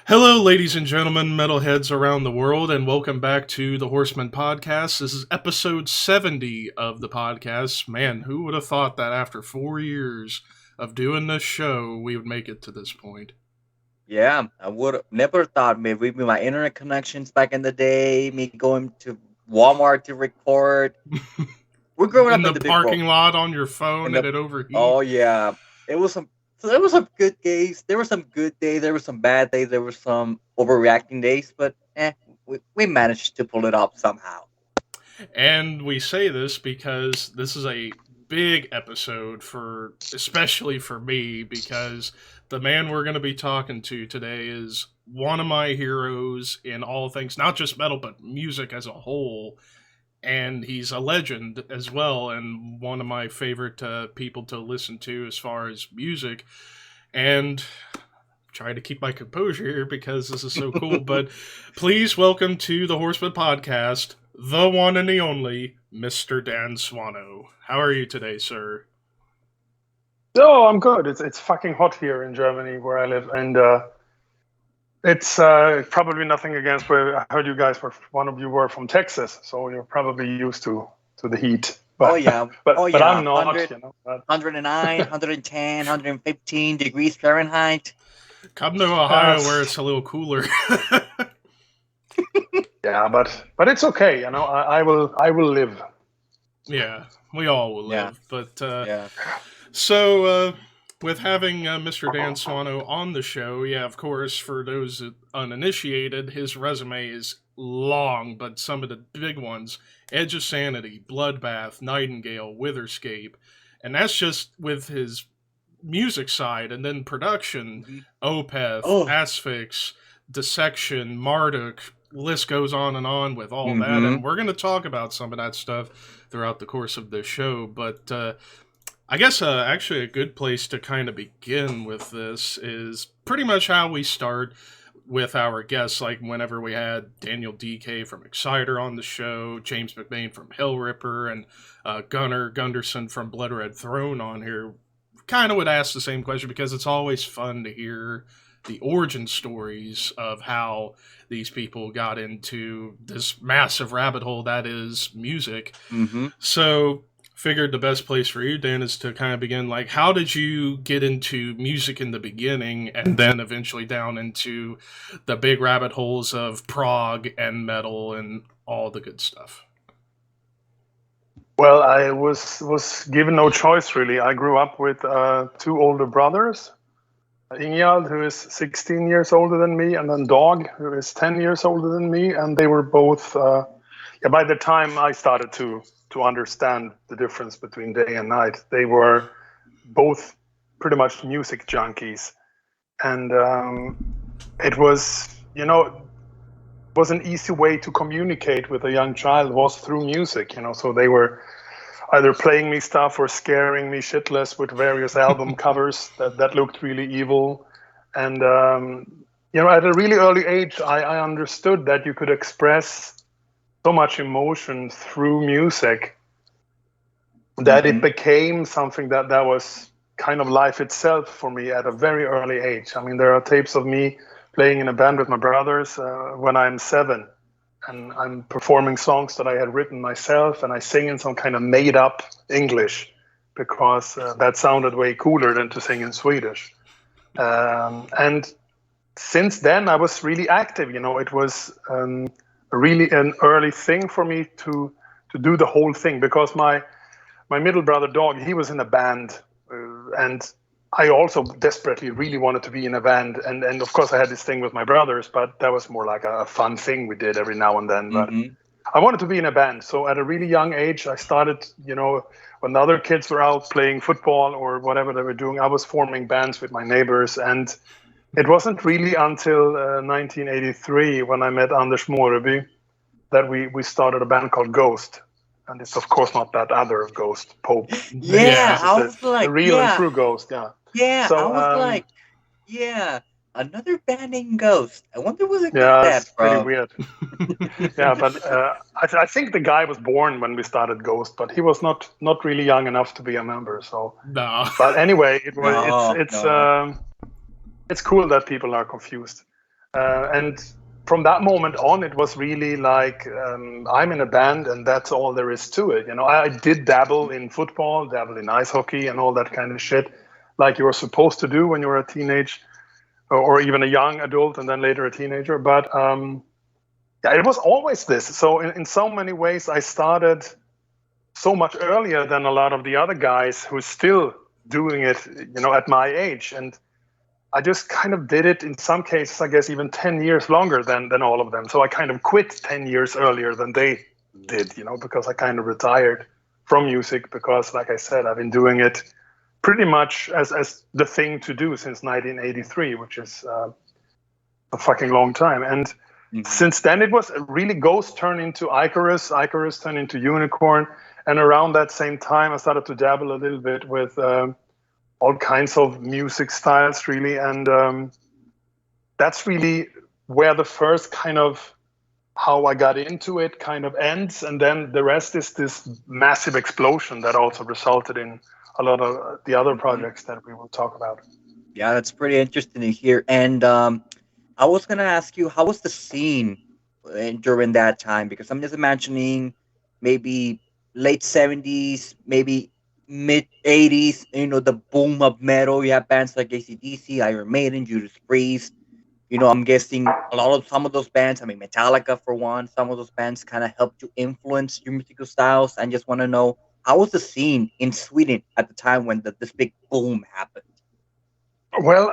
Hello, ladies and gentlemen, metalheads around the world, and welcome back to the Horsemen Podcast. This is episode 70 of the podcast. Man, who would have thought that after 4 years of doing this show, we would make it to this point? Yeah, I would never thought maybe with my internet connections back in the day, me going to Walmart to record. We're growing In up the in the big parking world. lot on your phone In and the it overheat. Oh yeah, it was some. So there were some good days. There were some good days. There were some bad days. There were some overreacting days. But we managed to pull it off somehow. And we say this because this is a big episode especially for me, because the man we're going to be talking to today is one of my heroes in all things, not just metal, but music as a whole. And he's a legend as well, and one of my favorite people to listen to as far as music. And try to keep my composure here because this is so cool. But please welcome to the Horsemen Podcast, the one and the only Mr. Dan Swano. How are you today, sir? Oh, I'm good. It's fucking hot here in Germany where I live, and it's probably nothing against where I heard you guys were. One of you were from Texas, so you're probably used to the heat. But, Oh yeah, but oh but yeah, I'm not. 100, You know. But, 109, 110, 115 degrees Fahrenheit. Come to Ohio where it's a little cooler. yeah, but it's okay. You know, I will live. Yeah, we all will live. Yeah. But Yeah. So, with having Mr. Dan Swano on the show, yeah, of course, for those uninitiated, his resume is long, but some of the big ones: Edge of Sanity, Bloodbath, Nightingale, Witherscape, and that's just with his music side, and then production: Opeth, Asphyx, Dissection, Marduk. List goes on and on with all that, and we're going to talk about some of that stuff throughout the course of the show. But I guess actually a good place to kind of begin with this is pretty much how we start with our guests. Like whenever we had Daniel DK from Exciter on the show, James McBain from Hellripper, and Gunnar Gunderson from Blood Red Throne on here, kind of would ask the same question because it's always fun to hear the origin stories of how these people got into this massive rabbit hole that is music. Mm-hmm. So figured the best place for you, Dan, is to kind of begin, like, how did you get into music in the beginning and then eventually down into the big rabbit holes of prog and metal and all the good stuff? Well, I was given no choice, really. I grew up with two older brothers, Ingjald, who is 16 years older than me, and then Dag, who is 10 years older than me, and they were both, by the time I started to understand the difference between day and night, they were both pretty much music junkies. And it was, was an easy way to communicate with a young child was through music, so they were either playing me stuff or scaring me shitless with various album covers that looked really evil. And, at a really early age, I understood that you could express so much emotion through music that it became something that was kind of life itself for me at a very early age. I mean, there are tapes of me playing in a band with my brothers when I'm 7. And I'm performing songs that I had written myself, and I sing in some kind of made-up English because that sounded way cooler than to sing in Swedish. And since then, I was really active. It was really an early thing for me to do the whole thing because my middle brother, Dag, he was in a band, and I also desperately really wanted to be in a band. And of course I had this thing with my brothers, but that was more like a fun thing we did every now and then. But I wanted to be in a band. So at a really young age, I started, when the other kids were out playing football or whatever they were doing, I was forming bands with my neighbors. And it wasn't really until 1983 when I met Anders Moreby that we started a band called Ghost. And it's of course not that other Ghost, Pope. Yeah, I was like, the real and true Ghost, yeah. Yeah, so, I was like, another band named Ghost. I wonder where they got that from. Pretty weird. Yeah, but I think the guy was born when we started Ghost, but he was not really young enough to be a member. So, no. But anyway, it's cool that people are confused. And from that moment on, it was really like, I'm in a band and that's all there is to it. I did dabble in football, dabble in ice hockey and all that kind of shit, like you were supposed to do when you were a teenage or even a young adult and then later a teenager. But yeah, it was always this. So in so many ways, I started so much earlier than a lot of the other guys who's still doing it, at my age. And I just kind of did it in some cases, I guess, even 10 years longer than all of them. So I kind of quit 10 years earlier than they did, because I kind of retired from music because, like I said, I've been doing it pretty much as the thing to do since 1983, which is a fucking long time. And since then, it was really Ghost turned into Icarus, Icarus turned into Unicorn. And around that same time, I started to dabble a little bit with all kinds of music styles, really. And that's really where the first kind of how I got into it kind of ends. And then the rest is this massive explosion that also resulted in a lot of the other projects that we will talk about. Yeah, that's pretty interesting to hear. And I was going to ask you, how was the scene during that time? Because I'm just imagining maybe late 70s, maybe mid 80s, the boom of metal. You have bands like AC/DC, Iron Maiden, Judas Priest. I'm guessing some of those bands, I mean, Metallica for one, some of those bands kind of helped you influence your musical styles. I just want to know, how was the scene in Sweden at the time when this big boom happened? Well,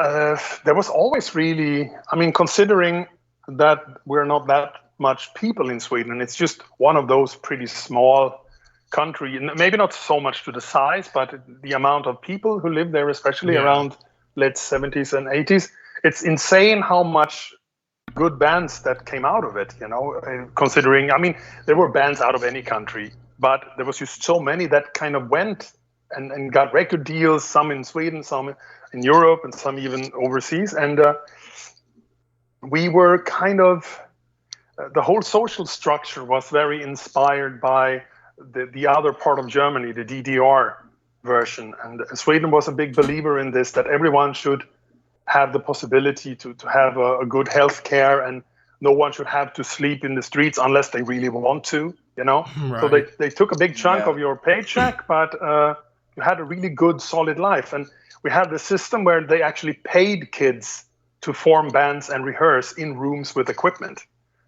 there was always really, I mean, considering that we're not that much people in Sweden, it's just one of those pretty small country, maybe not so much to the size, but the amount of people who live there, especially around late 70s and 80s, it's insane how much good bands that came out of it, considering, I mean, there were bands out of any country, but there was just so many that kind of went and got record deals, some in Sweden, some in Europe, and some even overseas. And we were kind of, the whole social structure was very inspired by the other part of Germany, the DDR version. And Sweden was a big believer in this, that everyone should have the possibility to have a good health care, and no one should have to sleep in the streets unless they really want to, Right. So they took a big chunk of your paycheck, but you had a really good, solid life. And we had the system where they actually paid kids to form bands and rehearse in rooms with equipment.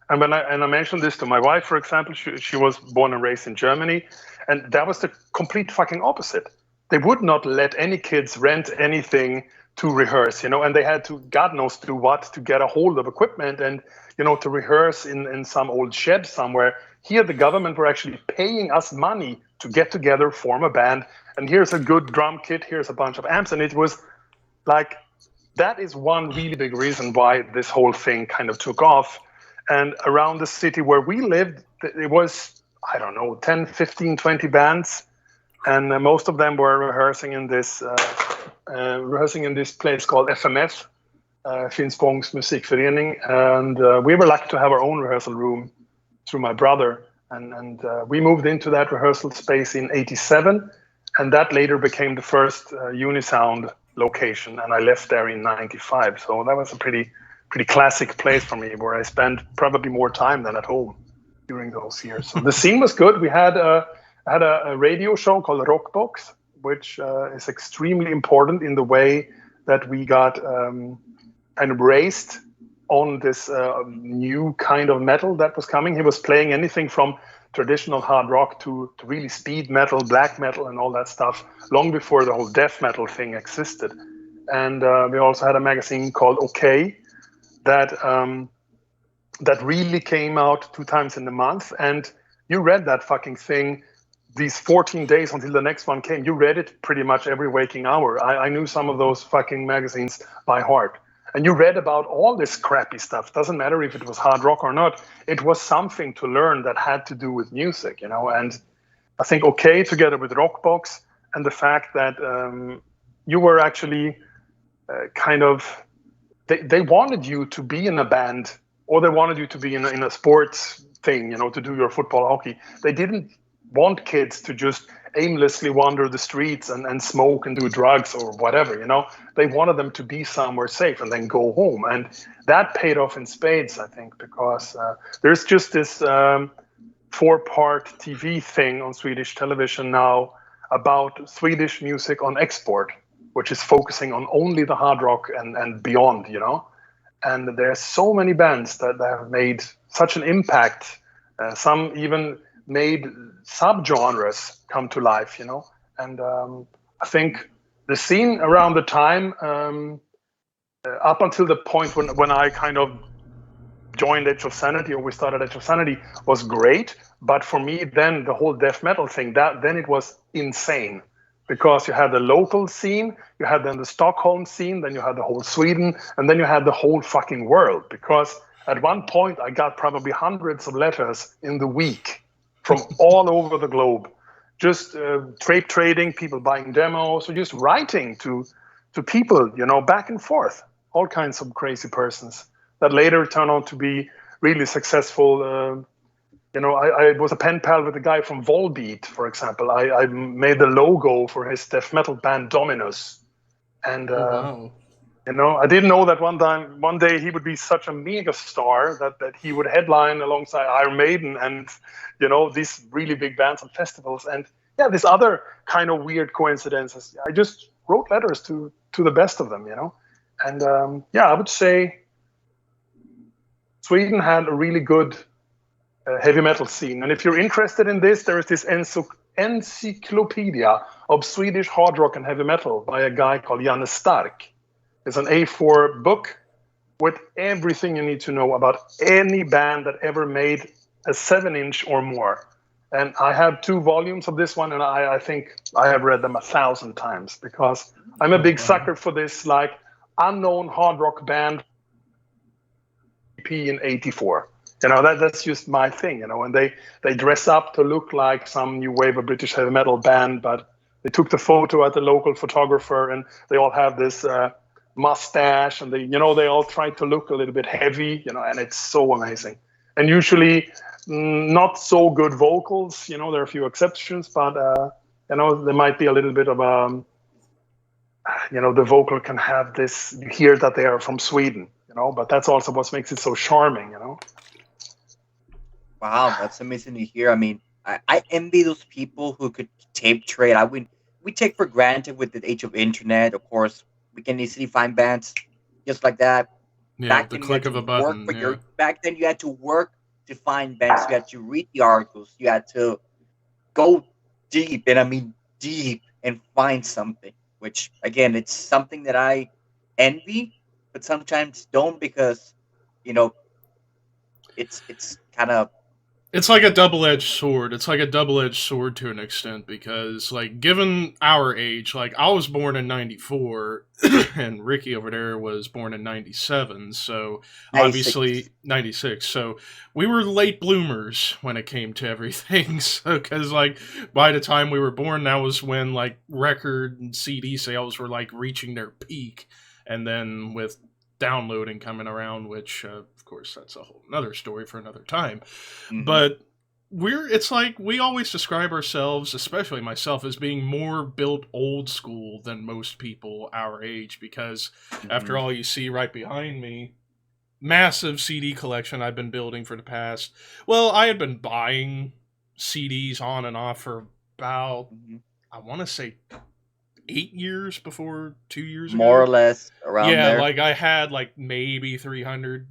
And I mentioned this to my wife, for example, she was born and raised in Germany, and that was the complete fucking opposite. They would not let any kids rent anything to rehearse, and they had to, God knows do what, to get a hold of equipment and, to rehearse in some old shed somewhere. Here, the government were actually paying us money to get together, form a band, and here's a good drum kit, here's a bunch of amps, and it was like, that is one really big reason why this whole thing kind of took off. And around the city where we lived, it was, I don't know, 10, 15, 20 bands. And most of them were rehearsing in this place called FMF, Finspångs Musikförening. And we were lucky to have our own rehearsal room through my brother. And we moved into that rehearsal space in 87. And that later became the first Unisound location. And I left there in 95. So that was a pretty classic place for me, where I spent probably more time than at home during those years. So the scene was good. We had a radio show called Rockbox, which is extremely important in the way that we got kind of raised on this new kind of metal that was coming. He was playing anything from traditional hard rock to really speed metal, black metal, and all that stuff, long before the whole death metal thing existed. And we also had a magazine called OK, that really came out 2 times in a month, and you read that fucking thing these 14 days until the next one came. You read it pretty much every waking hour. I knew some of those fucking magazines by heart. And you read about all this crappy stuff. Doesn't matter if it was hard rock or not. It was something to learn that had to do with music, And I think OK, together with Rockbox, and the fact that you were actually kind of, they wanted you to be in a band, or they wanted you to be in a sports thing, to do your football, hockey. They didn't want kids to just aimlessly wander the streets and smoke and do drugs or whatever, you know. They wanted them to be somewhere safe and then go home. And that paid off in spades, I think, because there's just this 4-part TV thing on Swedish television now about Swedish music on export, which is focusing on only the hard rock and beyond, you know. And there's so many bands that have made such an impact. Some even made subgenres come to life, you know. And I think the scene around the time, up until the point when I kind of joined Edge of Sanity, or we started Edge of Sanity, was great. But for me, then the whole death metal thing, then it was insane. Because you had the local scene, you had then the Stockholm scene, then you had the whole Sweden, and then you had the whole fucking world. Because at one point, I got probably hundreds of letters in the week from all over the globe. Just trading, people buying demos, or just writing to people, you know, back and forth. All kinds of crazy persons that later turned out to be really successful. You know, I was a pen pal with a guy from Volbeat, for example. I made the logo for his death metal band Dominus. And, wow. you know, I didn't know that one day he would be such a mega star that he would headline alongside Iron Maiden and, you know, these really big bands on festivals. And yeah, this other kind of weird coincidences. I just wrote letters to the best of them, you know. And yeah, I would say Sweden had a really good heavy metal scene. And if you're interested in this, there is this encyclopedia of Swedish hard rock and heavy metal by a guy called Janne Stark. It's an A4 book with everything you need to know about any band that ever made a 7-inch or more. And I have 2 volumes of this one, and I think I have read them 1,000 times because I'm a big sucker for this like unknown hard rock band in '84. You know, that's just my thing, you know, and they dress up to look like some new wave of British heavy metal band, but they took the photo at the local photographer and they all have this mustache and they all try to look a little bit heavy, you know, and it's so amazing. And usually not so good vocals, you know, there are a few exceptions, but, you know, there might be a little bit of, you know, the vocal can have this, you hear that they are from Sweden, you know, but that's also what makes it so charming, you know. Wow, that's amazing to hear. I mean, I envy those people who could tape trade. We take for granted with the age of internet, of course, we can easily find bands just like that. Yeah, the click of a button. Back then, you had to work to find bands. You had to read the articles. You had to go deep, and I mean deep, and find something. Which, again, it's something that I envy, but sometimes don't because, you know, it's kind of. It's like a double-edged sword. It's like a double-edged sword to an extent because, like, given our age, like, I was born in 94, and Ricky over there was born in 97, so 96. obviously 96. So we were late bloomers when it came to everything. So, because, like, by the time we were born, that was when, like, record and CD sales were, like, reaching their peak. And then with downloading coming around, which of course that's a whole another story for another time. Mm-hmm. But it's like we always describe ourselves, especially myself, as being more built old school than most people our age, because after all, you see right behind me, massive CD collection I've been building for the past, well, I had been buying CDs on and off for about I want to say 8 years before 2 years ago. More or less around there. Yeah, like I had like maybe 300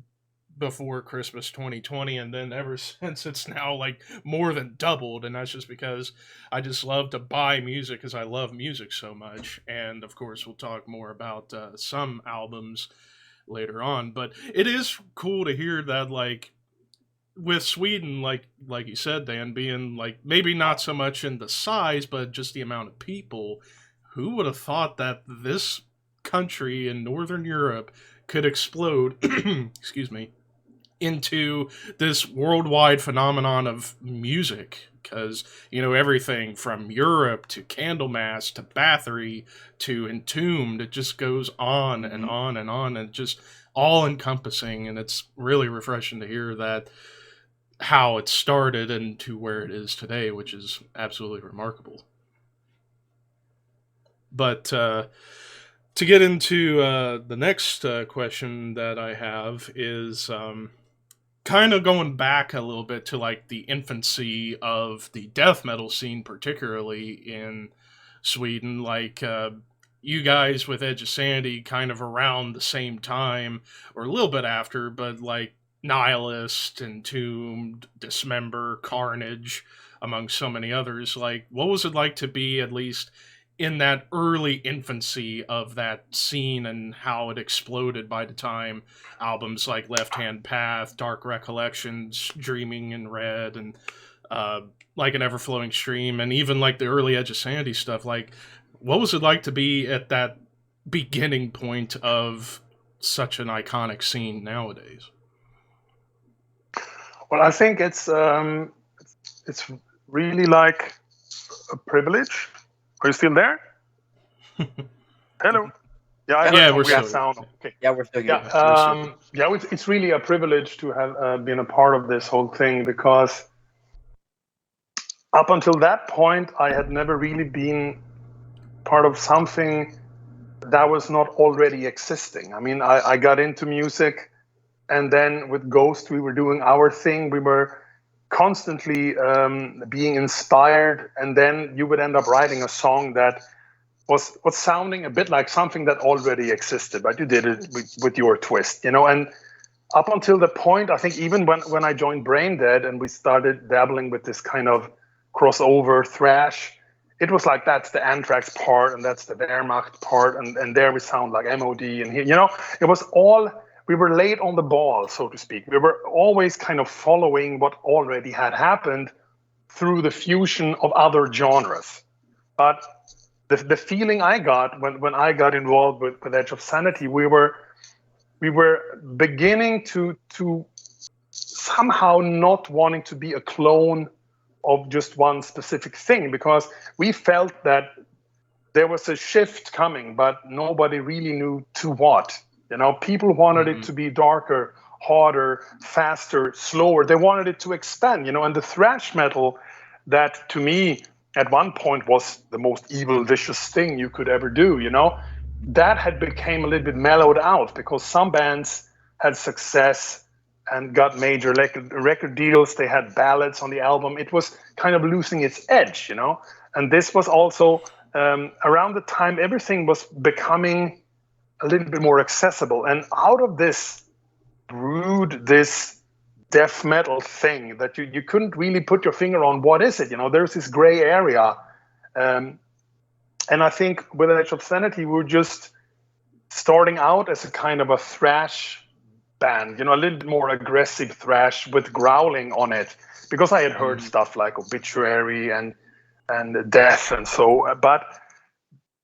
before Christmas 2020, and then ever since it's now like more than doubled, and that's just because I just love to buy music because I love music so much. And of course we'll talk more about some albums later on, but it is cool to hear that, like, with Sweden, like you said, Dan, being like maybe not so much in the size but just the amount of people. Who would have thought that this country in Northern Europe could explode, excuse me, into this worldwide phenomenon of music? Because, you know, everything from Europe to Candlemass to Bathory to Entombed, it just goes on and on and on, and just all encompassing. And it's really refreshing to hear that how it started and to where it is today, which is absolutely remarkable. But to get into the next question that I have is kind of going back a little bit to like the infancy of the death metal scene, particularly in Sweden. Like you guys with Edge of Sanity kind of around the same time or a little bit after, but like Nihilist, Entombed, Dismember, Carnage, among so many others. Like, what was it like to be at least in that early infancy of that scene and how it exploded by the time albums like Left Hand Path, Dark Recollections, Dreaming in Red, and like an Ever-Flowing Stream, and even like the early Edge of Sanity stuff? Like, what was it like to be at that beginning point of such an iconic scene nowadays? Well, I think it's really like a privilege. Are you still there? Hello. Yeah, we're still sound. Okay. Yeah, we're still here. It's really a privilege to have been a part of this whole thing, because up until that point, I had never really been part of something that was not already existing. I mean, I got into music, and then with Ghost, we were doing our thing. We were constantly being inspired, and then you would end up writing a song that was sounding a bit like something that already existed, but you did it with your twist, you know. And up until the point, I think even when I joined Brain Dead and we started dabbling with this kind of crossover thrash, it was like, that's the Anthrax part and that's the Wehrmacht part, and there we sound like MOD, and here, you know, it was all, we were late on the ball, so to speak. We were always kind of following what already had happened through the fusion of other genres. But the feeling I got when I got involved with Edge of Sanity, we were beginning to somehow not wanting to be a clone of just one specific thing, because we felt that there was a shift coming, but nobody really knew to what. You know, people wanted it to be darker, harder, faster, slower. They wanted it to expand, you know, and the thrash metal that to me at one point was the most evil, vicious thing you could ever do, you know, that had became a little bit mellowed out because some bands had success and got major record deals. They had ballads on the album. It was kind of losing its edge, you know, and this was also around the time everything was becoming a little bit more accessible. And out of this brewed this death metal thing that you couldn't really put your finger on. What is it? You know, there's this gray area. And I think with Edge of Sanity, we were just starting out as a kind of a thrash band, you know, a little bit more aggressive thrash with growling on it, because I had heard stuff like Obituary and Death and so, but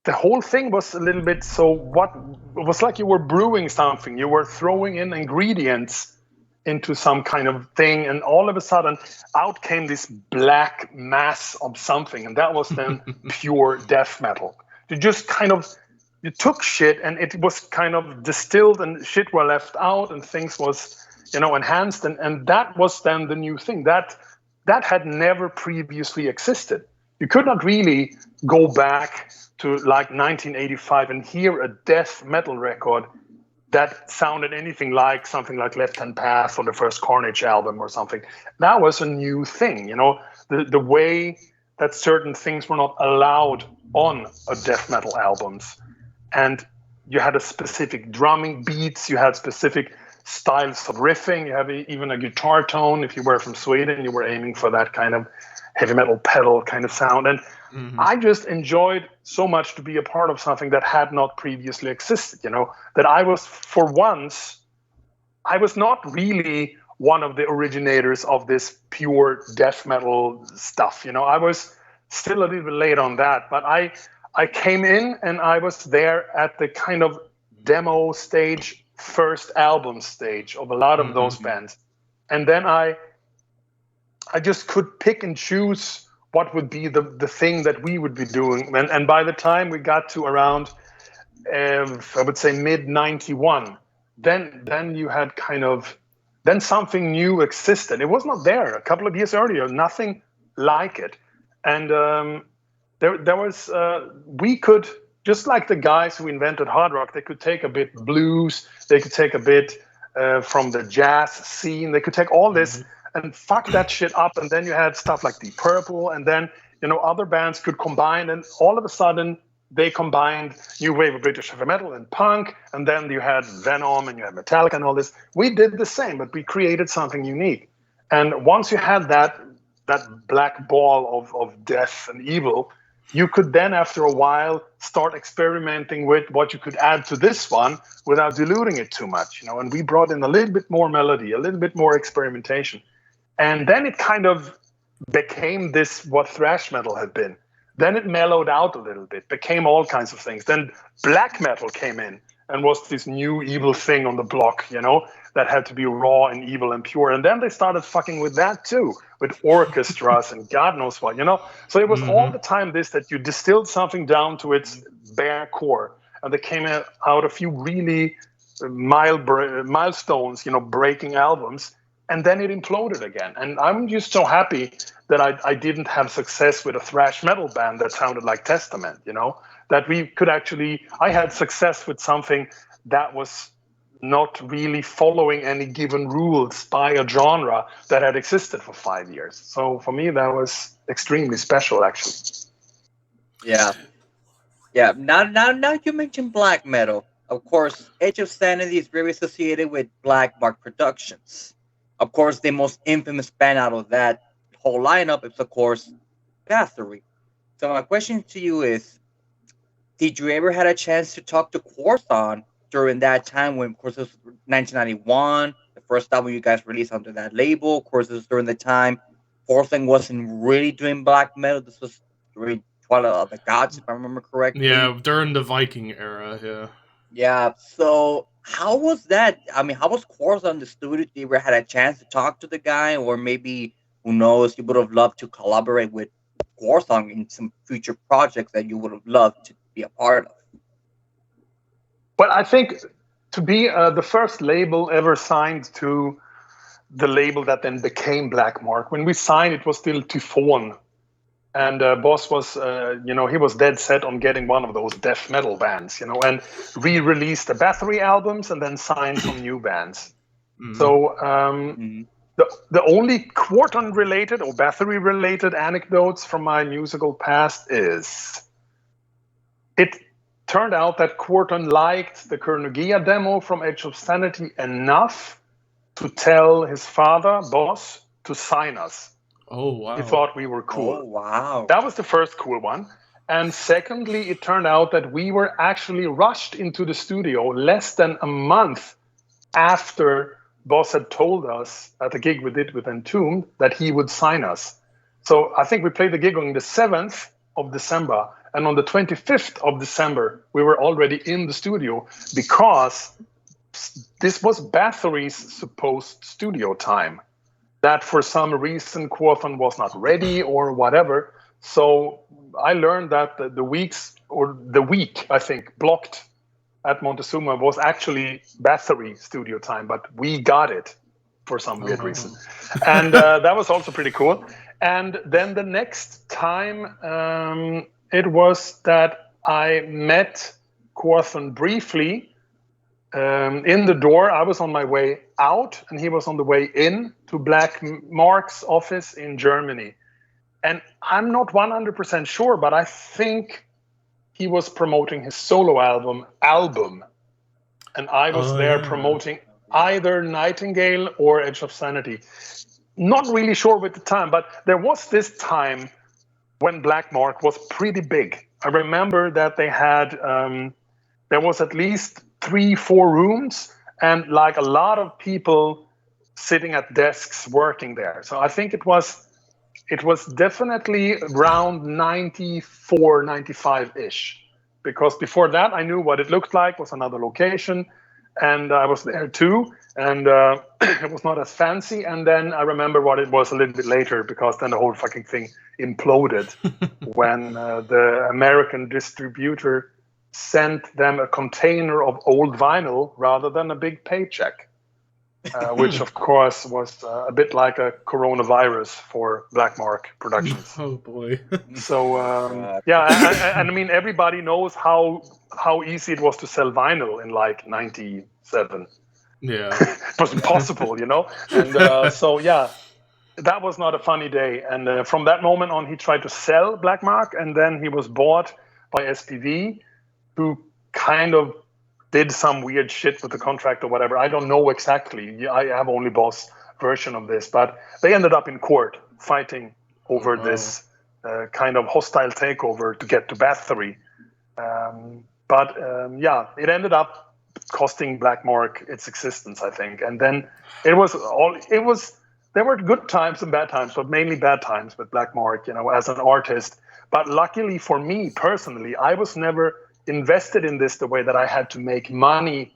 the whole thing was a little bit, so what, it was like you were brewing something, you were throwing in ingredients into some kind of thing, and all of a sudden out came this black mass of something, and that was then pure death metal. You just kind of, you took shit and it was kind of distilled and shit were left out and things was, you know, enhanced, and that was then the new thing that had never previously existed. You could not really go back to like 1985 and hear a death metal record that sounded anything like something like Left Hand Path or the first Carnage album or something. That was a new thing, you know, the way that certain things were not allowed on a death metal albums. And you had a specific drumming beats, you had specific styles of riffing, you have even a guitar tone. If you were from Sweden, you were aiming for that kind of heavy metal pedal kind of sound. And I just enjoyed so much to be a part of something that had not previously existed, you know, that I was, for once, I was not really one of the originators of this pure death metal stuff, you know. I was still a little bit late on that, but I came in and I was there at the kind of demo stage, first album stage of a lot of those bands. And then I just could pick and choose what would be the thing that we would be doing. And by the time we got to around, I would say mid-91, then you had kind of then something new existed. It was not there a couple of years earlier, nothing like it. And there was, we could, just like the guys who invented hard rock, they could take a bit blues, they could take a bit from the jazz scene, they could take all this and fuck that shit up. And then you had stuff like Deep Purple, and then, you know, other bands could combine, and all of a sudden they combined new wave of British heavy metal and punk, and then you had Venom and you had Metallica and all this. We did the same, but we created something unique. And once you had that black ball of death and evil, you could then, after a while, start experimenting with what you could add to this one without diluting it too much, you know. And we brought in a little bit more melody, a little bit more experimentation, and then it kind of became this what thrash metal had been. Then it mellowed out a little bit, became all kinds of things. Then black metal came in and was this new evil thing on the block, you know, that had to be raw and evil and pure. And then they started fucking with that too, with orchestras and God knows what, you know. So it was all the time this, that you distilled something down to its bare core. And there came out a few really milestones, you know, breaking albums. And then it imploded again. And I'm just so happy that I didn't have success with a thrash metal band that sounded like Testament, you know, that we could actually, I had success with something that was not really following any given rules by a genre that had existed for 5 years. So for me, that was extremely special, actually. Yeah. Yeah. Now you mentioned black metal. Of course, Edge of Sanity is very associated with Black Mark Productions. Of course, the most infamous band out of that whole lineup is, of course, Bathory. So my question to you is, did you ever had a chance to talk to Quorthon during that time when, of course, it was 1991, the first album you guys released under that label? Of course, it was during the time Quorthon wasn't really doing black metal. This was during Twilight of the Gods, if I remember correctly. Yeah, during the Viking era, yeah. Yeah, so how was that? I mean, how was Quorthon in the studio? Did you ever had a chance to talk to the guy? Or maybe, who knows, you would have loved to collaborate with Quorthon in some future projects that you would have loved to be a part of? Well, I think to be the first label ever signed to the label that then became Black Mark, when we signed, it was still Typhon. And Boss was, you know, he was dead set on getting one of those death metal bands, you know, and re-released the Bathory albums and then signed some new bands. So the only Quorthon-related or Bathory-related anecdotes from my musical past is it turned out that Quorthon liked the Kurnugia demo from Edge of Sanity enough to tell his father, Boss, to sign us. Oh, wow. He thought we were cool. Oh, wow. That was the first cool one. And secondly, it turned out that we were actually rushed into the studio less than a month after Boss had told us at the gig we did with Entombed that he would sign us. So I think we played the gig on the 7th of December. And on the 25th of December, we were already in the studio because this was Bathory's supposed studio time. That for some reason Quorthon was not ready or whatever. So I learned that the week, I think, blocked at Montezuma was actually Bathory studio time, but we got it for some weird reason. And that was also pretty cool. And then the next time, it was that I met Quorthon briefly in the door. I was on my way out and he was on the way in to Black Mark's office in Germany. And I'm not 100% sure, but I think he was promoting his solo album. And I was there promoting either Nightingale or Edge of Sanity. Not really sure with the time, but there was this time when Black Mark was pretty big. I remember that they had, there was at least 3-4 rooms and like a lot of people sitting at desks working there. So I think it was definitely around 94, 95-ish. Because before that, I knew what it looked like, was another location. And I was there too. And it was not as fancy. And then I remember what it was a little bit later, because then the whole fucking thing imploded when the American distributor sent them a container of old vinyl rather than a big paycheck. which of course was a bit like a coronavirus for Black Mark Productions. Oh boy. So yeah, and I mean everybody knows how easy it was to sell vinyl in like '97. Yeah. It was impossible, you know. And so yeah, that was not a funny day. And from that moment on, he tried to sell Black Mark, and then he was bought by SPV, who kind of did some weird shit with the contract or whatever. I don't know exactly. I have only boss version of this, but they ended up in court fighting over this kind of hostile takeover to get to Bathory. But yeah, it ended up costing Black Mark its existence, I think. And then there were good times and bad times, but mainly bad times with Black Mark, you know, as an artist. But luckily for me personally, I was never invested in this the way that I had to make money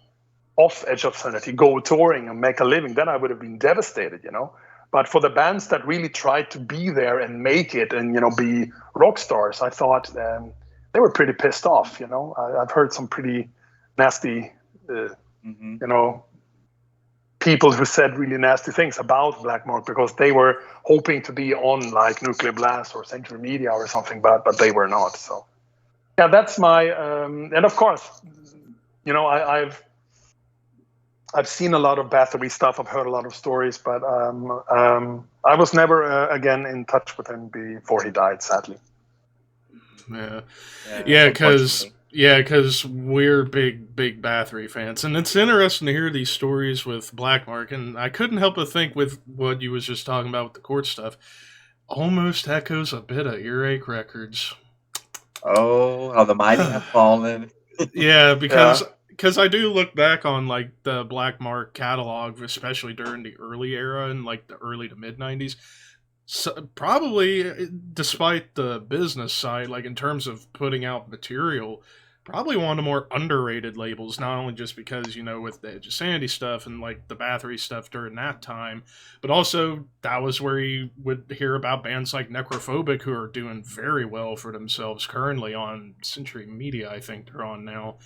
off Edge of Sanity, go touring and make a living. Then I would have been devastated, you know. But for the bands that really tried to be there and make it and, you know, be rock stars, I thought they were pretty pissed off, you know. I've heard some pretty nasty, you know, people who said really nasty things about Black Mark because they were hoping to be on like Nuclear Blast or Century Media or something, but they were not. So yeah, that's my and of course, you know, I've seen a lot of Bathory stuff. I've heard a lot of stories, but I was never again in touch with him before he died, sadly. Yeah, because we're big Bathory fans, and it's interesting to hear these stories with Black Mark. And I couldn't help but think with what you was just talking about with the court stuff, almost echoes a bit of Earache Records. Oh, how the mighty have fallen. Yeah, because I do look back on like the Black Mark catalog, especially during the early era and like the early to mid '90s. So, probably, despite the business side, like in terms of putting out material, probably one of the more underrated labels. Not only just because, you know, with the Edge of Sanity stuff and like the Bathory stuff during that time, but also that was where you would hear about bands like Necrophobic, who are doing very well for themselves currently on Century Media. I think they're on now.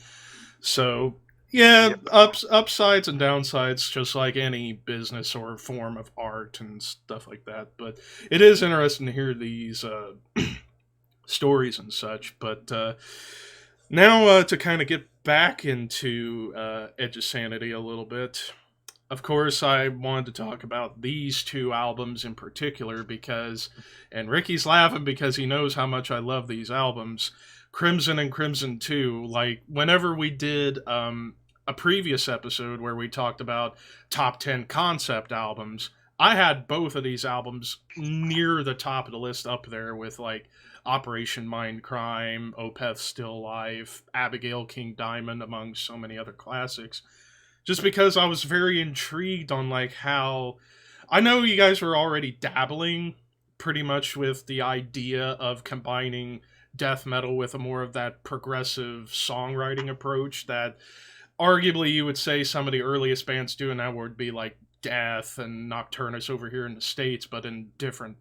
So yeah, upsides and downsides, just like any business or form of art and stuff like that. But it is interesting to hear these stories and such. But now to kind of get back into Edge of Sanity a little bit, of course, I wanted to talk about these two albums in particular because, and Ricky's laughing because he knows how much I love these albums, Crimson and Crimson 2. Like, whenever we did a previous episode where we talked about top 10 concept albums, I had both of these albums near the top of the list up there with like Operation Mindcrime, Opeth Still Alive, Abigail King Diamond, among so many other classics. Just because I was very intrigued on like how, I know you guys were already dabbling pretty much with the idea of combining death metal with a more of that progressive songwriting approach that arguably you would say some of the earliest bands doing that would be like Death and Nocturnus over here in the States, but in different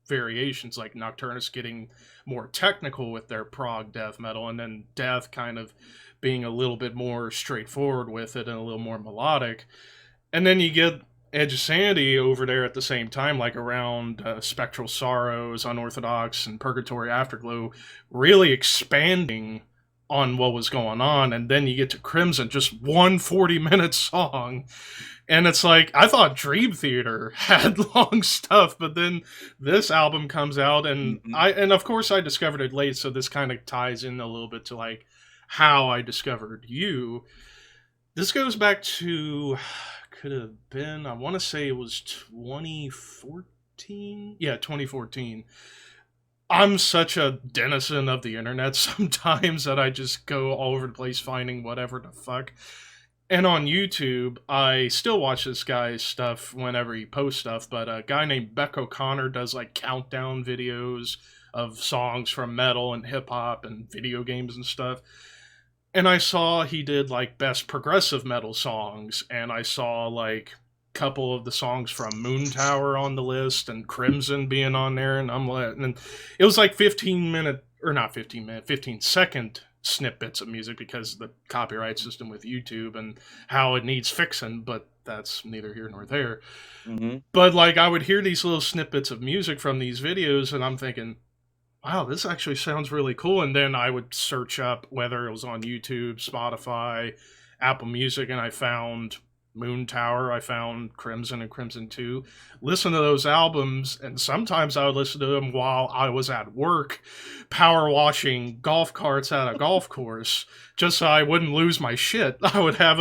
variations, like Nocturnus getting more technical with their prog death metal, and then Death kind of being a little bit more straightforward with it and a little more melodic. And then you get Edge of Sanity over there at the same time, like around Spectral Sorrows, Unorthodox, and Purgatory Afterglow, really expanding on what was going on. And then you get to Crimson, just one 40-minute song. And it's like, I thought Dream Theater had long stuff, but then this album comes out, and and of course I discovered it late, so this kind of ties in a little bit to like how I discovered you. This goes back to, could have been, I want to say it was 2014? Yeah, 2014. I'm such a denizen of the internet sometimes that I just go all over the place finding whatever the fuck. And on YouTube, I still watch this guy's stuff whenever he posts stuff, but a guy named Beck O'Connor does like countdown videos of songs from metal and hip-hop and video games and stuff. And I saw he did like best progressive metal songs, and I saw like a couple of the songs from Moontower on the list and Crimson being on there, and I'm like, and it was like 15-second snippets of music because of the copyright system with YouTube and how it needs fixing, but that's neither here nor there. Mm-hmm. But like, I would hear these little snippets of music from these videos, and I'm thinking, wow, this actually sounds really cool. And then I would search up whether it was on YouTube, Spotify, Apple Music, and I found Moontower, I found Crimson and Crimson 2. Listen to those albums, and sometimes I would listen to them while I was at work, power washing golf carts at a golf course, just so I wouldn't lose my shit. I'd have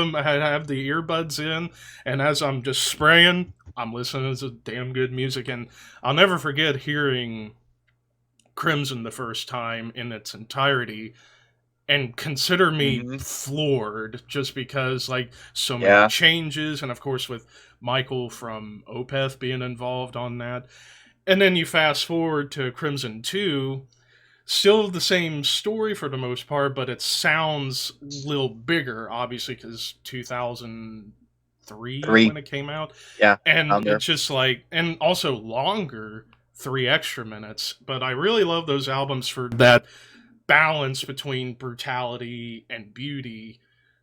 the earbuds in, and as I'm just spraying, I'm listening to damn good music. And I'll never forget hearing Crimson the first time in its entirety, and consider me Mm-hmm. floored, just because like so many Yeah. changes, and of course with Michael from Opeth being involved on that. And then you fast forward to Crimson 2, still the same story for the most part, but it sounds a little bigger, obviously, because 2003 Three. when it came out. Yeah. And Down there. it's just like, and also longer, 3 extra minutes. But I really love those albums for that balance between brutality and beauty.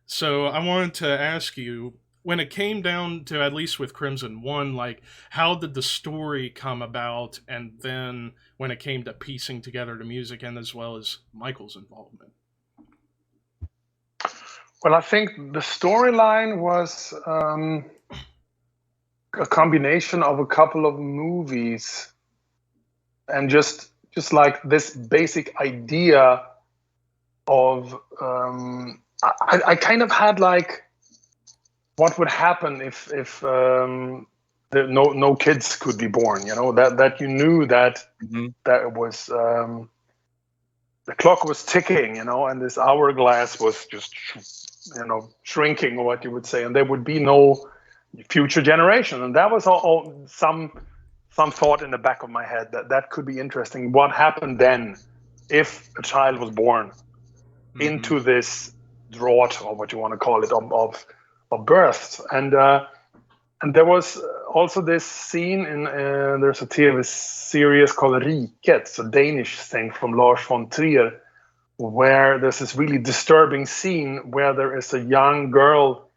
So I wanted to ask you, when it came down to, at least with Crimson 1, like, how did the story come about? And then when it came to piecing together the music, and as well as Michael's involvement? Well, I think the storyline was a combination of a couple of movies, and just like this basic idea of I kind of had like, what would happen if no kids could be born, that you knew that Mm-hmm. that it was the clock was ticking, and this hourglass was just shrinking, or what you would say, and there would be no future generation. And that was all some thought in the back of my head that could be interesting. What happened then if a child was born into this drought, or what you want to call it, of birth? And there was also this scene in there's a TV series called Riket, it's a Danish thing from Lars von Trier, where there's this really disturbing scene where there is a young girl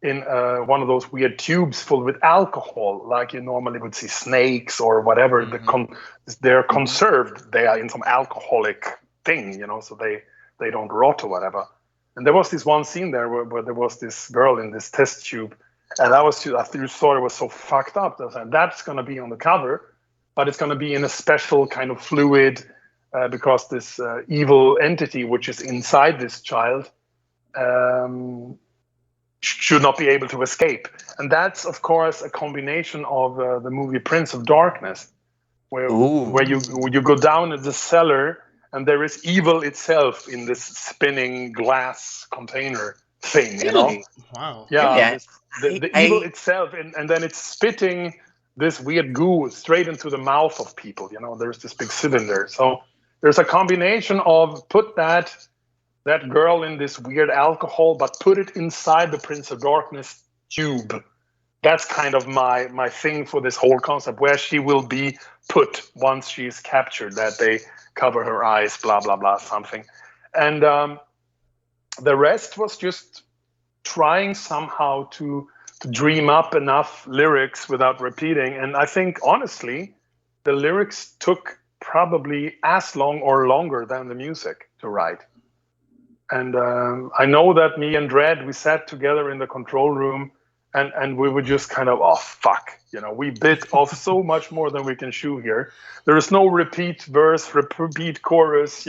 in one of those weird tubes full with alcohol, like you normally would see snakes or whatever. They're conserved. They are in some alcoholic thing, so they don't rot or whatever. And there was this one scene there where there was this girl in this test tube, and I thought it was so fucked up. That's going to be on the cover, but it's going to be in a special kind of fluid, because this evil entity which is inside this child should not be able to escape. And that's, of course, a combination of the movie Prince of Darkness, where you go down in the cellar and there is evil itself in this spinning glass container thing, Wow. Yeah. The evil itself, and then it's spitting this weird goo straight into the mouth of people. There's this big cylinder. So there's a combination of put that girl in this weird alcohol, but put it inside the Prince of Darkness tube. That's kind of my thing for this whole concept, where she will be put once she's captured, that they cover her eyes, blah, blah, blah, something. And the rest was just trying somehow to dream up enough lyrics without repeating. And I think, honestly, the lyrics took probably as long or longer than the music to write. And I know that me and Dredd, we sat together in the control room, and we were just kind of, oh, fuck. We bit off so much more than we can chew here. There is no repeat verse, repeat chorus,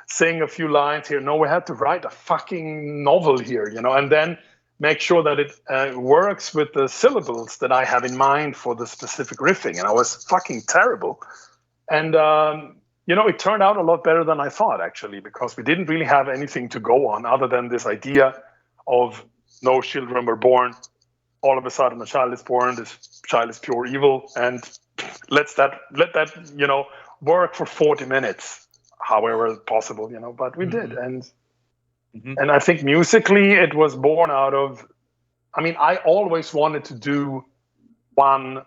sing a few lines here. No, we had to write a fucking novel here, and then make sure that it works with the syllables that I have in mind for the specific riffing. And I was fucking terrible. And, it turned out a lot better than I thought, actually, because we didn't really have anything to go on other than this idea of no children were born. All of a sudden, a child is born. This child is pure evil, and let that work for 40 minutes, however possible, But we did, and I think musically it was born out of. I mean, I always wanted to do one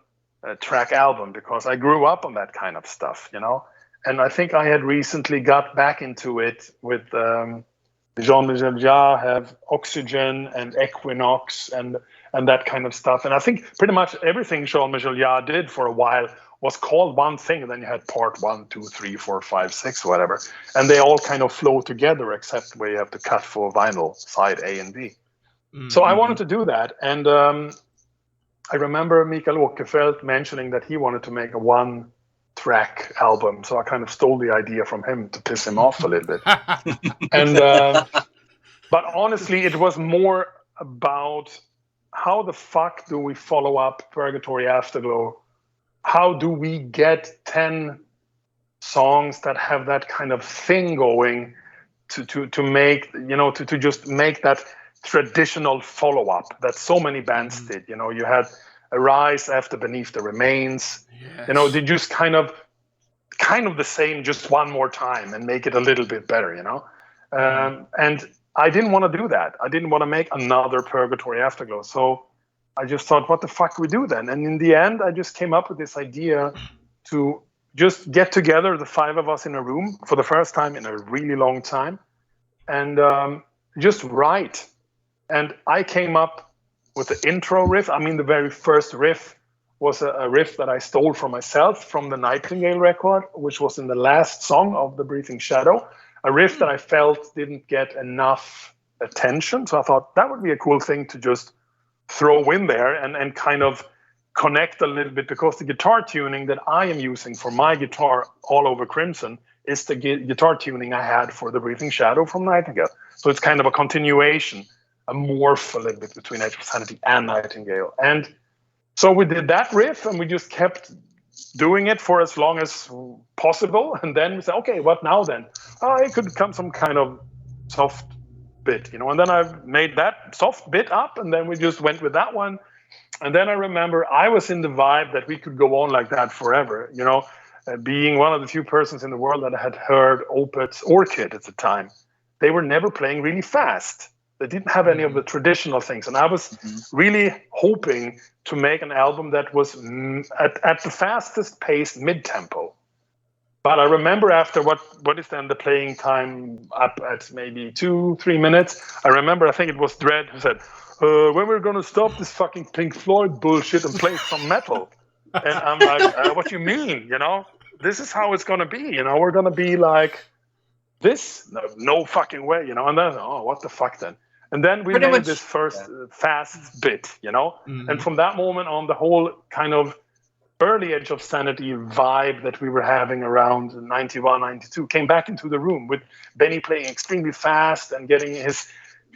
track album because I grew up on that kind of stuff, And I think I had recently got back into it with Jean-Michel Jarre, have Oxygen and Equinox, and and that kind of stuff. And I think pretty much everything Jean-Michel Jarre did for a while was called one thing, and then you had part 1, 2, 3, 4, 5, 6, whatever, and they all kind of flow together, except where you have to cut for vinyl side A and B. So I wanted to do that, and I remember Mikael Åkerfeldt mentioning that he wanted to make a one-track album, so I kind of stole the idea from him to piss him off a little bit. And but honestly, it was more about how the fuck do we follow up Purgatory Afterglow? How do we get 10 songs that have that kind of thing going to make, you know, to just make that traditional follow-up that so many bands did. You know, you had Arise after Beneath the Remains. Yes. You know, they just kind of the same, just one more time and make it a little bit better, you know. And I didn't want to do that. I didn't want to make another Purgatory Afterglow. So I just thought, what the fuck we do then? And in the end, I just came up with this idea to just get together, the 5 of us in a room for the first time in a really long time, and just write. And I came up with the intro riff. I mean, the very first riff was a riff that I stole for myself from the Nightingale record, which was in the last song of The Breathing Shadow, a riff that I felt didn't get enough attention. So I thought that would be a cool thing to just throw in there and kind of connect a little bit, because the guitar tuning that I am using for my guitar all over Crimson is the guitar tuning I had for The Breathing Shadow from Nightingale. So it's kind of a continuation, a morph a little bit between Edge of Sanity and Nightingale. And so we did that riff and we just kept doing it for as long as possible. And then we said, okay, what now then? It could come some kind of soft bit, you know, and then I made that soft bit up and then we just went with that one. And then I remember I was in the vibe that we could go on like that forever, you know, being one of the few persons in the world that had heard Opeth's Orchid at the time. They were never playing really fast. They didn't have any of the traditional things. And I was really hoping to make an album that was at the fastest pace mid-tempo. But I remember after what is then the playing time up at maybe 2-3 minutes, I remember, I think it was Dredd who said, when we're going to stop this fucking Pink Floyd bullshit and play some metal. And I'm like, what do you mean? You know, this is how it's going to be. You know, we're going to be like this? No fucking way, you know. And then, what the fuck then? And then we made this first fast bit, you know. And from that moment on, the whole kind of early Edge of Sanity vibe that we were having around 91, 92 came back into the room, with Benny playing extremely fast and getting his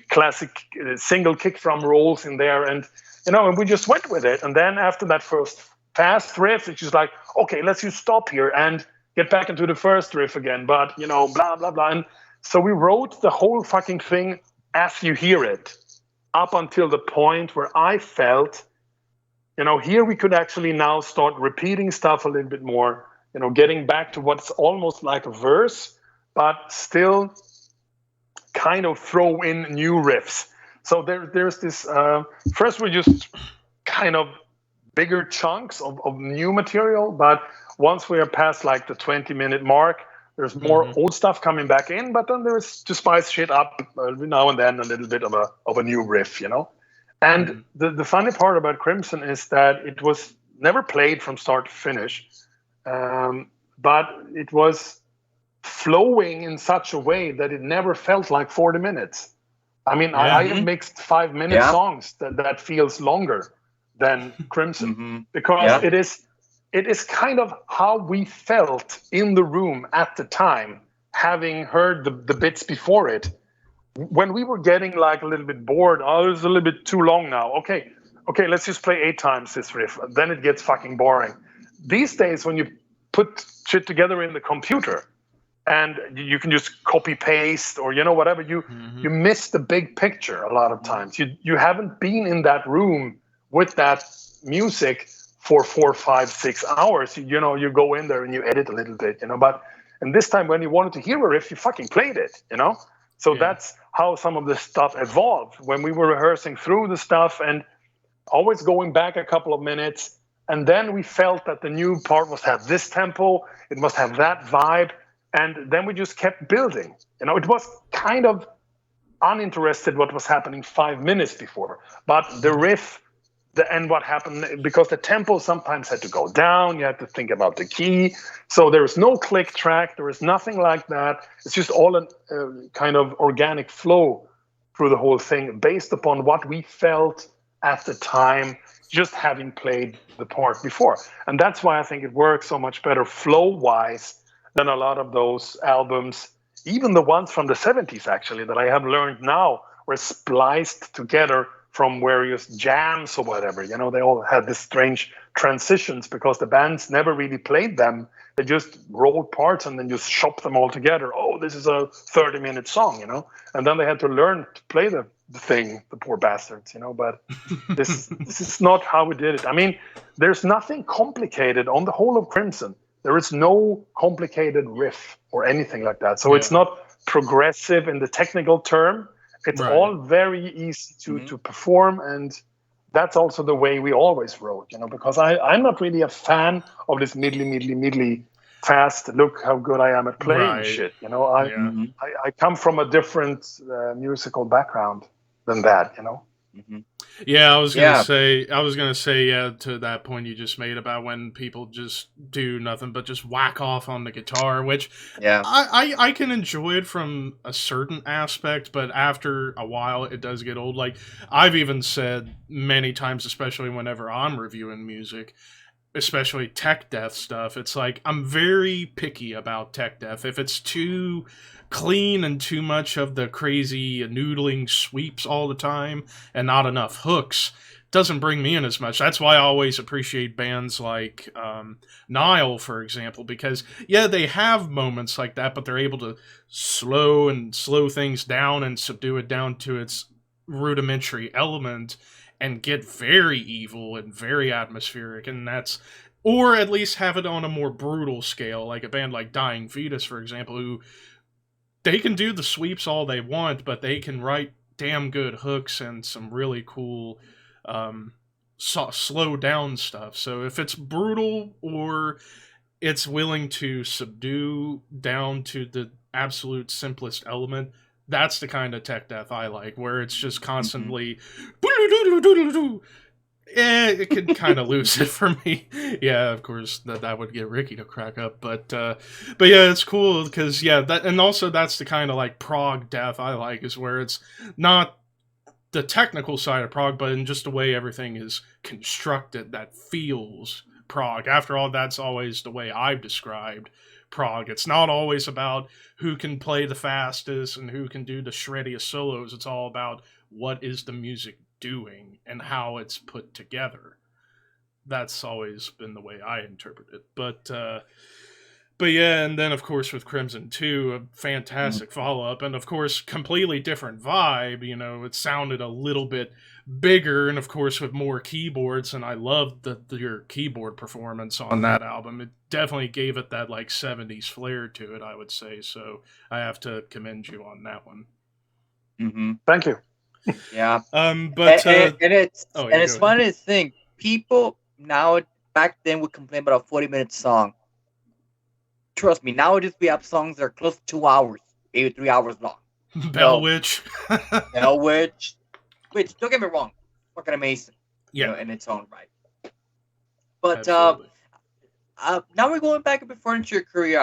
classic single kick drum rolls in there, and you know, and we just went with it. And then after that first fast riff, it's just like, okay, let's just stop here and get back into the first riff again, but you know, blah blah blah. And so we wrote the whole fucking thing as you hear it, up until the point where I felt, you know, here we could actually now start repeating stuff a little bit more, you know, getting back to what's almost like a verse, but still kind of throw in new riffs. So there's this, first we just kind of bigger chunks of new material, but once we are past like the 20-minute mark, there's more old stuff coming back in, but then there's to spice shit up every now and then a little bit of a new riff, you know? And the funny part about Crimson is that it was never played from start to finish, but it was flowing in such a way that it never felt like 40 minutes. I mean, I have mixed 5-minute songs that feels longer than Crimson, because it is kind of how we felt in the room at the time, having heard the bits before it. When we were getting like a little bit bored, it's a little bit too long now. Okay, let's just play 8 times this riff. Then it gets fucking boring. These days, when you put shit together in the computer and you can just copy paste or, you know, whatever, you miss the big picture a lot of times. You haven't been in that room with that music for 4, 5, 6 hours. You know, you go in there and you edit a little bit, you know, and this time when you wanted to hear a riff, you fucking played it, you know? So that's how some of this stuff evolved when we were rehearsing through the stuff and always going back a couple of minutes. And then we felt that the new part must have this tempo, it must have that vibe. And then we just kept building. You know, it was kind of uninterested what was happening 5 minutes before, but the riff and what happened, because the tempo sometimes had to go down, you had to think about the key. So there was no click track, there was nothing like that. It's just all a kind of organic flow through the whole thing based upon what we felt at the time, just having played the part before. And that's why I think it works so much better flow-wise than a lot of those albums, even the ones from the 70s, actually, that I have learned now were spliced together from various jams or whatever. You know, they all had this strange transitions because the bands never really played them. They just rolled parts and then just chopped them all together. Oh, this is a 30-minute song, you know? And then they had to learn to play the thing, the poor bastards, you know? But this is not how we did it. I mean, there's nothing complicated on the whole of Crimson. There is no complicated riff or anything like that. So it's not progressive in the technical term. It's all very easy to perform, and that's also the way we always wrote, you know, because I'm not really a fan of this middly fast, look how good I am at playing shit, you know. I come from a different musical background than that, you know. Yeah, I was gonna say, to that point you just made about when people just do nothing but just whack off on the guitar, which I can enjoy it from a certain aspect, but after a while it does get old. Like I've even said many times, especially whenever I'm reviewing music, especially tech death stuff, it's like I'm very picky about tech death. If it's too clean and too much of the crazy noodling sweeps all the time and not enough hooks, doesn't bring me in as much. That's why I always appreciate bands like Nile, for example, because they have moments like that, but they're able to slow things down and subdue it down to its rudimentary element and get very evil and very atmospheric, and that's, or at least have it on a more brutal scale, like a band like Dying Fetus, for example, who they can do the sweeps all they want, but they can write damn good hooks and some really cool slow down stuff. So if it's brutal or it's willing to subdue down to the absolute simplest element, that's the kind of tech death I like, where it's just constantly it could kind of lose it for me. Yeah, of course that would get Ricky to crack up, but yeah, it's cool because and also that's the kind of like prog death I like, is where it's not the technical side of prog, but in just the way everything is constructed that feels prog. After all, that's always the way I've described prog. It's not always about who can play the fastest and who can do the shreddiest solos. It's all about what is the music doing and how it's put together. That's always been the way I interpret it. But yeah, and then of course with Crimson 2, a fantastic follow-up, and of course completely different vibe. You know, it sounded a little bit bigger, and of course with more keyboards, and I loved your keyboard performance on that album. It definitely gave it that like 70s flair to it, I would say. So I have to commend you on that one. Thank you. Yeah. But it's funny to think, people now, back then would complain about a 40-minute song. Trust me, nowadays we have songs that are close to 2 hours, maybe 3 hours long. Bell Witch. Bell Witch. Which, don't get me wrong, fucking amazing. Yeah. You know, in its own right. But now we're going back a bit further into your career.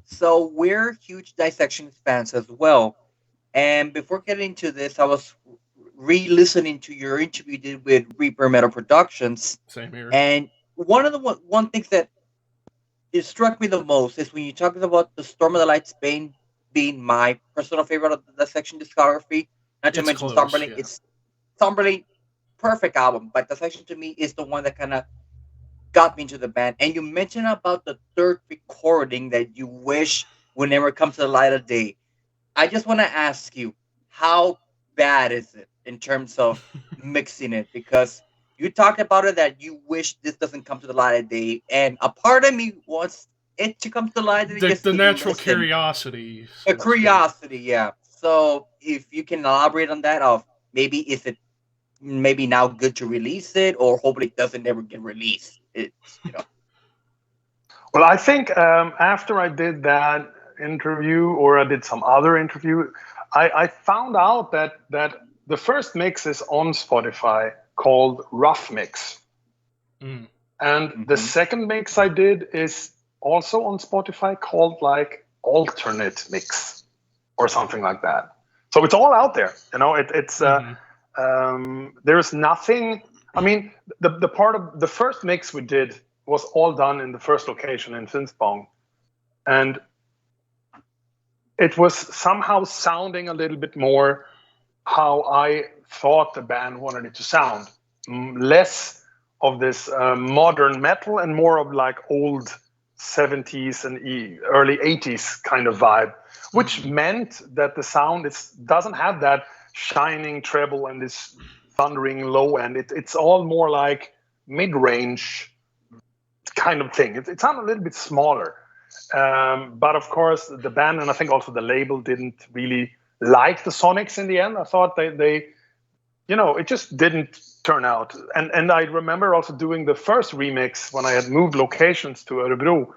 So we're huge Dissection fans as well. And before getting into this, I was re-listening to your interview you did with Reaper Metal Productions. Same here. And one of the one things that it struck me the most is when you talked about the Storm of the Light Spain being my personal favorite of the Dissection discography. Not to mention Stormberlin. It's Stormberlin, perfect album, but Dissection to me is the one that kind of got me into the band. And you mentioned about the third recording that you wish would never come to the light of day. I just want to ask you, how bad is it in terms of mixing it? Because you talked about it that you wish this doesn't come to the light of day, and a part of me wants it to come to the light of day. The natural curiosity. A curiosity, yeah. So if you can elaborate on that, of maybe is it maybe now good to release it, or hopefully it doesn't ever get released? It's, you know. Well, I think after I did that interview, or I did some other interview, I found out that the first mix is on Spotify called Rough Mix. Mm. And the second mix I did is also on Spotify called like Alternate Mix or something like that. So it's all out there. You know, there's nothing. I mean, the part of the first mix we did was all done in the first location in Finspång. And it was somehow sounding a little bit more how I thought the band wanted it to sound. Less of this modern metal and more of like old 70s and early 80s kind of vibe, which meant that the sound doesn't have that shining treble and this thundering low end. It's all more like mid-range kind of thing. It sounded a little bit smaller. But of course, the band and I think also the label didn't really like the sonics in the end. I thought they it just didn't turn out. And I remember also doing the first remix when I had moved locations to Örebro.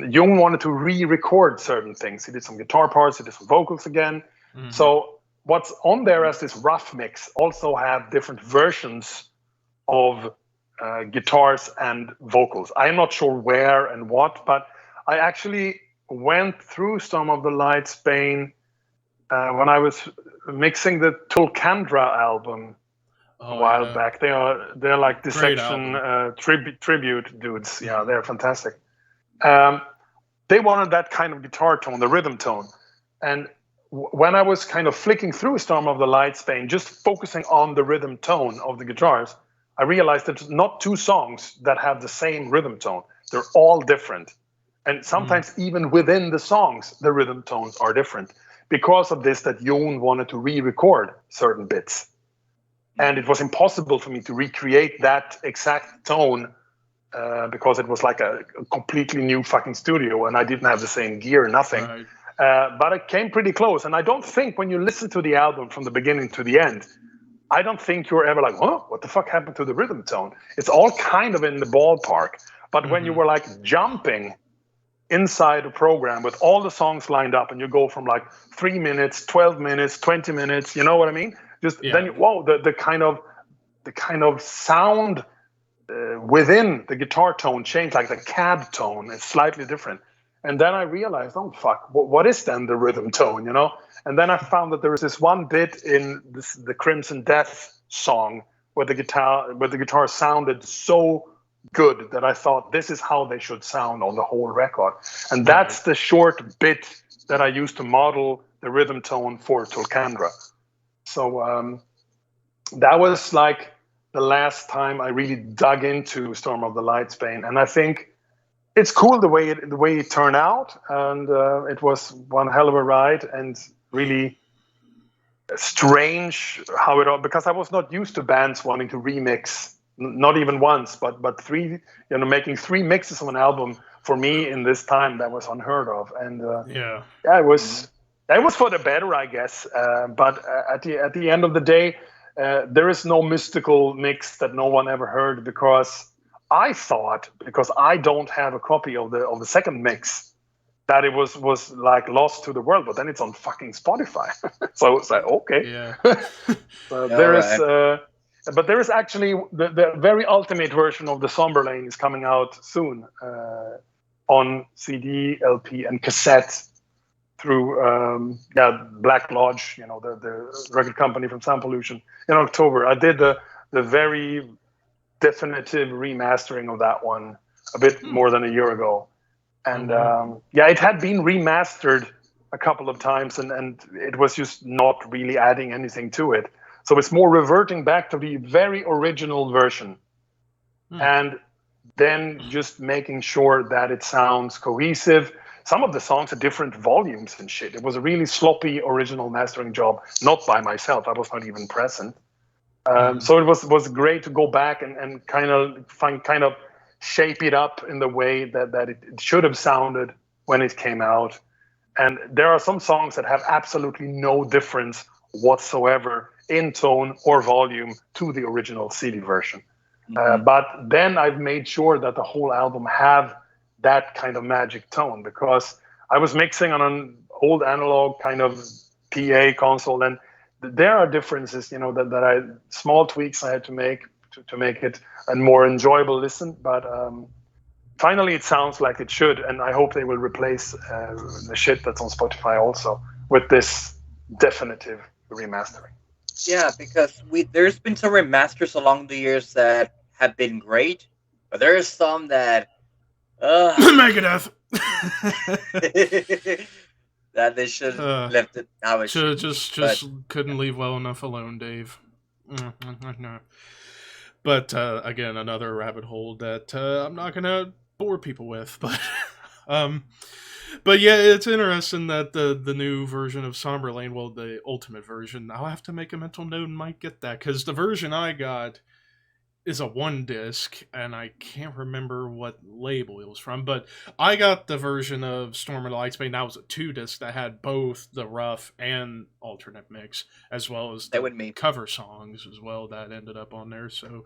Jung wanted to re-record certain things. He did some guitar parts, he did some vocals again. Mm-hmm. So what's on there as this rough mix also have different versions of guitars and vocals. I'm not sure where and what, but I actually went through some of the Light Spain when I was mixing the Tulcandra album a while back. They're like Dissection tribute dudes. Yeah, they're fantastic. They wanted that kind of guitar tone, the rhythm tone. And when I was kind of flicking through Storm of the Light Spain, just focusing on the rhythm tone of the guitars, I realized that there's not two songs that have the same rhythm tone. They're all different. And sometimes even within the songs, the rhythm tones are different. Because of this, that Jon wanted to re-record certain bits. And it was impossible for me to recreate that exact tone because it was like a completely new fucking studio and I didn't have the same gear, nothing. Right. But it came pretty close. And I don't think when you listen to the album from the beginning to the end, I don't think you're ever like, oh, what the fuck happened to the rhythm tone? It's all kind of in the ballpark. But when you were like jumping inside a program with all the songs lined up and you go from like 3 minutes, 12 minutes, 20 minutes, you know what I mean? Then the kind of sound within the guitar tone changed, like the cab tone is slightly different. And then I realized, oh fuck, what is then the rhythm tone, you know? And then I found that there was this one bit in the Crimson Death song where the guitar sounded so good that I thought this is how they should sound on the whole record. And that's the short bit that I used to model the rhythm tone for Tulcandra. So that was like the last time I really dug into Storm of the Light Spain. And I think it's cool the way it turned out. And it was one hell of a ride and really strange how it all, because I was not used to bands wanting to remix, not even once, but three, making 3 mixes of an album for me in this time, that was unheard of. And it was for the better, I guess. But at the end of the day, there is no mystical mix that no one ever heard, because I thought, because I don't have a copy of the second mix, that it was like lost to the world, but then it's on fucking Spotify. So I was like, okay. Yeah. So but there is actually the very ultimate version of the Somberlane is coming out soon on CD, LP, and cassette through Black Lodge, the record company from Sound Pollution, in October. I did the very definitive remastering of that one a bit more than a year ago. And it had been remastered a couple of times and it was just not really adding anything to it. So it's more reverting back to the very original version and then just making sure that it sounds cohesive. Some of the songs are different volumes and shit. It was a really sloppy original mastering job, not by myself. I was not even present. So it was great to go back and kind of shape it up in the way that it should have sounded when it came out. And there are some songs that have absolutely no difference whatsoever in tone or volume to the original CD version. But then I've made sure that the whole album have that kind of magic tone, because I was mixing on an old analog kind of PA console, and there are differences, that I small tweaks I had to make to make it a more enjoyable listen. But finally, it sounds like it should, and I hope they will replace the shit that's on Spotify also with this definitive remastering. Yeah, because there's been some remasters along the years that have been great, but there's some that Megadeth. that they should have left it how it should. Just couldn't leave well enough alone, Dave. No. But again, another rabbit hole that I'm not gonna bore people with, but but yeah, it's interesting that the new version of Somberlane, well, the ultimate version, I'll have to make a mental note and might get that, because the version I got is a 1-disc, and I can't remember what label it was from, but I got the version of Storm of the Lightsbane, that was a 2-disc that had both the rough and alternate mix, as well as the cover songs as well that ended up on there. So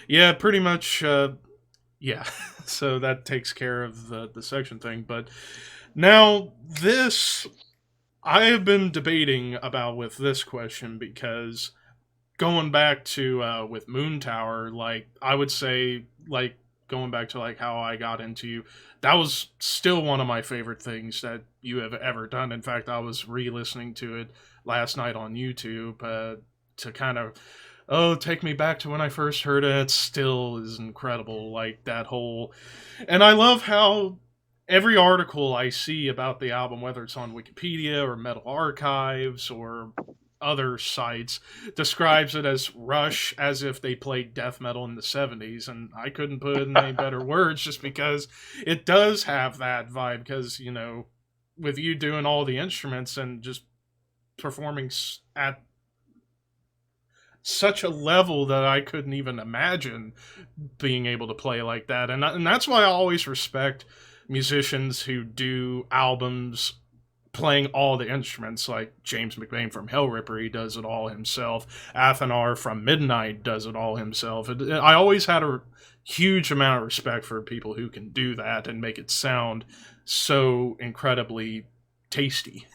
yeah, pretty much, yeah, so that takes care of the section thing. But now this, I have been debating about with this question, because going back to with Moontower, like, I would say, like, going back to like how I got into you, that was still one of my favorite things that you have ever done. In fact, I was re-listening to it last night on YouTube to kind of take me back to when I first heard it. It still is incredible, like that whole, and I love how every article I see about the album, whether it's on Wikipedia or Metal Archives or other sites, describes it as Rush, as if they played death metal in the 70s, and I couldn't put it in any better words, just because it does have that vibe, because, with you doing all the instruments and just performing at such a level that I couldn't even imagine being able to play like that, and that's why I always respect musicians who do albums playing all the instruments, like James McBain from Hellripper, he does it all himself. Athanar from Midnight does it all himself. I always had a huge amount of respect for people who can do that and make it sound so incredibly tasty.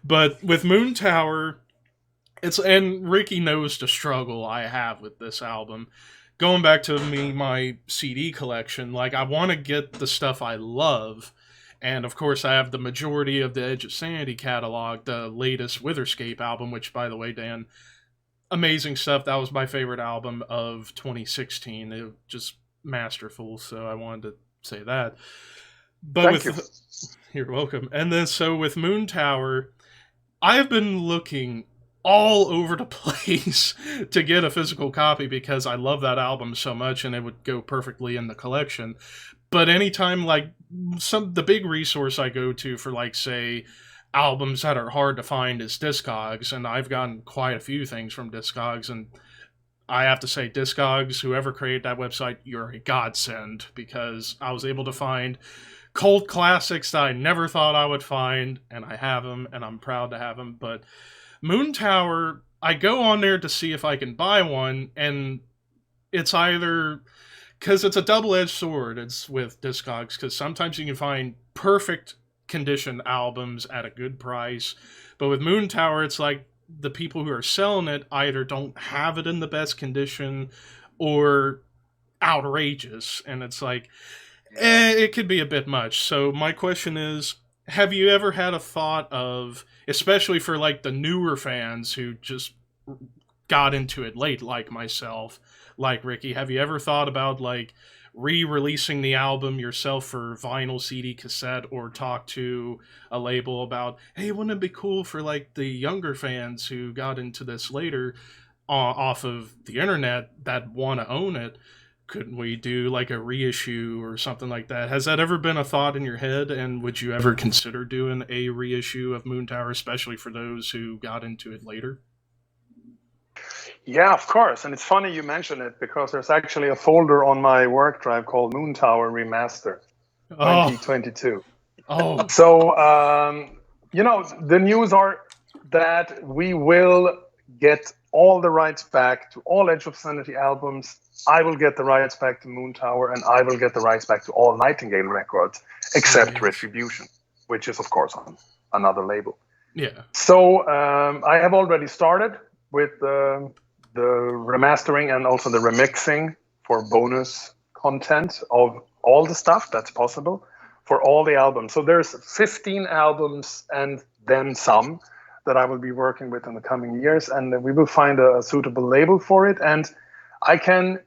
But with Moontower, and Ricky knows the struggle I have with this album. Going back to my CD collection, like, I want to get the stuff I love. And, of course, I have the majority of the Edge of Sanity catalog, the latest Witherscape album, which, by the way, Dan, amazing stuff. That was my favorite album of 2016. It was just masterful, so I wanted to say that. But you're welcome. And then, so with Moontower, I have been looking all over the place to get a physical copy, because I love that album so much, and it would go perfectly in the collection. But anytime, like, the big resource I go to for, like, say, albums that are hard to find is Discogs, and I've gotten quite a few things from Discogs, and I have to say, Discogs, whoever created that website, you're a godsend, because I was able to find cult classics that I never thought I would find, and I have them, and I'm proud to have them. But Moontower, I go on there to see if I can buy one, and it's either, because it's a double-edged sword, it's with Discogs, because sometimes you can find perfect condition albums at a good price, but with Moontower, it's like the people who are selling it either don't have it in the best condition or outrageous, and it's like, it could be a bit much. So my question is, have you ever had a thought of, especially for like the newer fans who just got into it late, like myself, like Ricky, have you ever thought about like re-releasing the album yourself for vinyl, CD, cassette, or talk to a label about, hey, wouldn't it be cool for like the younger fans who got into this later off of the internet that want to own it? Couldn't we do like a reissue or something like that? Has that ever been a thought in your head? And would you ever consider doing a reissue of Moontower, especially for those who got into it later? Yeah, of course. And it's funny you mention it, because there's actually a folder on my work drive called Moontower Remaster 2022. Oh. So, the news are that we will get all the rights back to all Edge of Sanity albums. I will get the rights back to Moontower, and I will get the rights back to all Nightingale records, except Retribution, which is, of course, on another label. Yeah. So I have already started with the remastering and also the remixing for bonus content of all the stuff that's possible for all the albums. So there's 15 albums and then some that I will be working with in the coming years, and we will find a suitable label for it. And I can,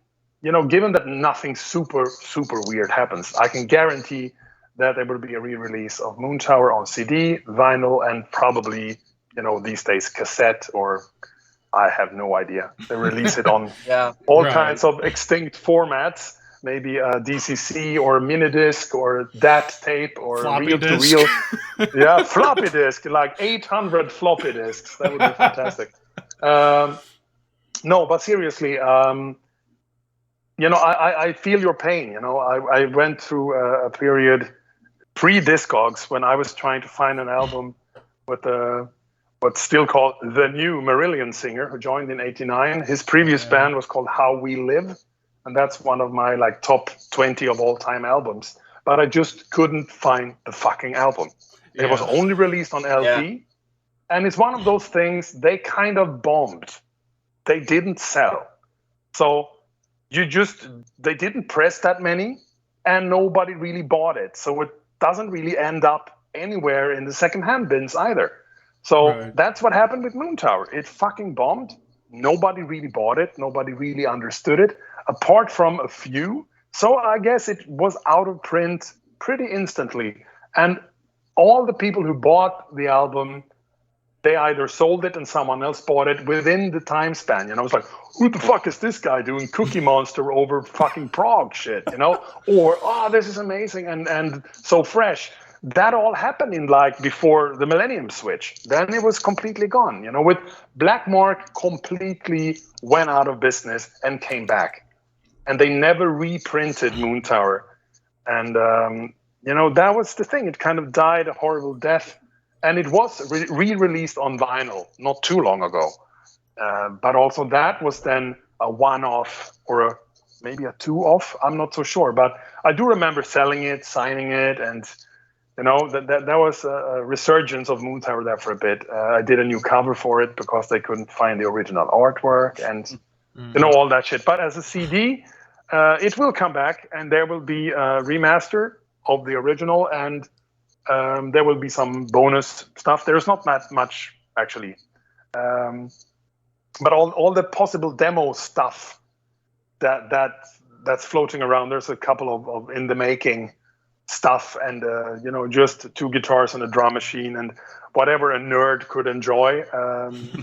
given that nothing super weird happens, I can guarantee that there will be a re-release of Moontower on CD, vinyl, and probably, these days cassette, or I have no idea. They release it on all kinds of extinct formats, maybe a DCC or a minidisc or DAT tape or floppy reel-to-reel. Yeah, floppy disk, like 800 floppy disks. That would be fantastic. No, but seriously, I feel your pain. I went through a period pre-Discogs when I was trying to find an album with what's still called the new Marillion singer who joined in '89. His previous band was called How We Live, and that's one of my top 20 of all time albums. But I just couldn't find the fucking album. It was only released on LP, and it's one of those things they kind of bombed. They didn't sell, so they didn't press that many, and nobody really bought it. So it doesn't really end up anywhere in the secondhand bins either. So that's what happened with Moontower. It fucking bombed. Nobody really bought it. Nobody really understood it, apart from a few. So I guess it was out of print pretty instantly. And all the people who bought the album, they either sold it and someone else bought it within the time span. It's like, who the fuck is this guy doing Cookie Monster over fucking prog shit, Or, this is amazing and so fresh. That all happened in before the Millennium Switch. Then it was completely gone. With Black Mark completely went out of business and came back. And they never reprinted Moontower. And, that was the thing. It kind of died a horrible death. And it was re-released on vinyl not too long ago. But also that was then a one-off or maybe a two-off. I'm not so sure. But I do remember selling it, signing it, and that was a resurgence of Moontower there for a bit. I did a new cover for it because they couldn't find the original artwork and all that shit. But as a CD, it will come back, and there will be a remaster of the original, and there will be some bonus stuff. There's not that much actually, but all the possible demo stuff that's floating around. There's a couple of in the making stuff, and just 2 guitars and a drum machine, and whatever a nerd could enjoy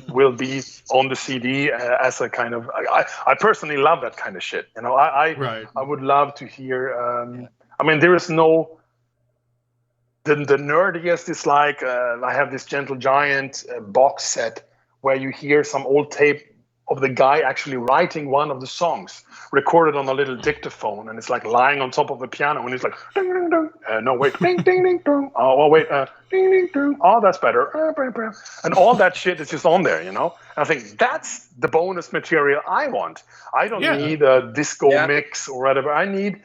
will be on the CD as a kind of. I personally love that kind of shit. I would love to hear. There is no. The nerdiest is I have this Gentle Giant box set where you hear some old tape of the guy actually writing one of the songs, recorded on a little dictaphone, and it's lying on top of the piano, and it's like, ding, ding, ding. No, wait, ding, ding, ding, ding. Oh, wait, ding, ding, ding. Oh, that's better. And all that shit is just on there, And I think that's the bonus material I want. I don't need a disco mix or whatever. I need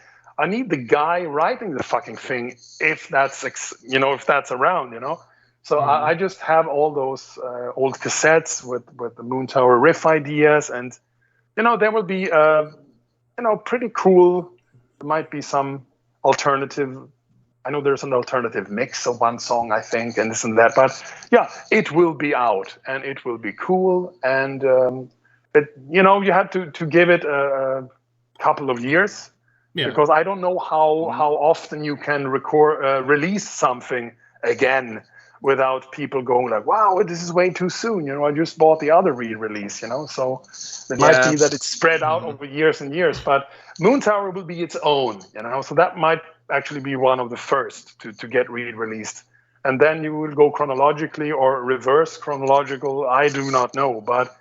the guy writing the fucking thing, if that's around, So I just have all those old cassettes with the Moontower riff ideas, and there will be pretty cool. There might be some alternative. I know there's an alternative mix of one song, I think, and this and that. But yeah, it will be out, and it will be cool. And you have to give it a couple of years. Yeah. Because I don't know how often you can release something again without people going wow, this is way too soon. I just bought the other re-release, So it might be that it's spread out over years and years. But Moontower will be its own, So that might actually be one of the first to get re-released. And then you will go chronologically or reverse chronological. I do not know. But,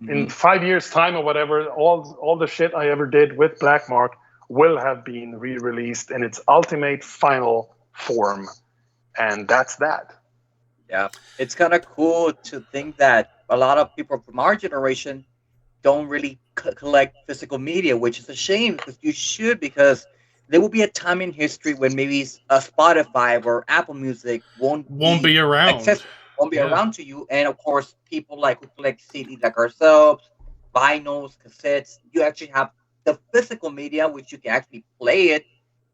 in 5 years' time or whatever, all the shit I ever did with Black Mark will have been re-released in its ultimate final form, and that's that. Yeah, it's kind of cool to think that a lot of people from our generation don't really collect physical media, which is a shame because you should, because there will be a time in history when maybe a Spotify or Apple Music won't be around. accessible, won't be around to you, and of course, people like who collect CDs like ourselves, vinyls, cassettes, you actually have the physical media which you can actually play it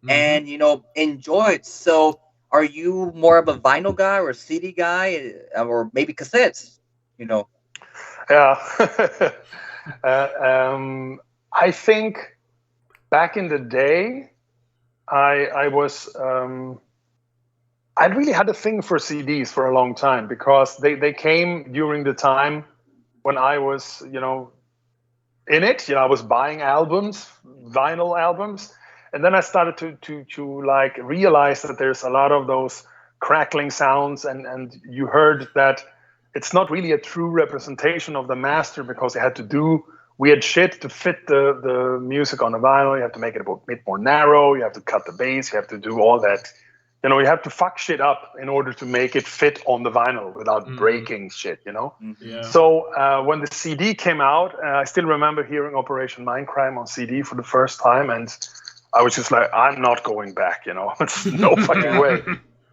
and enjoy it. So, are you more of a vinyl guy or a CD guy, or maybe cassettes? Yeah. I think back in the day, I was I really had a thing for CDs for a long time because they came during the time when I was in it. I was buying albums, vinyl albums, and then I started to like realize that there's a lot of those crackling sounds, and you heard that it's not really a true representation of the master because they had to do weird shit to fit the music on the vinyl. You have to make it a bit more narrow. You have to cut the bass. You have to do all that. You have to fuck shit up in order to make it fit on the vinyl without breaking shit, Yeah. So when the CD came out, I still remember hearing Operation Mindcrime on CD for the first time, and I was just like, I'm not going back, it's no fucking way.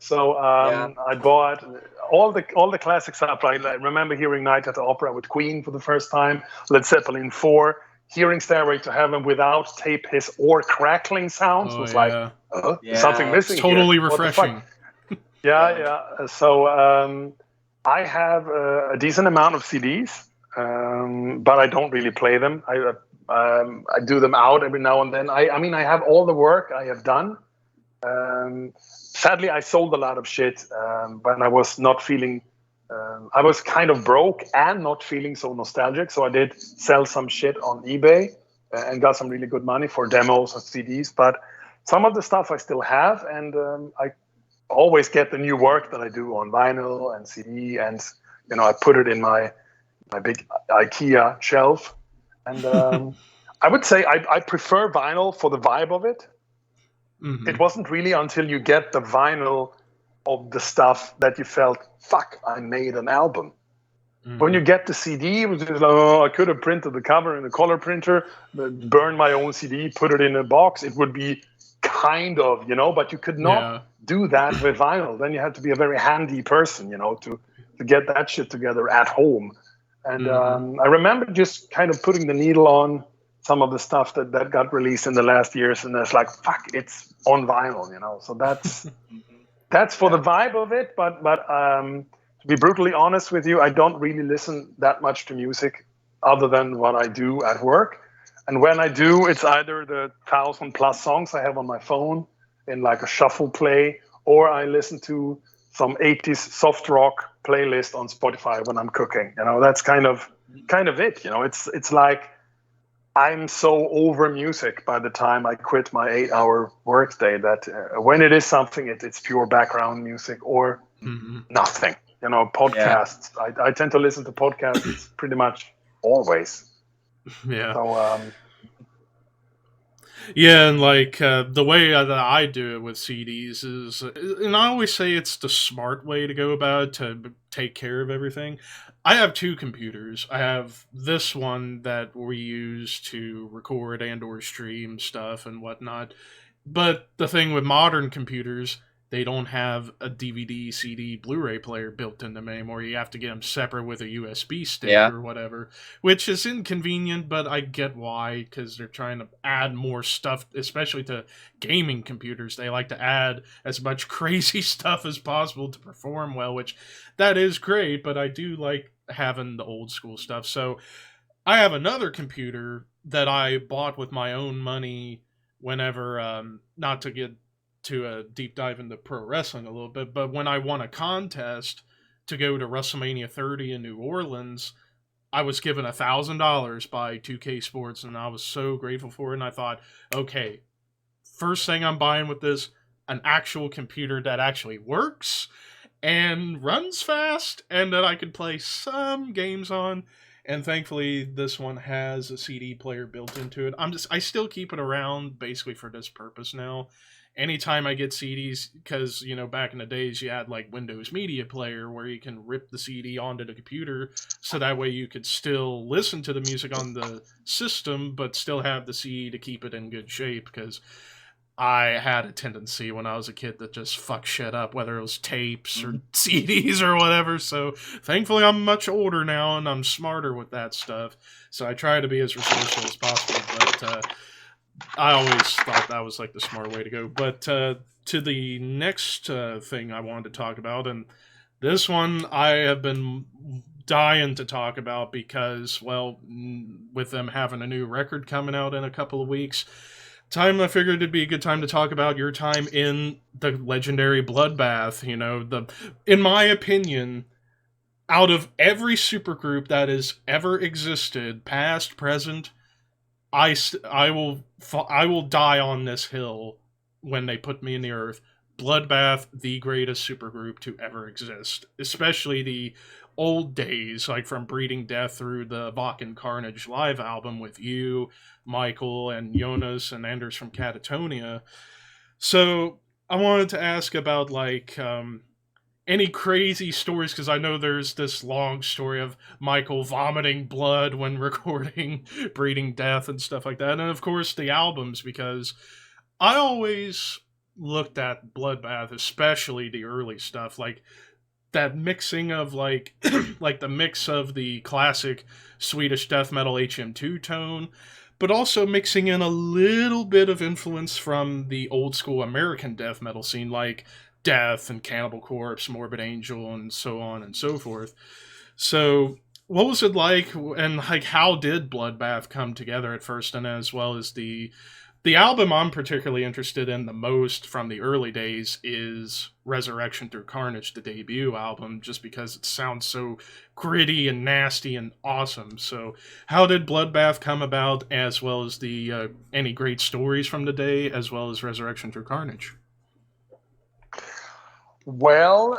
So I bought all the classic stuff. I remember hearing Night at the Opera with Queen for the first time, Led Zeppelin 4, hearing Stairway to Heaven without tape hiss or crackling sounds was like, something missing. It's totally here. refreshing. Yeah. So I have a decent amount of CDs, but I don't really play them. I do them out every now and then. I mean, I have all the work I have done. Sadly, I sold a lot of shit when I was not feeling. I was kind of broke and not feeling so nostalgic. So I did sell some shit on eBay and got some really good money for demos and CDs. But some of the stuff I still have, and I always get the new work that I do on vinyl and CD, and I put it in my big IKEA shelf. And I would say I prefer vinyl for the vibe of it. Mm-hmm. It wasn't really until you get the vinyl of the stuff that you felt, fuck, I made an album. Mm-hmm. When you get the CD, it was just like, I could have printed the cover in a color printer, burn my own CD, put it in a box. It would be kind of, but you could not do that with vinyl. Then you had to be a very handy person, to get that shit together at home. And I remember just kind of putting the needle on some of the stuff that got released in the last years, and it's like, fuck, it's on vinyl, So that's for the vibe of it. But to be brutally honest with you, I don't really listen that much to music other than what I do at work. And when I do, it's either the 1,000+ songs I have on my phone in like a shuffle play, or I listen to some 80s soft rock playlist on Spotify when I'm cooking. That's kind of it. It's like I'm so over music by the time I quit my 8-hour workday that when it is something, it's pure background music or nothing. Podcasts. Yeah. I tend to listen to podcasts pretty much always. Yeah. So, yeah, and like the way that I do it with CDs is, and I always say it's the smart way to go about it to take care of everything. I have 2 computers. I have this one that we use to record and or stream stuff and whatnot. But the thing with modern computers, they don't have a DVD, CD, Blu-ray player built into them anymore. You have to get them separate with a USB stick or whatever, which is inconvenient, but I get why, because they're trying to add more stuff, especially to gaming computers. They like to add as much crazy stuff as possible to perform well, which that is great, but I do like having the old school stuff. So I have another computer that I bought with my own money whenever, not to get to a deep dive into pro wrestling a little bit, but when I won a contest to go to WrestleMania 30 in New Orleans, I was given $1,000 by 2K Sports, and I was so grateful for it. And I thought, okay, first thing I'm buying with this, an actual computer that actually works and runs fast, and that I could play some games on. And thankfully, this one has a CD player built into it. I still keep it around basically for this purpose now. Anytime I get CDs, because, back in the days you had like Windows Media Player where you can rip the CD onto the computer, so that way you could still listen to the music on the system, but still have the CD to keep it in good shape. Because I had a tendency when I was a kid to just fuck shit up, whether it was tapes or CDs or whatever. So thankfully I'm much older now and I'm smarter with that stuff. So I try to be as resourceful as possible, but I always thought that was like the smart way to go. But to the next thing I wanted to talk about, and this one I have been dying to talk about because, well, with them having a new record coming out in a couple of weeks, I figured it'd be a good time to talk about your time in the legendary Bloodbath. You know, in my opinion, out of every supergroup that has ever existed, past, present, I will die on this hill when they put me in the earth. Bloodbath, the greatest supergroup to ever exist, especially the old days, like from Breeding Death through the Vakken Carnage live album with you, Michael, and Jonas and Anders from Catatonia. So I wanted to ask about like any crazy stories, because I know there's this long story of Michael vomiting blood when recording Breeding Death and stuff like that, and of course the albums, because I always looked at Bloodbath, especially the early stuff, like that mixing of like like the mix of the classic Swedish death metal HM2 tone, but also mixing in a little bit of influence from the old school American death metal scene, like Death and Cannibal Corpse, Morbid Angel, and so on and so forth. So what was it like, and like how did Bloodbath come together at first, and as well as the album I'm particularly interested in the most from the early days is Resurrection Through Carnage, the debut album, just because it sounds so gritty and nasty and awesome. So how did Bloodbath come about, as well as the any great stories from the day, as well as Resurrection Through Carnage? Well,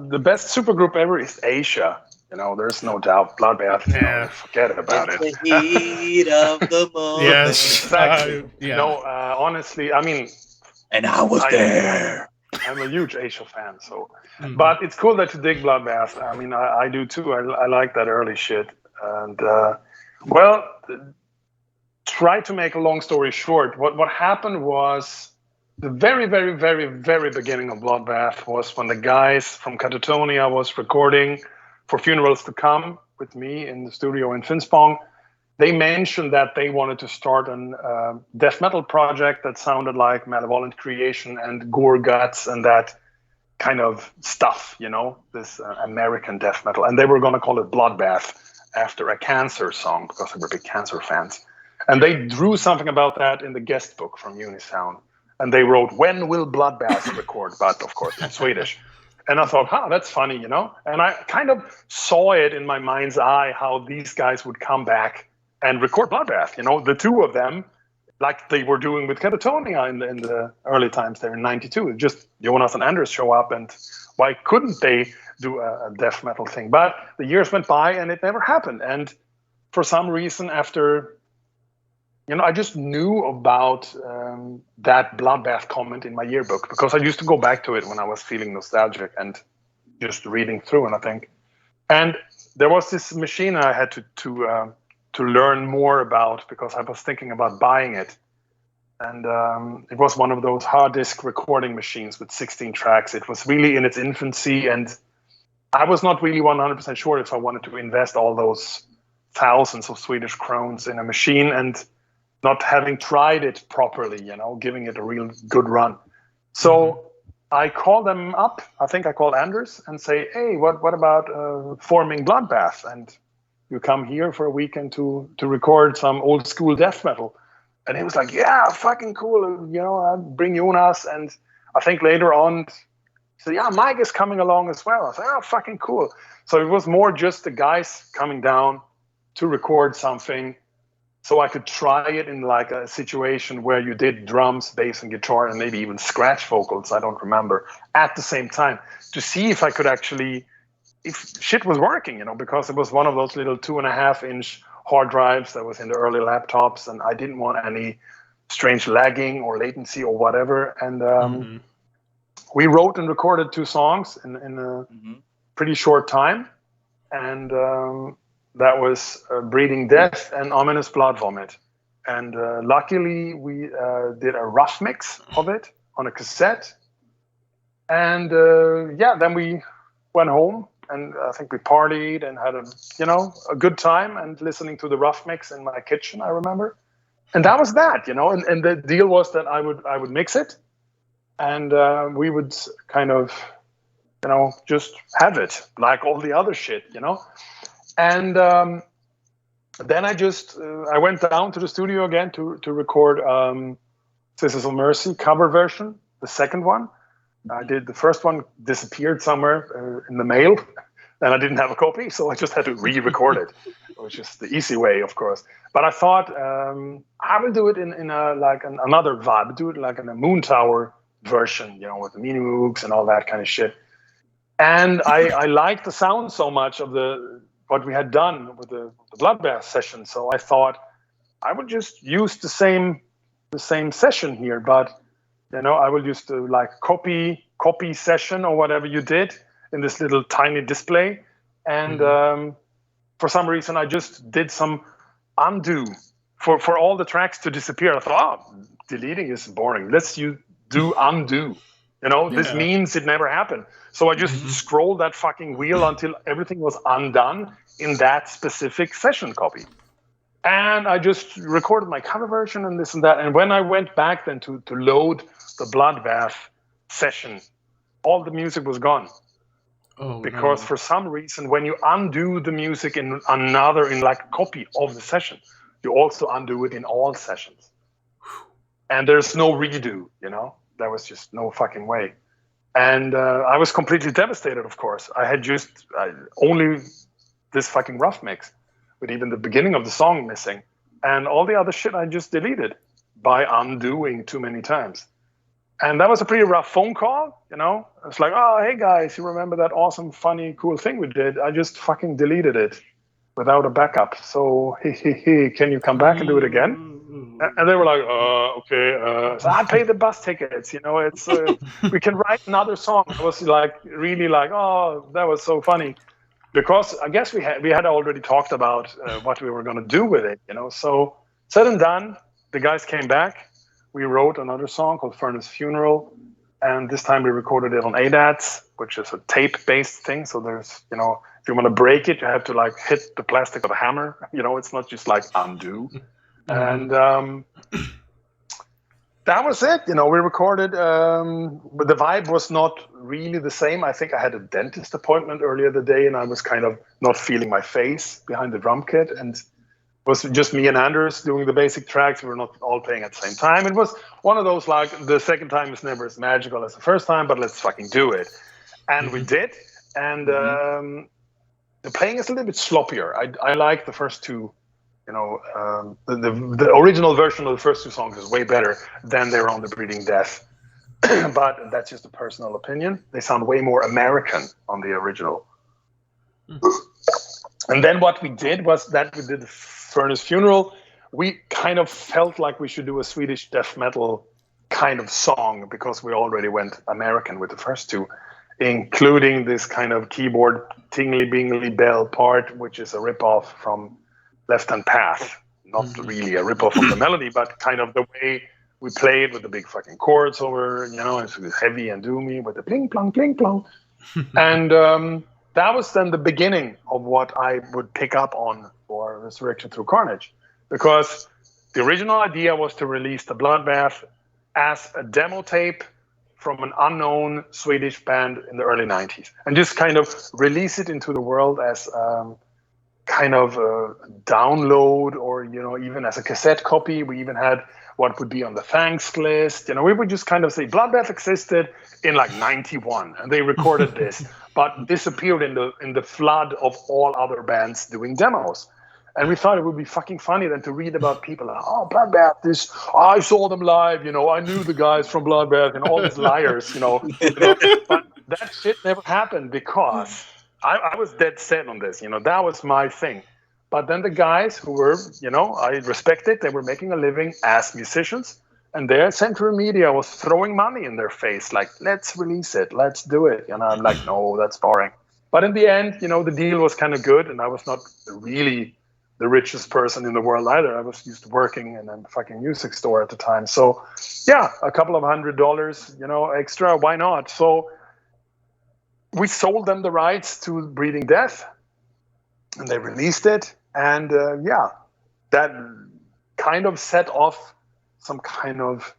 the best supergroup ever is Asia. You know, there's no doubt. Bloodbath, you know, forget about it. The heat of the moment. Yes. Exactly. Yeah. No, honestly, I mean... And I was there. I'm a huge Asia fan, so... But it's cool that you dig Bloodbath. I mean, I do too. I like that early shit. And, well, try to make a long story short. What happened was... The very, very, very, very beginning of Bloodbath was when the guys from Catatonia was recording For Funerals to Come with me in the studio in Finspång. They mentioned that they wanted to start a death metal project that sounded like Malevolent Creation and Gore Guts and that kind of stuff, you know, this American death metal. And they were going to call it Bloodbath after a Cancer song because they were big Cancer fans. And they drew something about that in the guest book from Unisound. And they wrote, "When will Bloodbath record?" But of course in Swedish. And I thought, that's funny, you know? And I kind of saw it in my mind's eye how these guys would come back and record Bloodbath, you know, the two of them, like they were doing with Catatonia in the early times there in 92. Just Jonas and Anders show up, and why couldn't they do a death metal thing? But the years went by and it never happened. And for some reason after... You know, I just knew about that Bloodbath comment in my yearbook because I used to go back to it when I was feeling nostalgic and just reading through and I think. And there was this machine I had to learn more about because I was thinking about buying it. And it was one of those hard disk recording machines with 16 tracks. It was really in its infancy and I was not really 100% sure if I wanted to invest all those thousands of Swedish crowns in a machine and not having tried it properly, you know, giving it a real good run. So I called them up. I think I called Anders and say, "Hey, what about forming Bloodbath? And you come here for a weekend to record some old school death metal." And he was like, "Yeah, fucking cool. You know, I'll bring Jonas." And I think later on, he said, "Yeah, Mike is coming along as well." I said, "Oh, fucking cool." So it was more just the guys coming down to record something. So I could try it in like a situation where you did drums, bass, and guitar, and maybe even scratch vocals, I don't remember, at the same time to see if I could actually, if shit was working, you know, because it was one of those little 2.5-inch hard drives that was in the early laptops, and I didn't want any strange lagging or latency or whatever. And we wrote and recorded 2 songs in a pretty short time. And that was Breeding Death and Ominous Blood Vomit. And luckily, we did a rough mix of it on a cassette. And then we went home, and I think we partied and had a good time and listening to the rough mix in my kitchen, I remember. And that was that, and the deal was that I would mix it, and we would kind of, just have it like all the other shit, And then I went down to the studio again to record Sisters of Mercy cover version, the second one. I did the first one, disappeared somewhere in the mail, and I didn't have a copy, so I just had to re-record it, which is the easy way, of course. But I thought I will do it in another vibe, do it like in a Moontower version, with the mini moogs and all that kind of shit. And I liked the sound so much of what we had done with the Bloodbath session, so I thought I would just use the same session here, but I will use the copy session or whatever you did in this little tiny display. And for some reason, I just did some undo for all the tracks to disappear. I thought, deleting is boring. Let's do undo. This means it never happened. So I just scrolled that fucking wheel until everything was undone in that specific session copy. And I just recorded my cover version and this and that. And when I went back then to load the Bloodbath session, all the music was gone. Oh, because for some reason, when you undo the music in like a copy of the session, you also undo it in all sessions. And there's no redo, There was just no fucking way. And I was completely devastated, of course. I had only this fucking rough mix, with even the beginning of the song missing. And all the other shit I just deleted by undoing too many times. And that was a pretty rough phone call, It's like, oh, hey guys, you remember that awesome, funny, cool thing we did? I just fucking deleted it without a backup. So, can you come back and do it again? And they were like, okay. So I paid the bus tickets, it's we can write another song. I was really oh, that was so funny. Because I guess we had already talked about what we were going to do with it, So said and done, the guys came back. We wrote another song called Furnace Funeral, and this time we recorded it on ADATA, which is a tape-based thing. So there's, if you want to break it, you have to hit the plastic with a hammer. It's not just undo. And that was it. We recorded, but the vibe was not really the same. I think I had a dentist appointment earlier the day, and I was kind of not feeling my face behind the drum kit, and it was just me and Anders doing the basic tracks. We were not all playing at the same time. It was one of those the second time is never as magical as the first time, but let's fucking do it. And we did. And the playing is a little bit sloppier. I like the first two. The original version of the first two songs is way better than their on the Breeding Death. But that's just a personal opinion. They sound way more American on the original. And then what we did was that we did the Furnace Funeral. We kind of felt like we should do a Swedish death metal kind of song because we already went American with the first two, including this kind of keyboard tingly-bingly bell part, which is a ripoff from Left Hand Path. Not really a ripoff of the melody, but kind of the way we play it with the big fucking chords over, it's heavy and doomy with the bling plong, bling plong. And that was then the beginning of what I would pick up on for Resurrection Through Carnage. Because the original idea was to release the Bloodbath as a demo tape from an unknown Swedish band in the early 90s. And just kind of release it into the world as kind of a download or, even as a cassette copy. We even had what would be on the thanks list. We would just kind of say Bloodbath existed in 91 and they recorded this, but disappeared in the flood of all other bands doing demos. And we thought it would be fucking funny then to read about people Bloodbath, I saw them live, I knew the guys from Bloodbath and all these liars, But that shit never happened because I was dead set on this, that was my thing. But then the guys who were, I respected, they were making a living as musicians, and their central media was throwing money in their face, let's release it, let's do it. And I'm like, no, that's boring. But in the end, the deal was kind of good, and I was not really the richest person in the world either. I was used to working in a fucking music store at the time. So yeah, a couple of $100, extra, why not? So we sold them the rights to Breeding Death, and they released it. And that kind of set off some kind of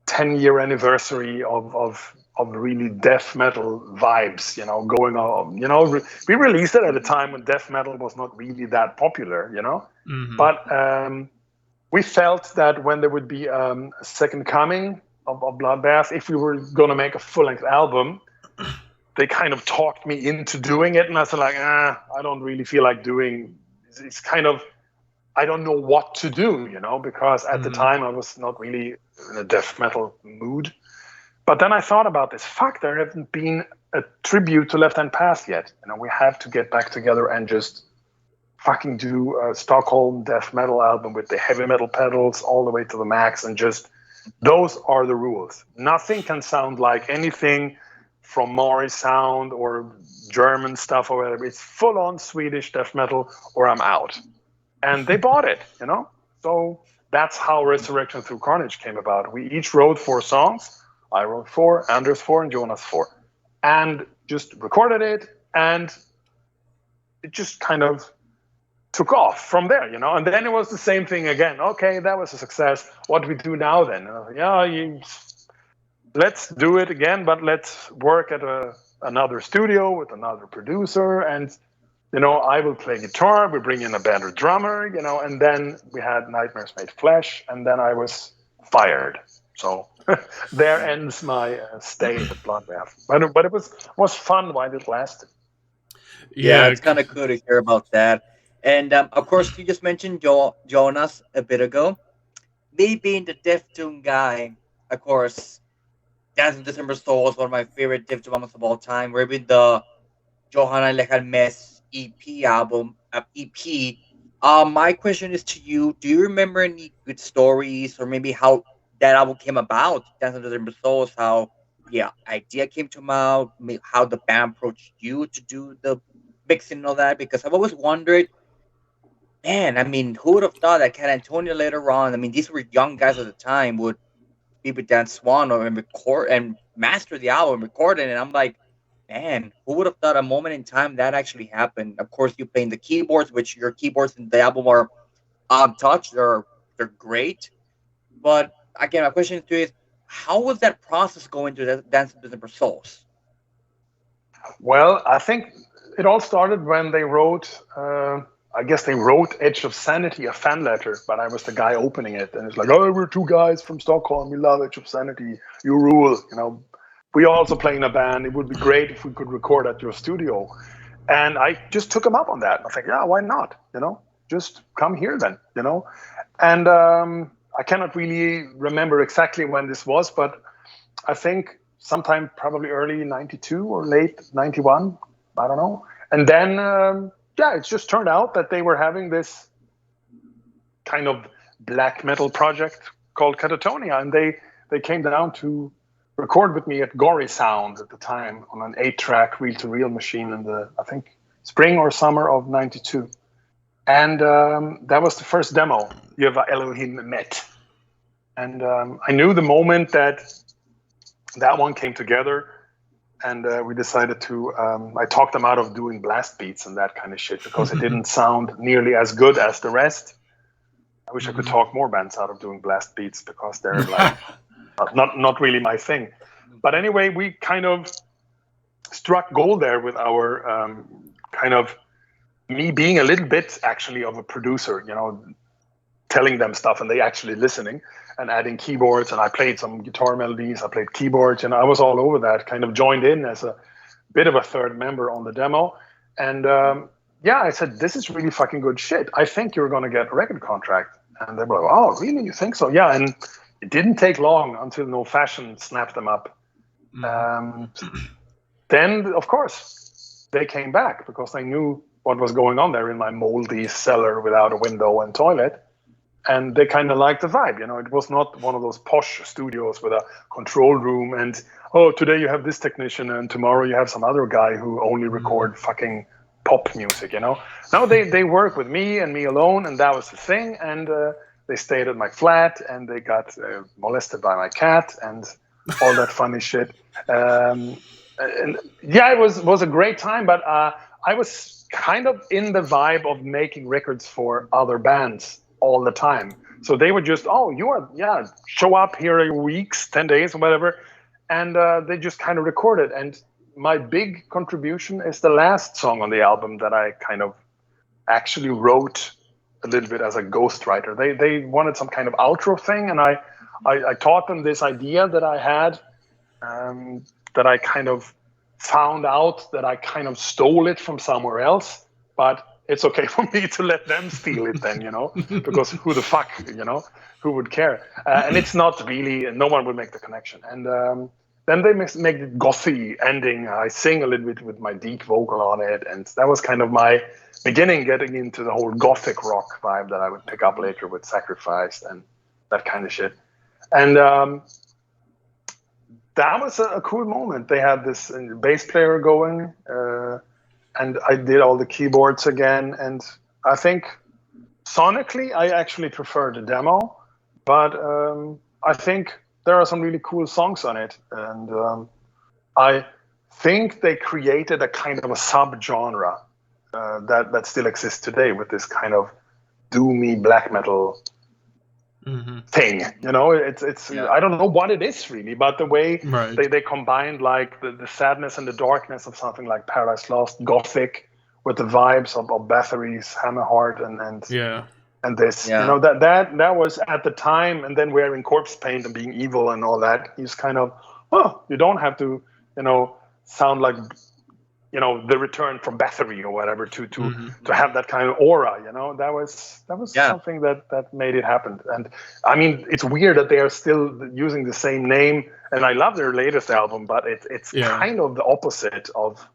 10-year anniversary of really death metal vibes, going on. We released it at a time when death metal was not really that popular, Mm-hmm. But we felt that when there would be a second coming of Bloodbath, if we were going to make a full-length album, they kind of talked me into doing it, and I said, like, I don't really feel like doing. It's kind of, I don't know what to do, because at the time I was not really in a death metal mood. But then I thought about this. Fuck, there hasn't been a tribute to Left Hand Path yet. We have to get back together and just fucking do a Stockholm death metal album with the heavy metal pedals all the way to the max, and just, those are the rules. Nothing can sound like anything from Maury sound or German stuff or whatever. It's full on Swedish death metal or I'm out. And they bought it, So that's how Resurrection Through Carnage came about. We each wrote 4 songs. I wrote 4, Anders 4, and Jonas 4. And just recorded it, and it just kind of took off from there, And then it was the same thing again. Okay, that was a success. What do we do now then? Let's do it again, but let's work at another studio with another producer, and I will play guitar. We bring in a better drummer, and then we had Nightmares Made Flesh, and then I was fired. So there ends my stay at Bloodbath. But it was fun while it lasted. Yeah, it's kind of cool to hear about that. And of course, you just mentioned Jonas a bit ago. Me being the Deftune guy, of course, Dancing December Soul is one of my favorite Deftune albums of all time. We're with the Johanna Lejalmes EP album, EP. My question is to you: do you remember any good stories, or maybe how that album came about, Dancing December Souls? How the idea came to out, how the band approached you to do the mixing and all that? Because I've always wondered, man, I mean, who would have thought that Cat Antonio later on? I mean, these were young guys at the time, would be with Dan Swano and record and master the album, record it, and I'm like, man, who would have thought a moment in time that actually happened? Of course, you playing the keyboards, which your keyboards in the album are untouched, they're great. But again, my question to you is, how was that process going to Dance of December Souls? Well, I think it all started when they wrote, I guess they wrote Edge of Sanity, a fan letter, but I was the guy opening it. And it's like, oh, we're 2 guys from Stockholm. We love Edge of Sanity. You rule, We also play in a band. It would be great if we could record at your studio. And I just took him up on that. I think, yeah, why not? Just come here then, And I cannot really remember exactly when this was, but I think sometime probably early 92 or late 91. I don't know. And then, it just turned out that they were having this kind of black metal project called Catatonia. And they came down to record with me at Gory Sound at the time on an 8-track reel-to-reel machine in the, I think, spring or summer of 92. And that was the first demo, Yeva Elohim Met. And I knew the moment that one came together, and we decided to, I talked them out of doing blast beats and that kind of shit, because it didn't sound nearly as good as the rest. I wish I could talk more bands out of doing blast beats, because they're like not really my thing. But anyway, we kind of struck gold there with our kind of me being a little bit actually of a producer, telling them stuff and they actually listening and adding keyboards. And I played some guitar melodies, I played keyboards, and I was all over that, kind of joined in as a bit of a third member on the demo. And I said, this is really fucking good shit. I think you're going to get a record contract. And they were like, oh, really? You think so? Yeah. And it didn't take long until No Fashion snapped them up. Then, of course, they came back because they knew what was going on there in my moldy cellar without a window and toilet. And they kind of liked the vibe. It was not one of those posh studios with a control room and, oh, today you have this technician and tomorrow you have some other guy who only record fucking pop music, you know. No, they work with me and me alone, and that was the thing. And they stayed at my flat, and they got molested by my cat and all that funny shit. And yeah, it was a great time, but I was kind of in the vibe of making records for other bands all the time. So they would just, show up here in weeks, 10 days or whatever. And they just kind of recorded. And my big contribution is the last song on the album that I kind of actually wrote a little bit as a ghostwriter. They wanted some kind of outro thing. And I taught them this idea that I had, that I kind of found out that I kind of stole it from somewhere else. But it's okay for me to let them steal it then, you know, because who the fuck, you know, who would care? And it's not really, no one would make the connection. And then they make it gothy ending. I sing a little bit with my deep vocal on it. And that was kind of my beginning, getting into the whole gothic rock vibe that I would pick up later with Sacrificed and that kind of shit. And that was a cool moment. They had this bass player going, and I did all the keyboards again. And I think sonically, I actually prefer the demo, but I think there are some really cool songs on it. And I think they created a kind of a sub-genre that still exists today with this kind of doomy black metal thing. You know, it's I don't know what it is really, but the way they combined like the sadness and the darkness of something like Paradise Lost, gothic, with the vibes of Bathory's Hammerheart and this, you know, that was at the time. And then wearing corpse paint and being evil and all that, he's kind of, you don't have to, you know, sound like, you know, the return from Bathory or whatever to have that kind of aura, you know. That was something that made it happen. And I mean, it's weird that they are still using the same name, and I love their latest album, but it's kind of the opposite of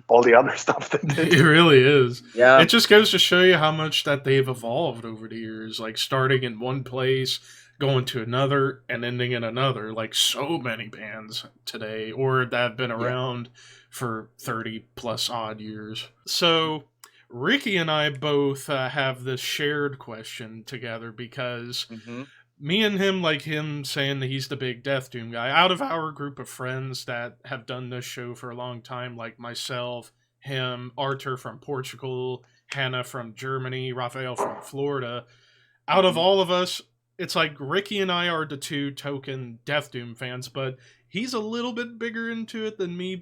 all the other stuff that they do. It really is. Yeah. It just goes to show you how much that they've evolved over the years, like starting in one place, going to another, and ending in another, like so many bands today, or that have been around for 30 plus odd years. So Ricky and I both have this shared question together because me and him, like him saying that he's the big Death Doom guy, out of our group of friends that have done this show for a long time, like myself, him, Arthur from Portugal, Hannah from Germany, Raphael from Florida, out of all of us, it's like Ricky and I are the two token Death Doom fans, but he's a little bit bigger into it than me,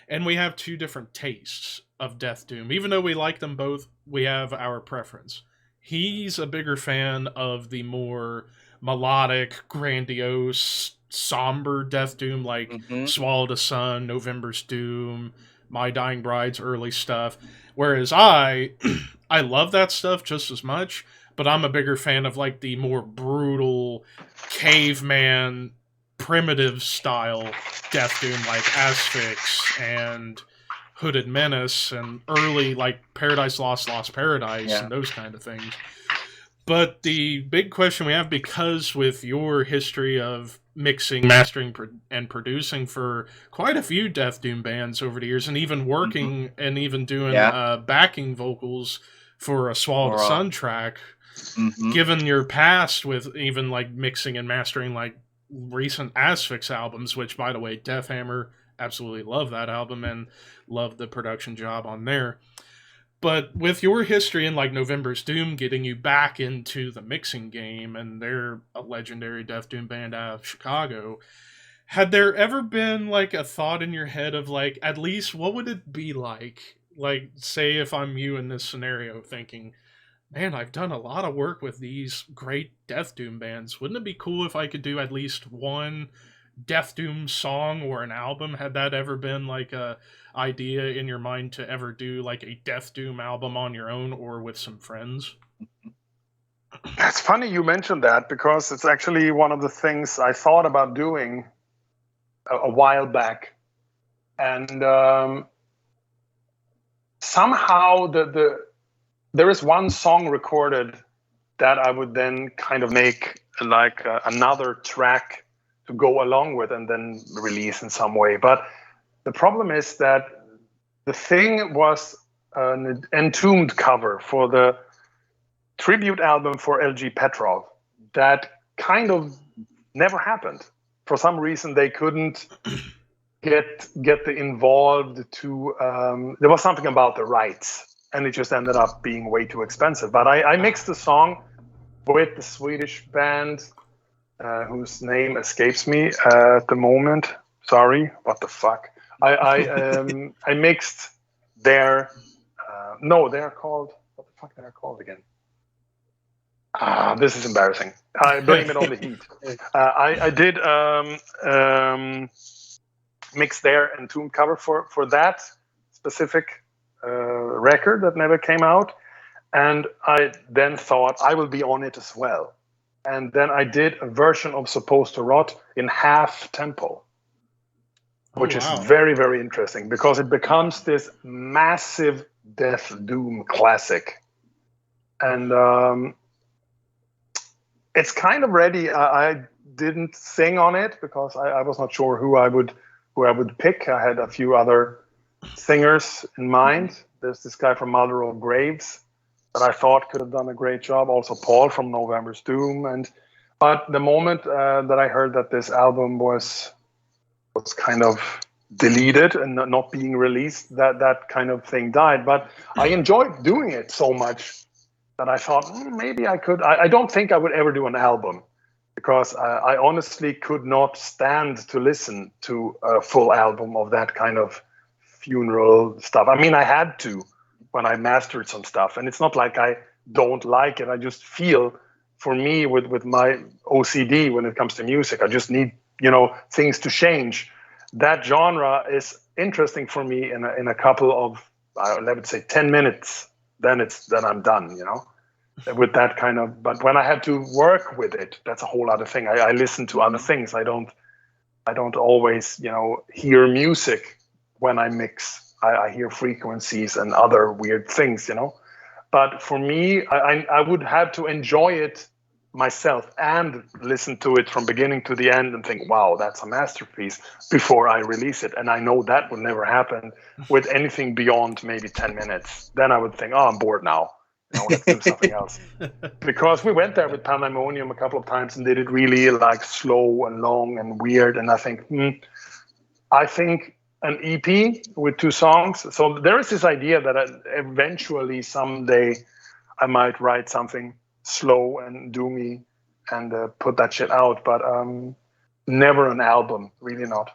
and we have two different tastes of Death Doom. Even though we like them both, we have our preference. He's a bigger fan of the more melodic, grandiose, somber Death Doom, like Swallow the Sun, November's Doom, My Dying Bride's early stuff. Whereas I love that stuff just as much, but I'm a bigger fan of like the more brutal, caveman, primitive style Death Doom, like Asphyx and Hooded Menace and early like Paradise Lost, Lost Paradise and those kind of things. But the big question we have, because with your history of mixing, mastering, and producing for quite a few Death Doom bands over the years, and even working and even doing backing vocals for a Swallow the Sun track, given your past with even like mixing and mastering like recent Asphyx albums, which by the way, Deathhammer, absolutely love that album and love the production job on there. But with your history in like November's Doom getting you back into the mixing game, and they're a legendary Death Doom band out of Chicago, had there ever been like a thought in your head of like, at least what would it be like say if I'm you in this scenario thinking, man, I've done a lot of work with these great Death Doom bands. Wouldn't it be cool if I could do at least one Death Doom song or an album? Had that ever been like a idea in your mind to ever do like a Death Doom album on your own or with some friends? It's funny you mentioned that, because it's actually one of the things I thought about doing a while back. And somehow there is one song recorded that I would then kind of make like another track to go along with and then release in some way. But the problem is that the thing was an Entombed cover for the tribute album for LG Petrov that kind of never happened. For some reason, they couldn't get the involved to. There was something about the rights, and it just ended up being way too expensive. But I mixed the song with the Swedish band whose name escapes me at the moment. Sorry, what the fuck? I mixed their. No, they're called. What the fuck? They're called again. This is embarrassing. I blame it on the heat. I did mix their Entombed cover for that specific record that never came out, and I then thought I will be on it as well. And then I did a version of Supposed to Rot in half tempo, which is very, very interesting because it becomes this massive death doom classic. And it's kind of ready. I didn't sing on it because I was not sure who I would pick. I had a few other singers in mind. There's this guy from Mother of Graves that I thought could have done a great job. Also Paul from November's Doom. But the moment that I heard that this album was kind of deleted and not being released, that kind of thing died. But I enjoyed doing it so much that I thought maybe I could. I don't think I would ever do an album because I honestly could not stand to listen to a full album of that kind of funeral stuff. I mean, I had to when I mastered some stuff, and it's not like I don't like it. I just feel, for me, with my OCD when it comes to music, I just need things to change. That genre is interesting for me in a couple of I would say 10 minutes. Then I'm done. With that kind of. But when I had to work with it, that's a whole other thing. I listen to other things. I don't always hear music when I mix. I hear frequencies and other weird things, But for me, I would have to enjoy it myself and listen to it from beginning to the end and think, wow, that's a masterpiece before I release it. And I know that would never happen with anything beyond maybe 10 minutes. Then I would think, I'm bored now. Let's do something else. Because we went there with Pandemonium a couple of times and did it really like slow and long and weird. And I think an EP with 2 songs. So there is this idea that eventually someday I might write something slow and doomy and put that shit out. But never an album, really not.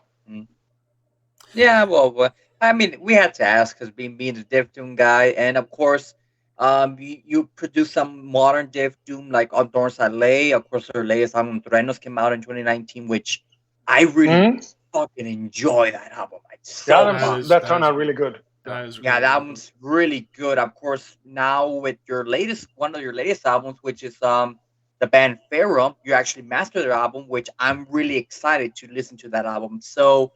Yeah, well, I mean, we had to ask because being the Dev Doom guy, and of course, you produced some modern Dev Doom like Outdoors LA. Of course, their latest album Truenos came out in 2019, which I really fucking enjoy that album. That turned out really good. That album's really good. Of course, now with one of your latest albums, which is the band Pharaoh, you actually mastered their album, which I'm really excited to listen to that album. So,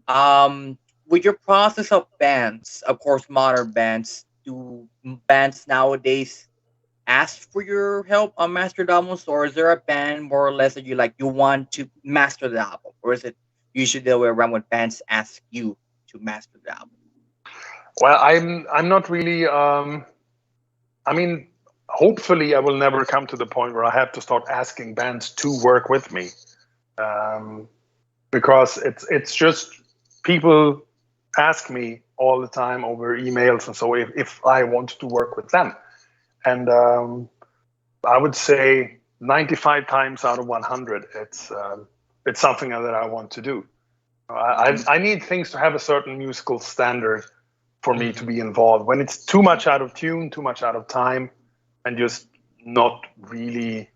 with your process of bands, of course, modern bands, do bands nowadays ask for your help on mastered albums, or is there a band more or less that you want to master the album, or is it usually the other way around when bands ask you to master the album? Well, I'm not really. I mean, hopefully, I will never come to the point where I have to start asking bands to work with me, because it's just people ask me all the time over emails and so if I want to work with them, and I would say 95 times out of 100, it's something that I want to do. I need things to have a certain musical standard for me to be involved. When it's too much out of tune, too much out of time, and just not really.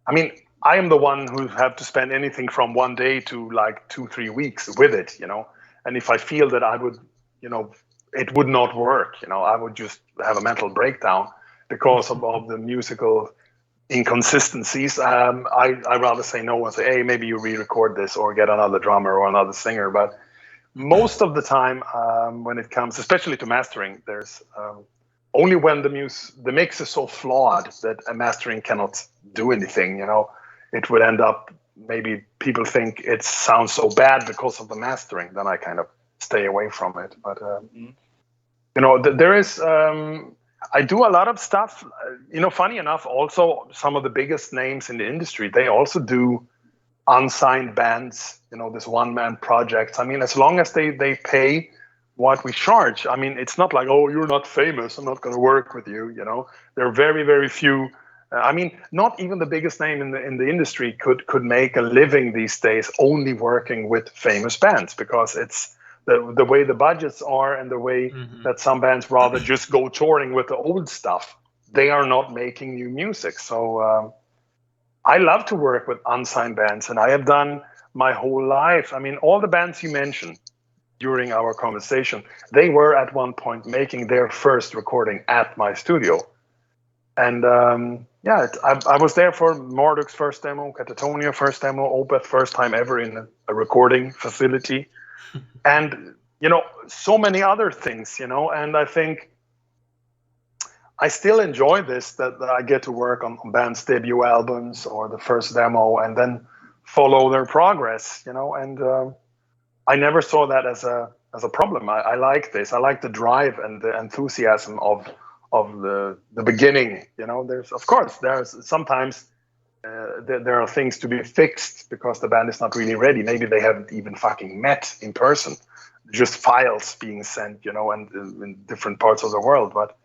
I mean, I am the one who have to spend anything from 1 day to like 2-3 weeks with it, And if I feel that I would, it would not work, I would just have a mental breakdown because of the musical inconsistencies. I rather say no and say, hey, maybe you re-record this or get another drummer or another singer. But most of the time, when it comes, especially to mastering, there's only when the mix is so flawed that a mastering cannot do anything. It would end up, maybe people think it sounds so bad because of the mastering. Then I kind of stay away from it. But There is. I do a lot of stuff. Funny enough, also some of the biggest names in the industry, they also do unsigned bands. This one-man projects. I mean, as long as they pay what we charge. I mean, it's not like, oh, you're not famous, I'm not going to work with you. There are very, very few. I mean, not even the biggest name in the industry could make a living these days only working with famous bands, because it's the way the budgets are, and the way that some bands rather just go touring with the old stuff. They are not making new music. So I love to work with unsigned bands, and I have done my whole life. I mean, all the bands you mentioned during our conversation, they were at one point making their first recording at my studio. And I was there for Marduk's first demo, Catatonia first demo, Opeth first time ever in a recording facility. And, so many other things, and I think I still enjoy this, that I get to work on bands' debut albums or the first demo and then follow their progress, and I never saw that as a problem. I like this. I like the drive and the enthusiasm of the beginning. There's sometimes there are things to be fixed because the band is not really ready. Maybe they haven't even fucking met in person, just files being sent, and in different parts of the world. But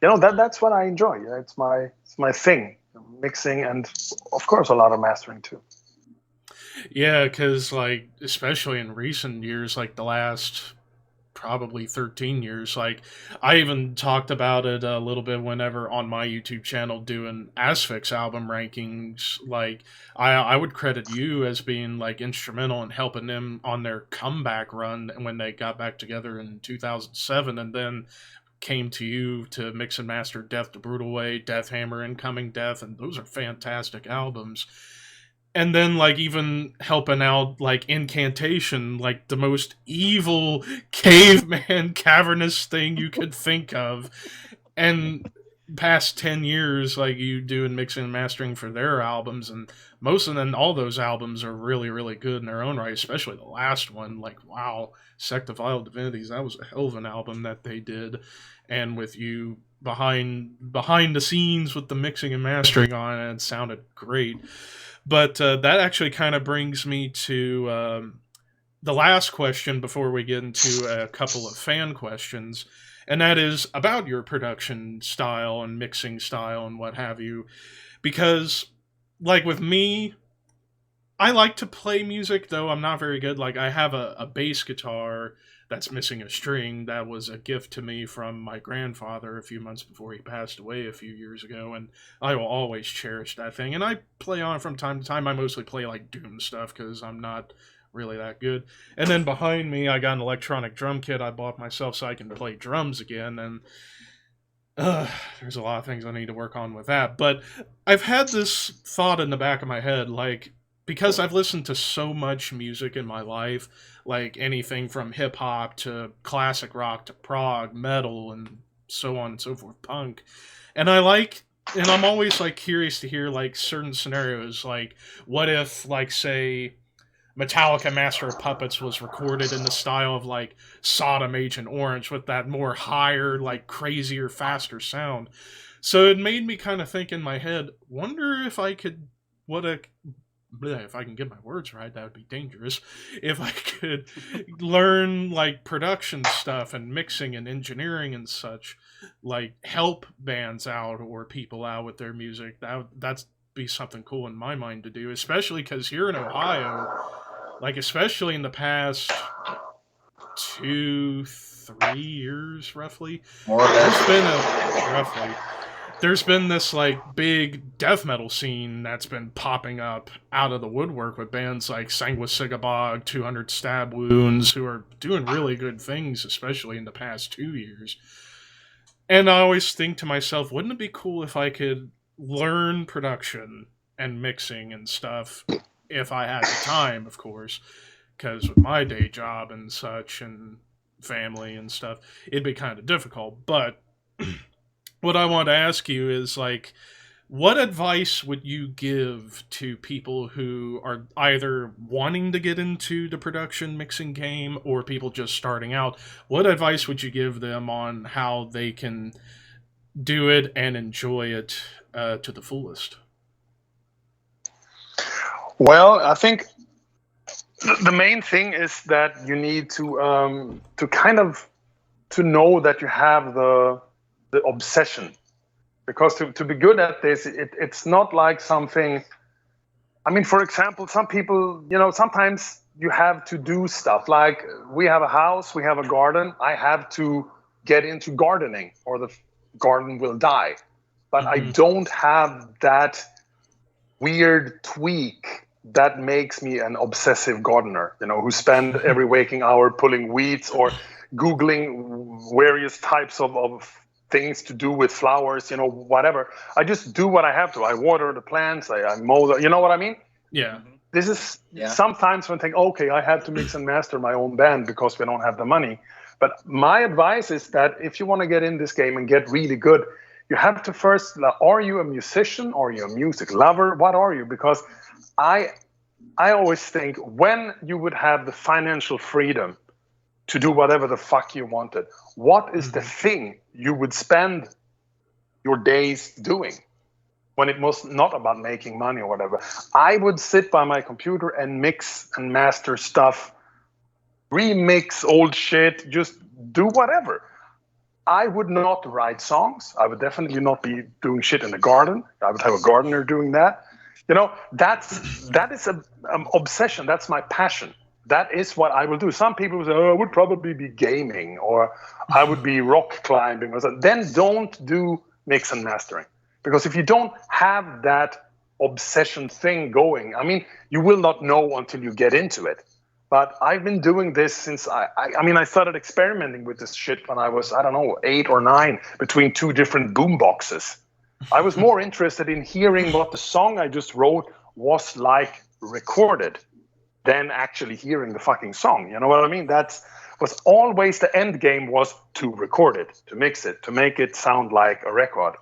that's what I enjoy. It's my thing, mixing, and of course a lot of mastering too. Yeah, because especially in recent years, the last probably 13 years, I even talked about it a little bit whenever on my YouTube channel doing Asphyx album rankings. I would credit you as being instrumental in helping them on their comeback run when they got back together in 2007, and then came to you to mix and master Death the Brutal Way, Death Hammer, Incoming Death, and those are fantastic albums. And then, even helping out, Incantation, the most evil caveman cavernous thing you could think of. And past 10 years, you doing mixing and mastering for their albums, and most of them, all those albums are really, really good in their own right, especially the last one. Wow, Sect of Vile Divinities, that was a hell of an album that they did. And with you behind the scenes with the mixing and mastering on it, it sounded great. But that actually kind of brings me to the last question before we get into a couple of fan questions, and that is about your production style and mixing style and what have you. Because, with me, I like to play music, though I'm not very good. I have a bass guitar that's missing a string that was a gift to me from my grandfather a few months before he passed away a few years ago, and I will always cherish that thing. And I play on it from time to time. I mostly play Doom stuff because I'm not really that good. And then behind me, I got an electronic drum kit I bought myself so I can play drums again, and there's a lot of things I need to work on with that. But I've had this thought in the back of my head, because I've listened to so much music in my life, anything from hip-hop to classic rock to prog, metal, and so on and so forth, punk. And I'm always, curious to hear, certain scenarios, what if, say, Metallica Master of Puppets was recorded in the style of, Sodom, Agent Orange, with that more higher, crazier, faster sound. So it made me kind of think in my head, wonder if I could, if I can get my words right, that would be dangerous. If I could learn production stuff and mixing and engineering and such, help bands out or people out with their music, that'd be something cool in my mind to do, especially because here in Ohio, especially in the past 2-3 years roughly, there's been this big death metal scene that's been popping up out of the woodwork with bands like Sanguisigabog, 200 Stab Wounds, who are doing really good things, especially in the past 2 years. And I always think to myself, wouldn't it be cool if I could learn production and mixing and stuff if I had the time, of course, because with my day job and such and family and stuff, it'd be kind of difficult. But what I want to ask you is what advice would you give to people who are either wanting to get into the production mixing game or people just starting out? What advice would you give them on how they can do it and enjoy it to the fullest? Well, I think the main thing is that you need to kind of to know that you have the obsession, because to be good at this, it's not like something. I mean, for example, some people, sometimes you have to do stuff like we have a house, we have a garden. I have to get into gardening or the garden will die. But I don't have that weird tweak that makes me an obsessive gardener, who spend every waking hour pulling weeds or Googling various types of things to do with flowers, whatever. I just do what I have to. I water the plants, I mow the, you know what I mean? Yeah. This is sometimes when I think, okay, I have to mix and master my own band because we don't have the money. But my advice is that if you want to get in this game and get really good, you have to first, are you a musician? Are you a music lover? What are you? Because I always think when you would have the financial freedom to do whatever the fuck you wanted, what is the thing you would spend your days doing when it was not about making money or whatever? I would sit by my computer and mix and master stuff, remix old shit, just do whatever. I would not write songs. I would definitely not be doing shit in the garden. I would have a gardener doing that. That is an obsession. That's my passion. That is what I will do. Some people say, I would probably be gaming or I would be rock climbing. Then don't do mix and mastering. Because if you don't have that obsession thing going, I mean, you will not know until you get into it. But I've been doing this since I started experimenting with this shit when I was, 8 or 9, between 2 different boom boxes. I was more interested in hearing what the song I just wrote was like recorded than actually hearing the fucking song. You know what I mean? That was always the end game, was to record it, to mix it, to make it sound like a record.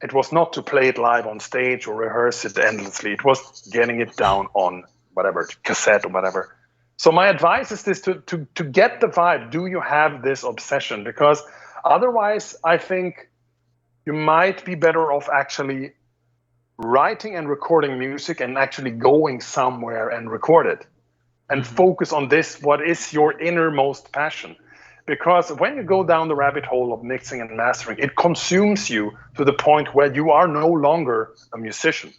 It was not to play it live on stage or rehearse it endlessly. It was getting it down on whatever, cassette or whatever. So my advice is this, to get the vibe, do you have this obsession? Because otherwise, I think you might be better off actually writing and recording music and actually going somewhere and record it. And focus on this, what is your innermost passion. Because when you go down the rabbit hole of mixing and mastering, it consumes you to the point where you are no longer a musician.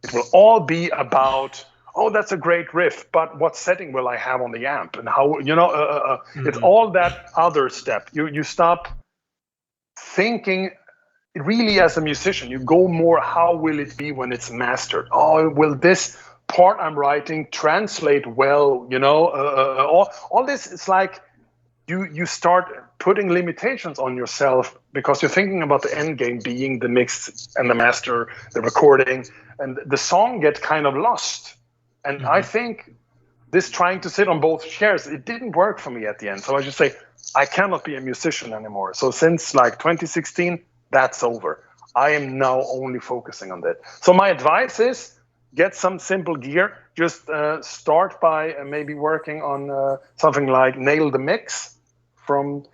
It will all be about, oh, that's a great riff, but what setting will I have on the amp? And how, it's all that other step. You stop thinking really as a musician. You go more, how will it be when it's mastered? Oh, will this part I'm writing translate well? All this is like you start putting limitations on yourself because you're thinking about the end game being the mix and the master, the recording, and the song gets kind of lost. And I think this trying to sit on both chairs, it didn't work for me at the end. So I just say, I cannot be a musician anymore. So since like 2016, that's over. I am now only focusing on that. So my advice is get some simple gear. Just start by maybe working on something like Nail the Mix from,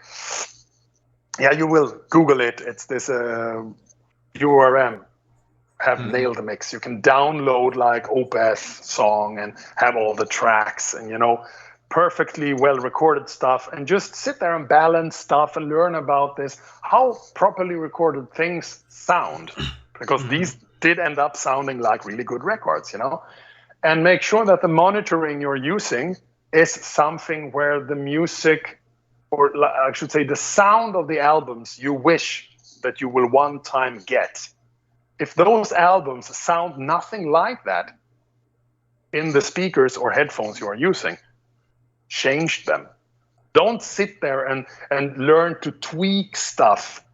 you will Google it. It's this URM. Have Nailed the Mix. You can download like Opeth song and have all the tracks and perfectly well recorded stuff, and just sit there and balance stuff and learn about this, how properly recorded things sound, because these did end up sounding like really good records, and make sure that the monitoring you're using is something where the music, or I should say the sound of the albums you wish that you will one time get. If those albums sound nothing like that in the speakers or headphones you are using, change them. Don't sit there and learn to tweak stuff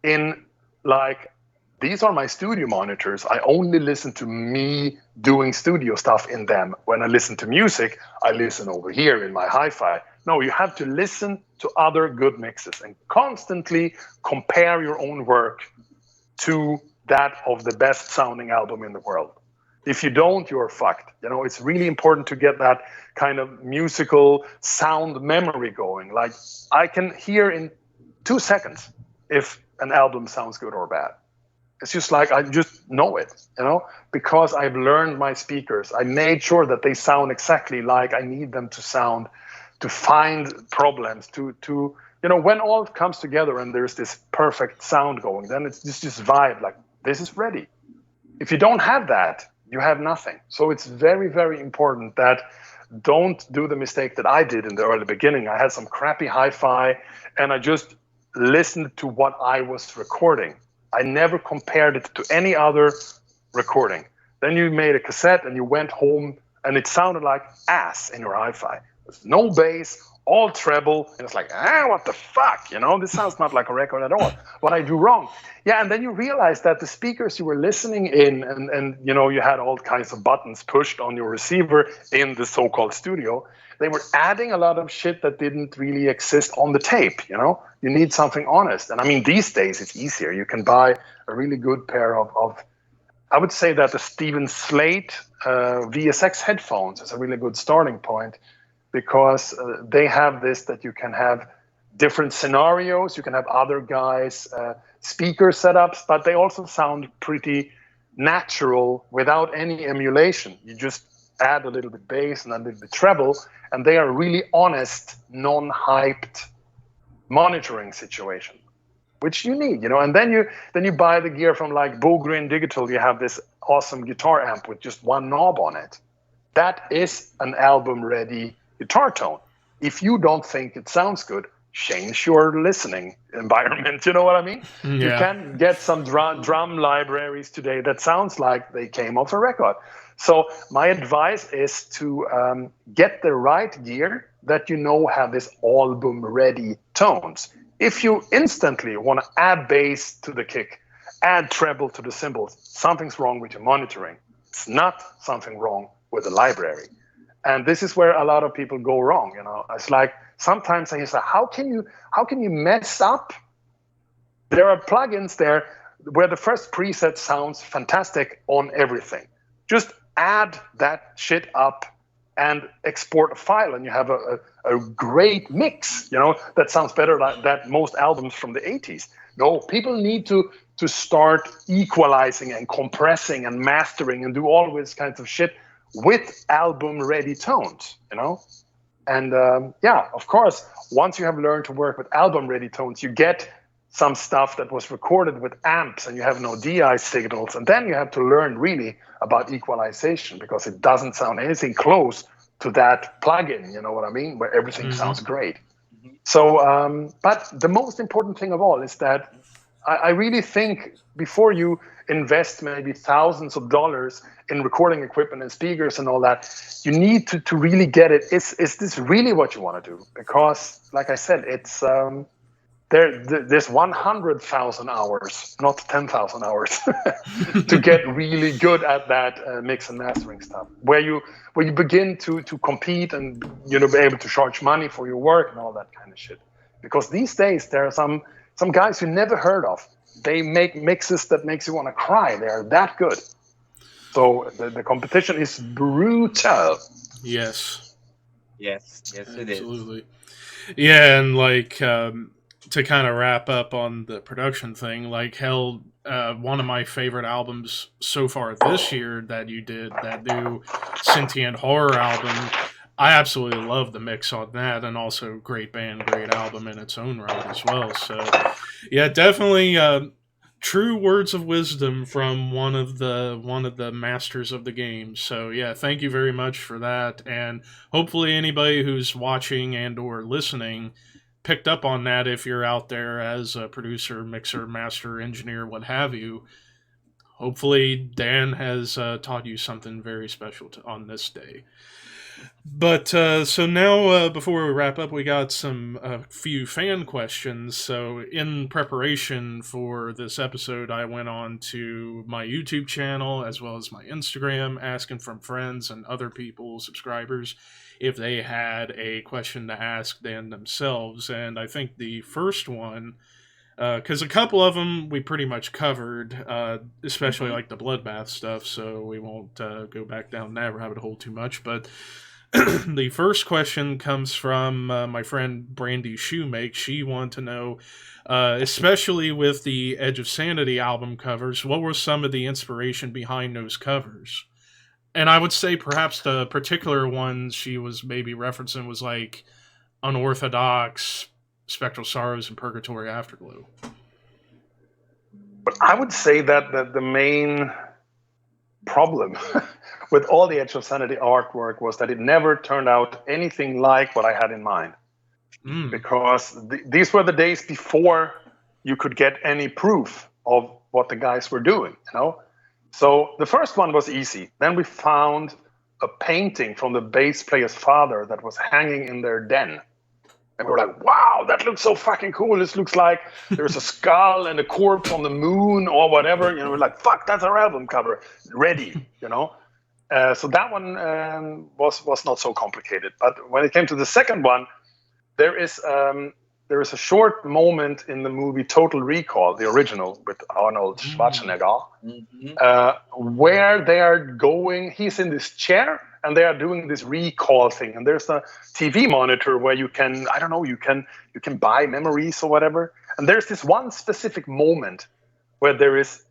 in like, these are my studio monitors. I only listen to me doing studio stuff in them. When I listen to music, I listen over here in my hi-fi. No, you have to listen to other good mixes and constantly compare your own work to that of the best sounding album in the world. If you don't, you're fucked. You know, it's really important to get that kind of musical sound memory going. Like, I can hear in 2 seconds if an album sounds good or bad. It's just like, I just know it, you know, because I've learned my speakers. I made sure that they sound exactly like I need them to sound, to find problems, to you know, when all comes together and there's this perfect sound going, then it's just this vibe, like, this is ready. If you don't have that, you have nothing. So it's very, very important that don't do the mistake that I did in the early beginning. I had some crappy hi-fi and I just listened to what I was recording. I never compared it to any other recording. Then you made a cassette and you went home and it sounded like ass in your hi-fi. There's no bass, all treble, and it's like, what the fuck? You know, this sounds not like a record at all. What I do wrong? Yeah, and then you realize that the speakers you were listening in, and you know, you had all kinds of buttons pushed on your receiver in the so-called studio, they were adding a lot of shit that didn't really exist on the tape, you know? You need something honest. And I mean, these days it's easier. You can buy a really good pair of I would say that the Steven Slate VSX headphones is a really good starting point, because they have this, that you can have different scenarios, you can have other guys' speaker setups, but they also sound pretty natural without any emulation. You just add a little bit bass and a little bit treble, and they are really honest, non-hyped monitoring situation, which you need, you know. And then you buy the gear from like Bogren Digital. You have this awesome guitar amp with just one knob on it. That is an album-ready guitar tone. If you don't think it sounds good, change your listening environment. You know what I mean? Yeah. You can get some drum libraries today that sounds like they came off a record. So my advice is to get the right gear that you know have this album-ready tones. If you instantly want to add bass to the kick, add treble to the cymbals, something's wrong with your monitoring. It's not something wrong with the library. And this is where a lot of people go wrong. You know, it's like sometimes I say, how can you mess up? There are plugins there where the first preset sounds fantastic on everything. Just add that shit up and export a file, and you have a great mix. You know, that sounds better than most albums from the 80s. No, people need to start equalizing and compressing and mastering and do all this kinds of shit with album-ready tones, you know? And of course, once you have learned to work with album-ready tones, you get some stuff that was recorded with amps and you have no DI signals. And then you have to learn really about equalization, because it doesn't sound anything close to that plugin, you know what I mean? Where everything sounds great. So, but the most important thing of all is that I really think before you invest maybe thousands of dollars in recording equipment and speakers and all that, you need to really get it. Is this really what you want to do? Because, like I said, it's there's 100,000 hours, not 10,000 hours, to get really good at that mix and mastering stuff. Where you begin to compete and be able to charge money for your work and all that kind of shit. Because these days there are some guys you never heard of. They make mixes that makes you want to cry. They're that good. So the competition is brutal. Yes. Yes, it is. Absolutely. Yeah, and like to kind of wrap up on the production thing, like hell, one of my favorite albums so far this year that you did, that new Sentient Horror album, I absolutely love the mix on that, and also great band, great album in its own right as well. So, yeah, definitely true words of wisdom from one of the masters of the game. So, yeah, thank you very much for that, and hopefully anybody who's watching and or listening picked up on that. If you're out there as a producer, mixer, master, engineer, what have you. Hopefully Dan has taught you something very special on this day. But so now, before we wrap up, we got a few fan questions. So in preparation for this episode, I went on to my YouTube channel as well as my Instagram, asking from friends and other people, subscribers, if they had a question to ask Dan themselves. And I think the first one Because a couple of them we pretty much covered, especially like the Bloodbath stuff, so we won't go back down that rabbit hole too much. But the first question comes from my friend Brandy Shoemake. She wanted to know, especially with the Edge of Sanity album covers, what were some of the inspiration behind those covers? And I would say perhaps the particular one she was maybe referencing was like Unorthodox, Spectral Sorrows, and Purgatory Afterglow. But I would say that the main problem with all the Edge of Sanity artwork was that it never turned out anything like what I had in mind. Because these were the days before you could get any proof of what the guys were doing, you know? So the first one was easy. Then we found a painting from the bass player's father that was hanging in their den. And we were like, wow, that looks so fucking cool. This looks like there's a skull and a corpse on the moon or whatever. You know, we're like, fuck, that's our album cover. Ready, you know? So that one was not so complicated. But when it came to the second one, there is a short moment in the movie Total Recall, the original with Arnold Schwarzenegger, where they are going, he's in this chair, and they are doing this recall thing, and there's a TV monitor where you can, I don't know, you can buy memories or whatever, and there's this one specific moment where there is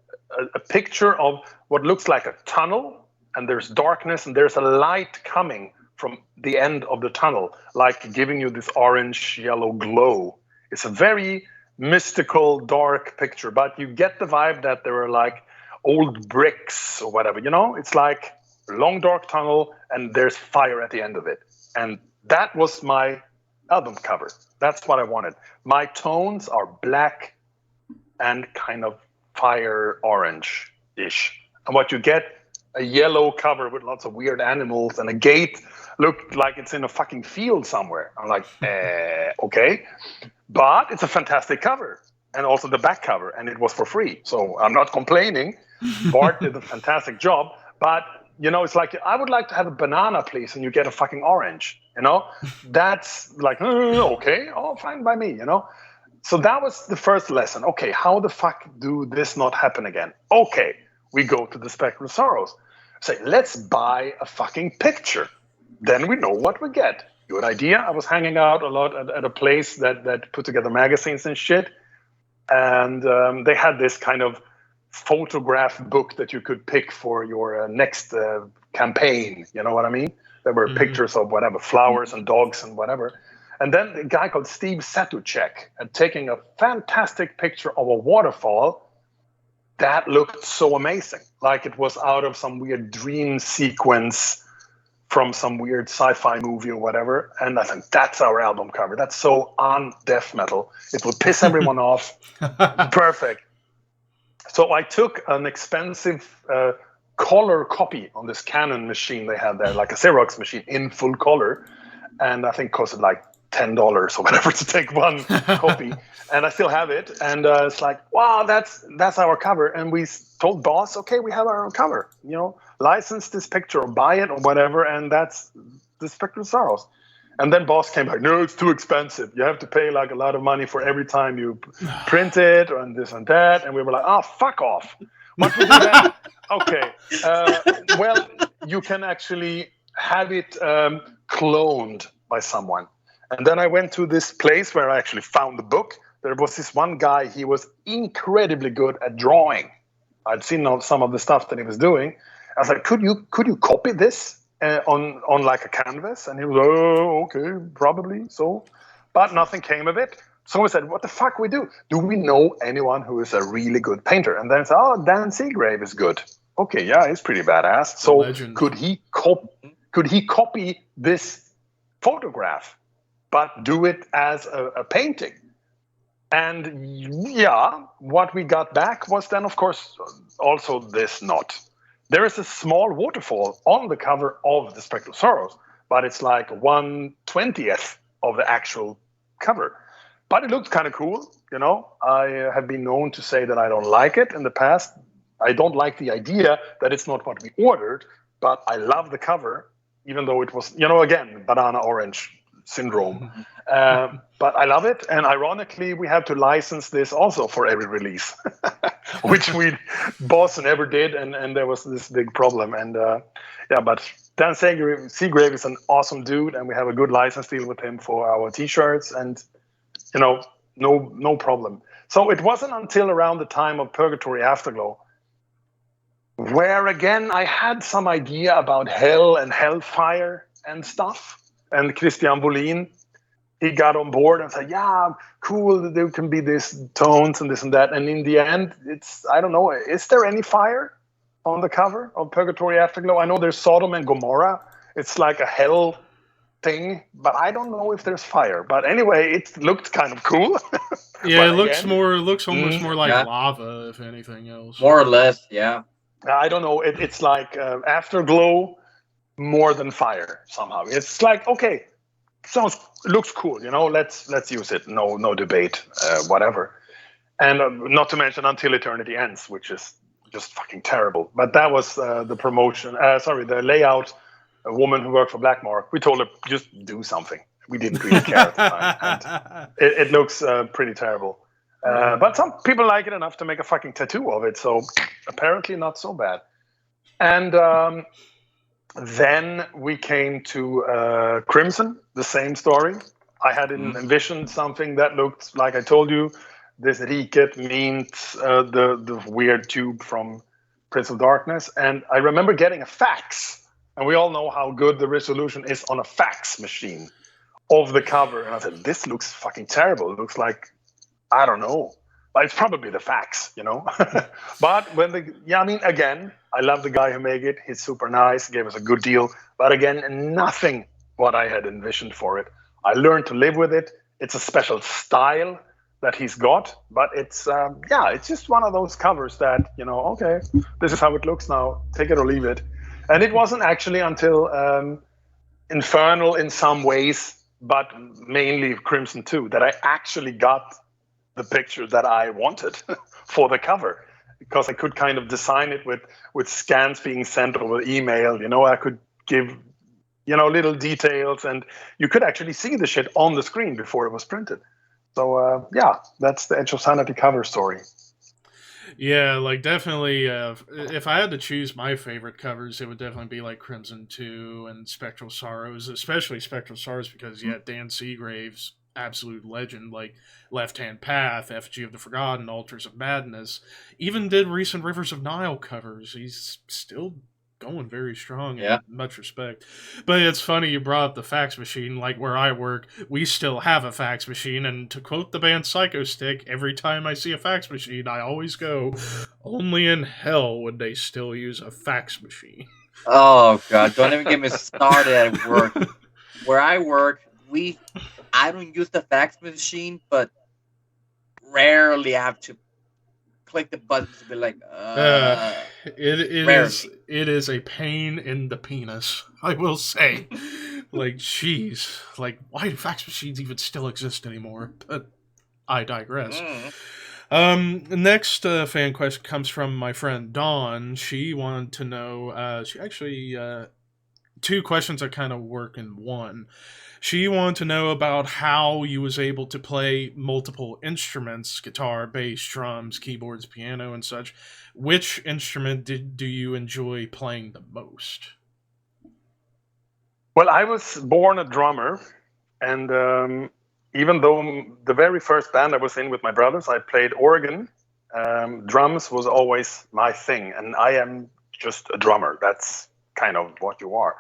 a picture of what looks like a tunnel, and there's darkness, and there's a light coming from the end of the tunnel, like giving you this orange-yellow glow. It's a very mystical, dark picture, but you get the vibe that there are like old bricks or whatever, you know? It's like a long, dark tunnel, and there's fire at the end of it. And that was my album cover. That's what I wanted. My tones are black and kind of fire orange-ish. And what you get, a yellow cover with lots of weird animals and a gate looked like it's in a fucking field somewhere. I'm like, okay. But it's a fantastic cover. And also the back cover, and it was for free. So I'm not complaining. Bart did a fantastic job. But, you know, it's like, I would like to have a banana, please, and you get a fucking orange, you know? That's like, okay, oh, fine by me, you know? So that was the first lesson. Okay, how the fuck do this not happen again? Okay, we go to the Spectral Sorrows. Say, let's buy a fucking picture. Then we know what we get. Good idea. I was hanging out a lot at a place that put together magazines and shit. And they had this kind of photograph book that you could pick for your next campaign. You know what I mean? There were pictures of whatever, flowers and dogs and whatever. And then a guy called Steve Satuchek had taken a fantastic picture of a waterfall that looked so amazing. Like it was out of some weird dream sequence from some weird sci-fi movie or whatever. And I think that's our album cover. That's so on death metal. It will piss everyone off. Perfect. So I took an expensive color copy on this Canon machine they had there, like a Xerox machine in full color. And I think it costed like $10 or whatever to take one copy. And I still have it. And it's like, wow, that's our cover. And we told Boss, okay, we have our own cover. You know, license this picture or buy it or whatever. And that's the Spectral Sorrows. And then Boss came back, no, it's too expensive. You have to pay like a lot of money for every time you print it and this and that. And we were like, oh, fuck off. What we do then? Okay. Well, you can actually have it cloned by someone. And then I went to this place where I actually found the book. There was this one guy, he was incredibly good at drawing. I'd seen some of the stuff that he was doing. I was like, could you copy this on like a canvas? And he was, oh, okay, probably so. But nothing came of it. So we said, what the fuck we do? Do we know anyone who is a really good painter? And then it's, oh, Dan Seagrave is good. Okay, yeah, he's pretty badass. So Legend. could he copy this photograph, but do it as a painting? And yeah, what we got back was then, of course, also this knot. There is a small waterfall on the cover of the Spectral Sorrows, but it's like 1/20th of the actual cover. But it looks kind of cool, you know. I have been known to say that I don't like it in the past. I don't like the idea that it's not what we ordered, but I love the cover, even though it was, you know, again, banana orange syndrome. But I love it. And ironically, we have to license this also for every release, which boss never did. And there was this big problem. And but Dan Seagrave is an awesome dude. And we have a good license deal with him for our T-shirts. And, no problem. So it wasn't until around the time of Purgatory Afterglow where, again, I had some idea about hell and hellfire and stuff. And Christian Bolin, he got on board and said, yeah, cool, there can be this tones and this and that. And in the end, I don't know, is there any fire on the cover of Purgatory Afterglow? I know there's Sodom and Gomorrah. It's like a hell thing, but I don't know if there's fire. But anyway, it looked kind of cool. Yeah, it looks almost more like lava, if anything else. More or less, yeah. I don't know. It's like Afterglow more than fire somehow. It's like, okay, looks cool, let's use it. No debate, whatever. And not to mention Until Eternity Ends, which is just fucking terrible. But that was the promotion. The layout. A woman who worked for Blackmark. We told her just do something. We didn't really care at the time. And it looks pretty terrible. But some people like it enough to make a fucking tattoo of it. So apparently not so bad. And then we came to Crimson, the same story. I had envisioned something that looked like I told you. This Riket means the weird tube from Prince of Darkness. And I remember getting a fax. And we all know how good the resolution is on a fax machine of the cover. And I said, this looks fucking terrible. It looks like, I don't know. But it's probably the fax, But again, I love the guy who made it. He's super nice, gave us a good deal. But again, nothing what I had envisioned for it. I learned to live with it. It's a special style that he's got. But it's just one of those covers that, okay, this is how it looks now. Take it or leave it. And it wasn't actually until Infernal in some ways, but mainly Crimson 2, that I actually got the picture that I wanted for the cover, because I could kind of design it with scans being sent over email. I could give, little details, and you could actually see the shit on the screen before it was printed. So, that's the Edge of Sanity cover story. Yeah, like definitely, if I had to choose my favorite covers, it would definitely be like Crimson 2 and Spectral Sorrows, especially Spectral Sorrows, because Dan Seagrave's absolute legend, like Left Hand Path, Effigy of the Forgotten, Altars of Madness, even did recent Rivers of Nile covers. He's still going very strong and much respect. But it's funny you brought up the fax machine. Like where I work, we still have a fax machine, and to quote the band Psycho Stick, every time I see a fax machine, I always go, only in hell would they still use a fax machine. Oh god, don't even get me started at work. Where I work, I don't use the fax machine, but rarely have to click the buttons to be like, it is a pain in the penis, I will say. Like, jeez, like, why do fax machines even still exist anymore? But I digress. Next fan question comes from my friend Dawn. She wanted to know, she actually, two questions that kind of work in one. She wanted to know about how you was able to play multiple instruments, guitar, bass, drums, keyboards, piano, and such. Which instrument do you enjoy playing the most? Well, I was born a drummer, and even though the very first band I was in with my brothers, I played organ, drums was always my thing, and I am just a drummer. That's kind of what you are.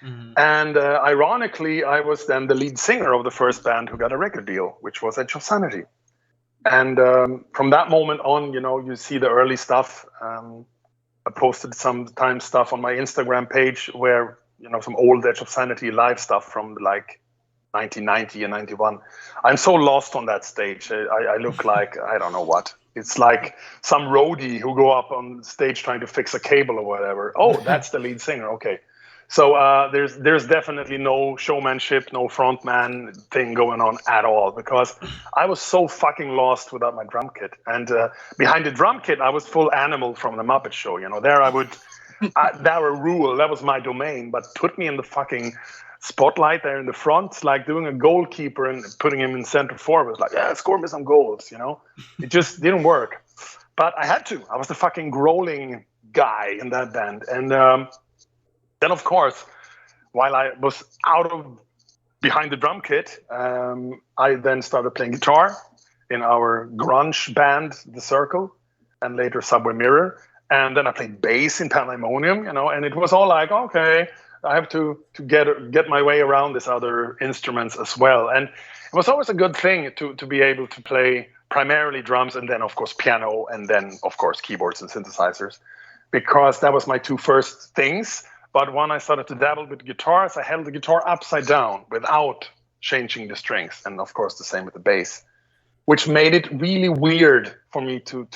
Mm-hmm. And ironically, I was then the lead singer of the first band who got a record deal, which was Edge of Sanity. And from that moment on, you see the early stuff. I posted sometimes stuff on my Instagram page where, some old Edge of Sanity live stuff from like 1990 and 91. I'm so lost on that stage. I look like, I don't know what. It's like some roadie who go up on stage trying to fix a cable or whatever. Oh, that's the lead singer. Okay. So there's definitely no showmanship, no frontman thing going on at all, because I was so fucking lost without my drum kit. And behind the drum kit, I was full Animal from the Muppet Show. There I would, that were rule, that was my domain. But put me in the fucking spotlight there in the front. It's like doing a goalkeeper and putting him in center forward. It's like, yeah, score me some goals, you know? It just didn't work. But I had to. I was the fucking growling guy in that band. And then, of course, while I was out of behind the drum kit, I then started playing guitar in our grunge band, The Circle, and later Subway Mirror. And then I played bass in Pandemonium, you know, and it was all like, okay, I have to get my way around these other instruments as well. And it was always a good thing to be able to play primarily drums and then, of course, piano and then, of course, keyboards and synthesizers, because that was my two first things. But when I started to dabble with guitars, I held the guitar upside down without changing the strings. And, of course, the same with the bass, which made it really weird for me to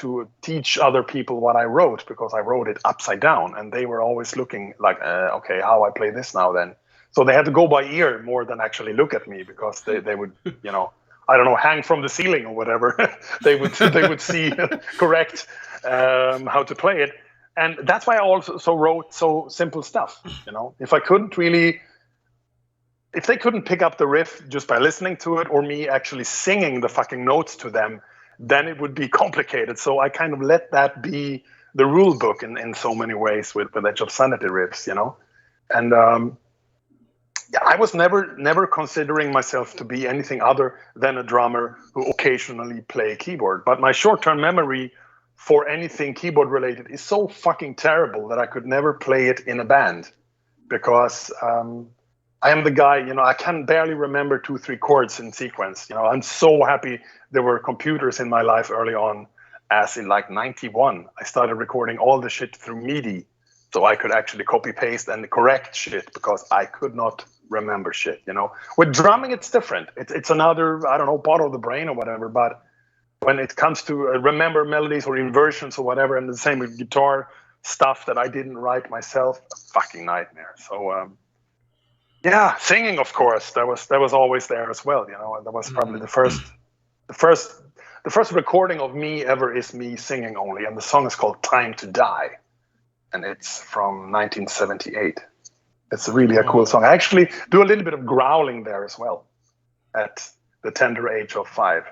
teach other people what I wrote, because I wrote it upside down. And they were always looking like, okay, how I play this now then? So they had to go by ear more than actually look at me, because they would, you know, I don't know, hang from the ceiling or whatever. they would see correct how to play it. And that's why I also wrote so simple stuff, you know. If they couldn't pick up the riff just by listening to it or me actually singing the fucking notes to them, then it would be complicated. So I kind of let that be the rule book in so many ways with Edge of Sanity riffs, you know. And yeah, I was never considering myself to be anything other than a drummer who occasionally play keyboard. But my short-term memory for anything keyboard related is so fucking terrible that I could never play it in a band, because I am the guy, you know, I can barely remember 2-3 chords in sequence. You know, I'm so happy there were computers in my life early on, as in like 91. I started recording all the shit through MIDI, so I could actually copy paste and correct shit, because I could not remember shit, you know. With drumming, it's different. It's another, I don't know, part of the brain or whatever, but when it comes to remember melodies or inversions or whatever, and the same with guitar stuff that I didn't write myself, a fucking nightmare. So yeah, singing, of course, that was always there as well, you know. And that was probably the first recording of me ever is me singing only, and the song is called Time to Die, and it's from 1978. It's really a cool song. I actually do a little bit of growling there as well at the tender age of 5.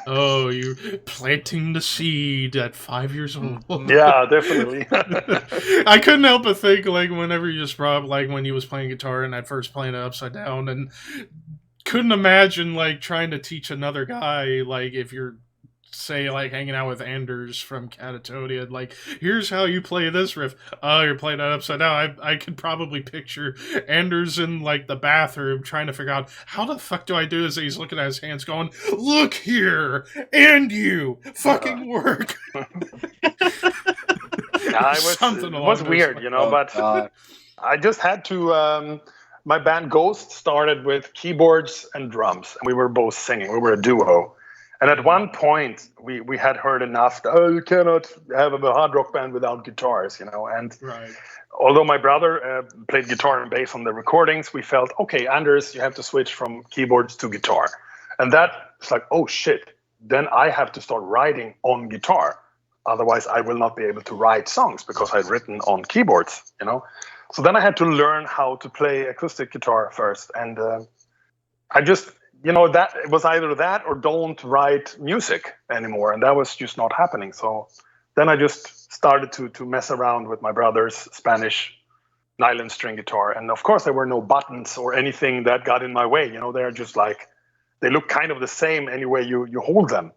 Oh, you're planting the seed at 5 years old. Yeah, definitely. I couldn't help but think, like, whenever you just brought up, like, when you was playing guitar and at first playing it upside down, and couldn't imagine, like, trying to teach another guy, like, if you're, say, like, hanging out with Anders from Catatonia, like, here's how you play this riff. Oh, you're playing that upside down. I could probably picture Anders in, like, the bathroom trying to figure out, how the fuck do I do this? And he's looking at his hands going, look here, and you, fucking work. Yeah, it was weird, you know, but I just had to, my band Ghost started with keyboards and drums, and we were both singing. We were a duo. And at one point, we had heard enough, you cannot have a hard rock band without guitars, you know. And right. Although my brother played guitar and bass on the recordings, we felt, okay, Anders, you have to switch from keyboards to guitar. And that's like, oh, shit, then I have to start writing on guitar. Otherwise, I will not be able to write songs, because I'd written on keyboards, you know. So then I had to learn how to play acoustic guitar first. And I just... you know, that it was either that or don't write music anymore, and that was just not happening. So then I just started to mess around with my brother's Spanish nylon string guitar, and of course there were no buttons or anything that got in my way. You know, they're just like, they look kind of the same any way you hold them.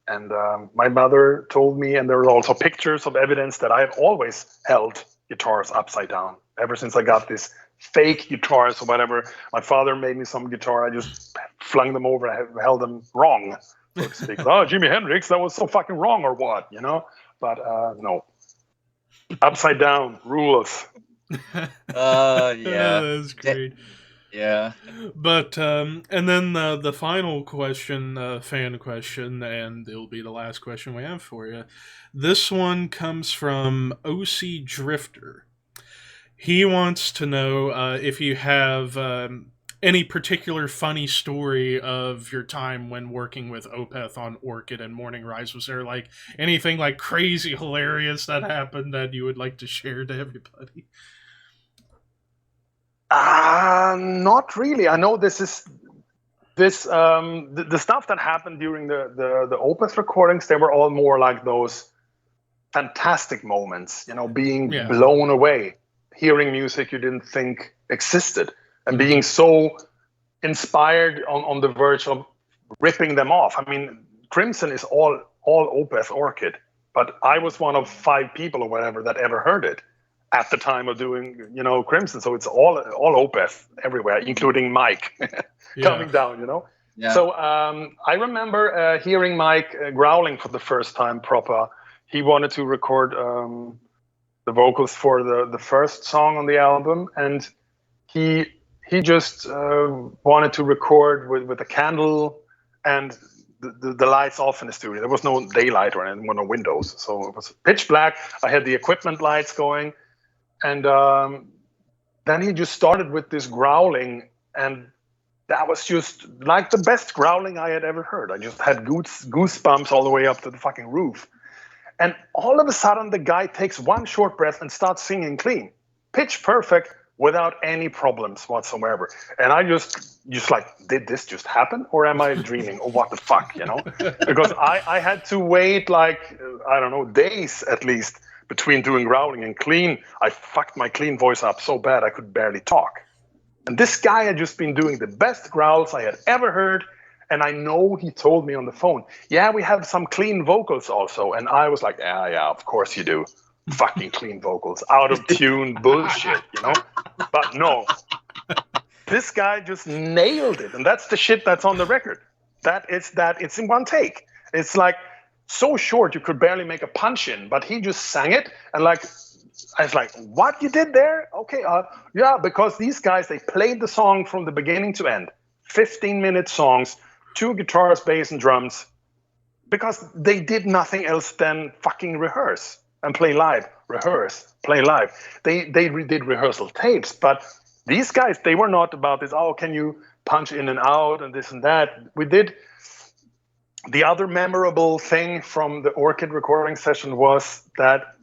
And my mother told me, and there were also pictures of evidence that I have always held guitars upside down ever since I got this fake guitars or whatever. My father made me some guitar. I just flung them over. I held them wrong, so to speak. Oh, Jimi Hendrix, that was so fucking wrong, or what, you know? But no, upside down rules. Yeah, That's great. yeah. But and then the final question, fan question, and it'll be the last question we have for you. This one comes from OC Drifter. He wants to know if you have any particular funny story of your time when working with Opeth on Orchid and Morning Rise. Was there like anything like crazy hilarious that happened that you would like to share to everybody? Not really. I know this the stuff that happened during the Opeth recordings, they were all more like those fantastic moments, being blown away, hearing music you didn't think existed, and being so inspired on the verge of ripping them off. I mean, Crimson is all Opeth Orchid, but I was one of 5 people or whatever that ever heard it at the time of doing, Crimson. So it's all Opeth everywhere, including Mike coming down, Yeah. So I remember hearing Mike growling for the first time proper. He wanted to record the vocals for the first song on the album, and he just wanted to record with a candle and the lights off in the studio. There was no daylight or anything, no windows, so it was pitch black. I had the equipment lights going, and then he just started with this growling, and that was just like the best growling I had ever heard. I just had goosebumps all the way up to the fucking roof. And all of a sudden, the guy takes one short breath and starts singing clean, pitch perfect, without any problems whatsoever. And I just like, did this just happen? Or am I dreaming? Or what the fuck, Because I had to wait like, I don't know, days at least between doing growling and clean. I fucked my clean voice up so bad I could barely talk. And this guy had just been doing the best growls I had ever heard. And I know he told me on the phone, yeah, we have some clean vocals also. And I was like, yeah, of course you do. Fucking clean vocals, out of tune bullshit, But no, this guy just nailed it. And that's the shit that's on the record. It's in one take. It's like so short you could barely make a punch in, but he just sang it. And like, I was like, what you did there? Okay, yeah, because these guys, they played the song from the beginning to end. 15-minute songs, 2 guitars, bass, and drums, because they did nothing else than fucking rehearse and play live, rehearse, play live. They did rehearsal tapes, but these guys, they were not about this, can you punch in and out and this and that. We did. The other memorable thing from the Orchid recording session was that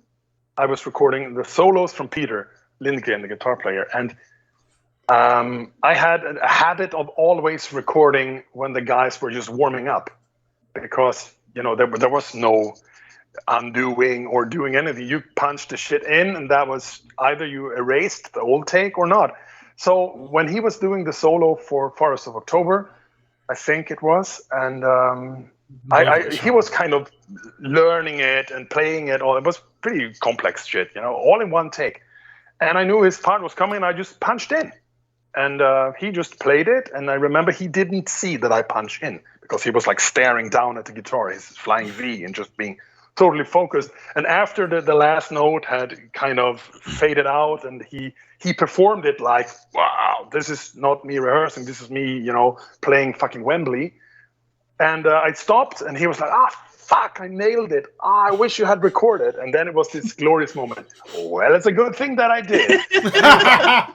I was recording the solos from Peter Lindgren, the guitar player, and I had a habit of always recording when the guys were just warming up, because there was no undoing or doing anything. You punched the shit in, and that was either you erased the old take or not. So when he was doing the solo for Forest of October, I think it was, and he was kind of learning it and playing it all. It was pretty complex shit, all in one take. And I knew his part was coming, and I just punched in. And he just played it, and I remember he didn't see that I punched in, because he was like staring down at the guitar, his flying V, and just being totally focused. And after the last note had kind of faded out, and he performed it like, wow, this is not me rehearsing, this is me, playing fucking Wembley. And I stopped, and he was like, fuck, I nailed it. I wish you had recorded. And then it was this glorious moment. Well, it's a good thing that I did.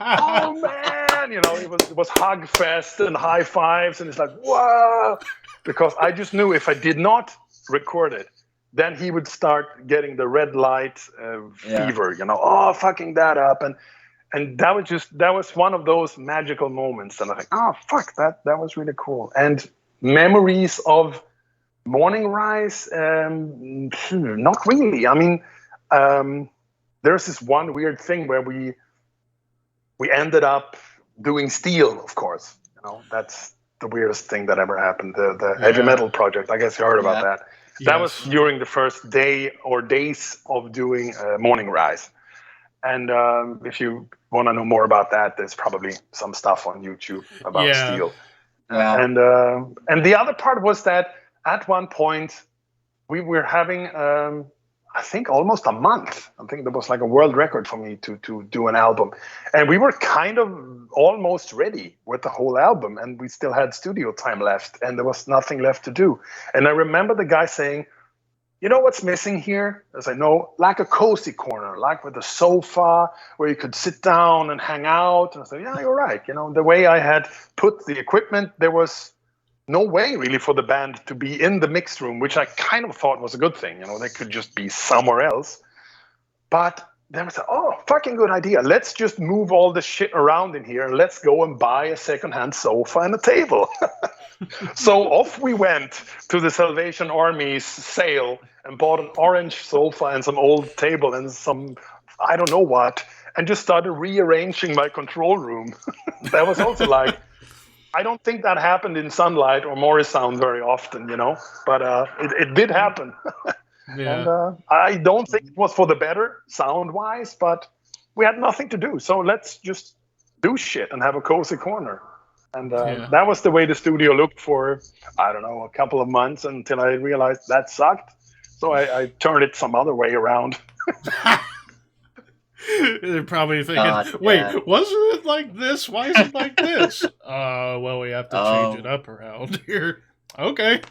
Oh, man. It was hug fest and high fives. And it's like, whoa. Because I just knew if I did not record it, then he would start getting the red light fever, fucking that up. And that was one of those magical moments. And I think, fuck, that was really cool. And memories of Morning Rise, not really. I mean, there's this one weird thing where we ended up doing Steel, of course. That's the weirdest thing that ever happened. The heavy metal project. I guess you heard about that. Yes. That was during the first day or days of doing Morning Rise. And if you want to know more about that, there's probably some stuff on YouTube about Steel. Yeah. And the other part was that at one point we were having, I think, almost a month. I think that was like a world record for me to do an album. And we were kind of almost ready with the whole album, and we still had studio time left, and there was nothing left to do. And I remember the guy saying, you know what's missing here? I said, no, like a cozy corner, like with a sofa where you could sit down and hang out. And I said, yeah, you're right. The way I had put the equipment, there was no way really for the band to be in the mixed room, which I kind of thought was a good thing. They could just be somewhere else. But then we said, oh, fucking good idea. Let's just move all the shit around in here and let's go and buy a secondhand sofa and a table. So off we went to the Salvation Army's sale and bought an orange sofa and some old table and some, I don't know what, and just started rearranging my control room. That was also like, I don't think that happened in Sunlight or Morrisound very often, you know, but it did happen. Yeah. And I don't think it was for the better, sound-wise, but we had nothing to do. So let's just do shit and have a cozy corner. And that was the way the studio looked for, I don't know, a couple of months until I realized that sucked. So I turned it some other way around. They're probably thinking, wait, wasn't it like this? Why is it like this? Well, we have to change it up around here. Okay.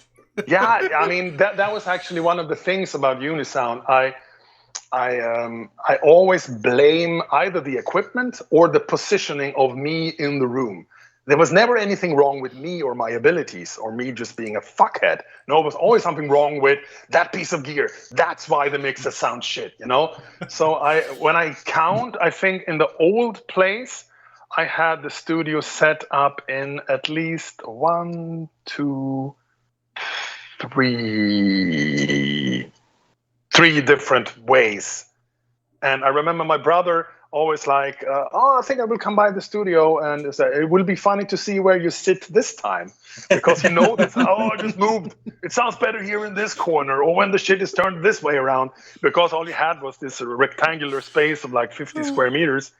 Yeah, I mean, that was actually one of the things about Unisound. I always blame either the equipment or the positioning of me in the room. There was never anything wrong with me or my abilities or me just being a fuckhead. No, it was always something wrong with that piece of gear. That's why the mixer sounds shit, you know? So when I count, I think in the old place, I had the studio set up in at least 1, 2, 3 different ways. And I remember my brother always like, I think I will come by the studio and say, it will be funny to see where you sit this time. Because you know that, I just moved. It sounds better here in this corner. Or when the shit is turned this way around. Because all you had was this rectangular space of like 50 square meters.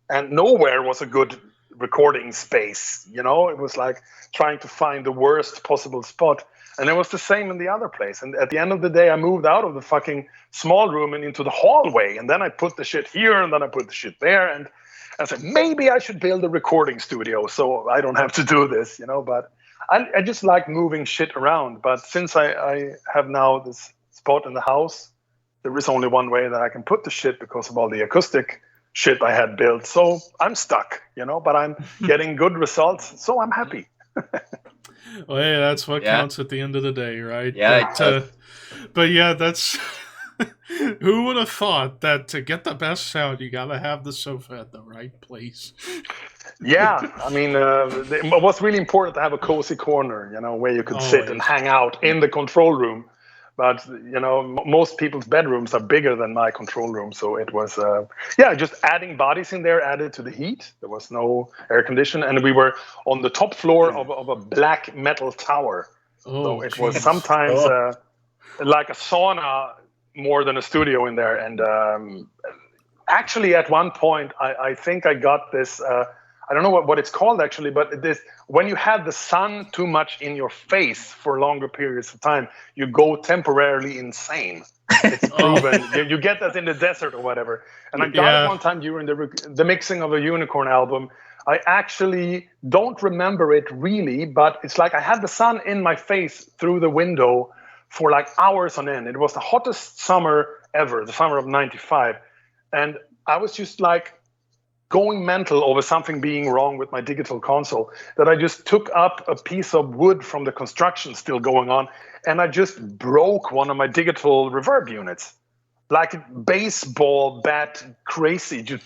And nowhere was a good recording space. You know, it was like trying to find the worst possible spot. And it was the same in the other place. And at the end of the day, I moved out of the fucking small room and into the hallway. And then I put the shit here and then I put the shit there. And I said, maybe I should build a recording studio so I don't have to do this, you know. But I just like moving shit around. But since I have now this spot in the house, there is only one way that I can put the shit because of all the acoustic shit I had built. So I'm stuck, you know, but I'm getting good results. So I'm happy. Well, hey, that's what counts at the end of the day, right? Yeah. But yeah, that's... Who would have thought that to get the best sound, you gotta have the sofa at the right place? Yeah, I mean, it was really important to have a cozy corner, you know, where you could sit and hang out in the control room. But, you know, most people's bedrooms are bigger than my control room. So it was, just adding bodies in there added to the heat. There was no air conditioning. And we were on the top floor of a black metal tower. So it was sometimes like a sauna more than a studio in there. And actually, at one point, I think I got this... I don't know what it's called actually, but this when you have the sun too much in your face for longer periods of time, you go temporarily insane. It's proven. You get that in the desert or whatever. And I got it one time during the mixing of a Unicorn album. I actually don't remember it really, but it's like I had the sun in my face through the window for like hours on end. It was the hottest summer ever, the summer of '95. And I was just like going mental over something being wrong with my digital console, that I just took up a piece of wood from the construction still going on, and I just broke one of my digital reverb units. Like baseball bat crazy, just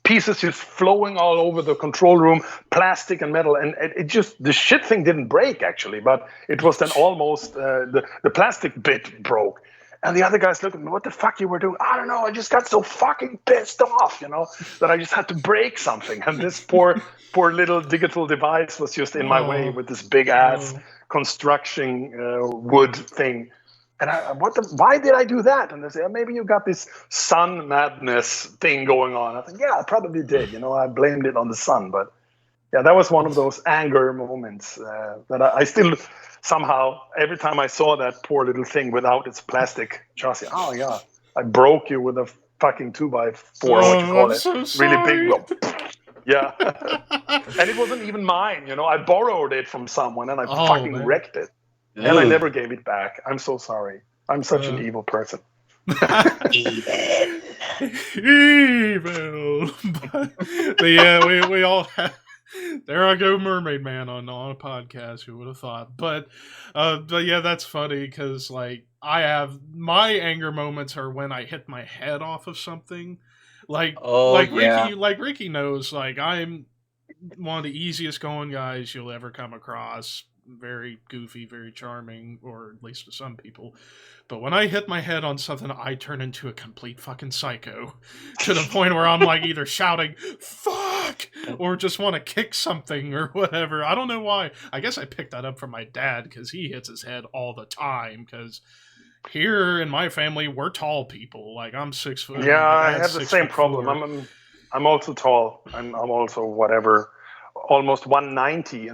pieces just flowing all over the control room, plastic and metal, and it just, the shit thing didn't break actually, but it was then almost, the plastic bit broke. And the other guys looked at me, what the fuck you were doing? I don't know, I just got so fucking pissed off, you know, that I just had to break something. And this poor little digital device was just in my way with this big ass construction wood thing. And why did I do that? And they say, maybe you got this sun madness thing going on. I think, yeah, I probably did. You know, I blamed it on the sun. But yeah, that was one of those anger moments that I still... Somehow, every time I saw that poor little thing without its plastic chassis, oh yeah, I broke you with a fucking 2x4, what you call it, so really big. Yeah, and it wasn't even mine. You know, I borrowed it from someone and I fucking wrecked it, and I never gave it back. I'm so sorry. I'm such an evil person. Evil. But yeah, we all have. There I go, Mermaid Man on a podcast. Who would have thought? But yeah, that's funny because like I have my anger moments are when I hit my head off of something. Like Oh yeah. Ricky knows, like, I'm one of the easiest going guys you'll ever come across. Very goofy, very charming, or at least to some people. But when I hit my head on something, I turn into a complete fucking psycho. To the point where I'm like either shouting, fuck! Or just want to kick something or whatever. I don't know why. I guess I picked that up from my dad because he hits his head all the time. Because here in my family, we're tall people. Like, I'm 6 foot. Yeah, my I dad's have the 6 same foot problem. 4. I'm also tall. I'm also whatever, almost 190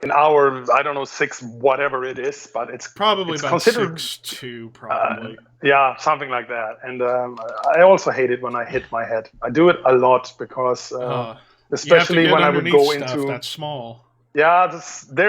in our, I don't know, 6 whatever it is, but Probably it's about considered 6'2", uh, probably. yeah, something like that. And I also hate it when I hit my head. I do it a lot because You have to especially get when I would underneath go stuff into that's small. yeah,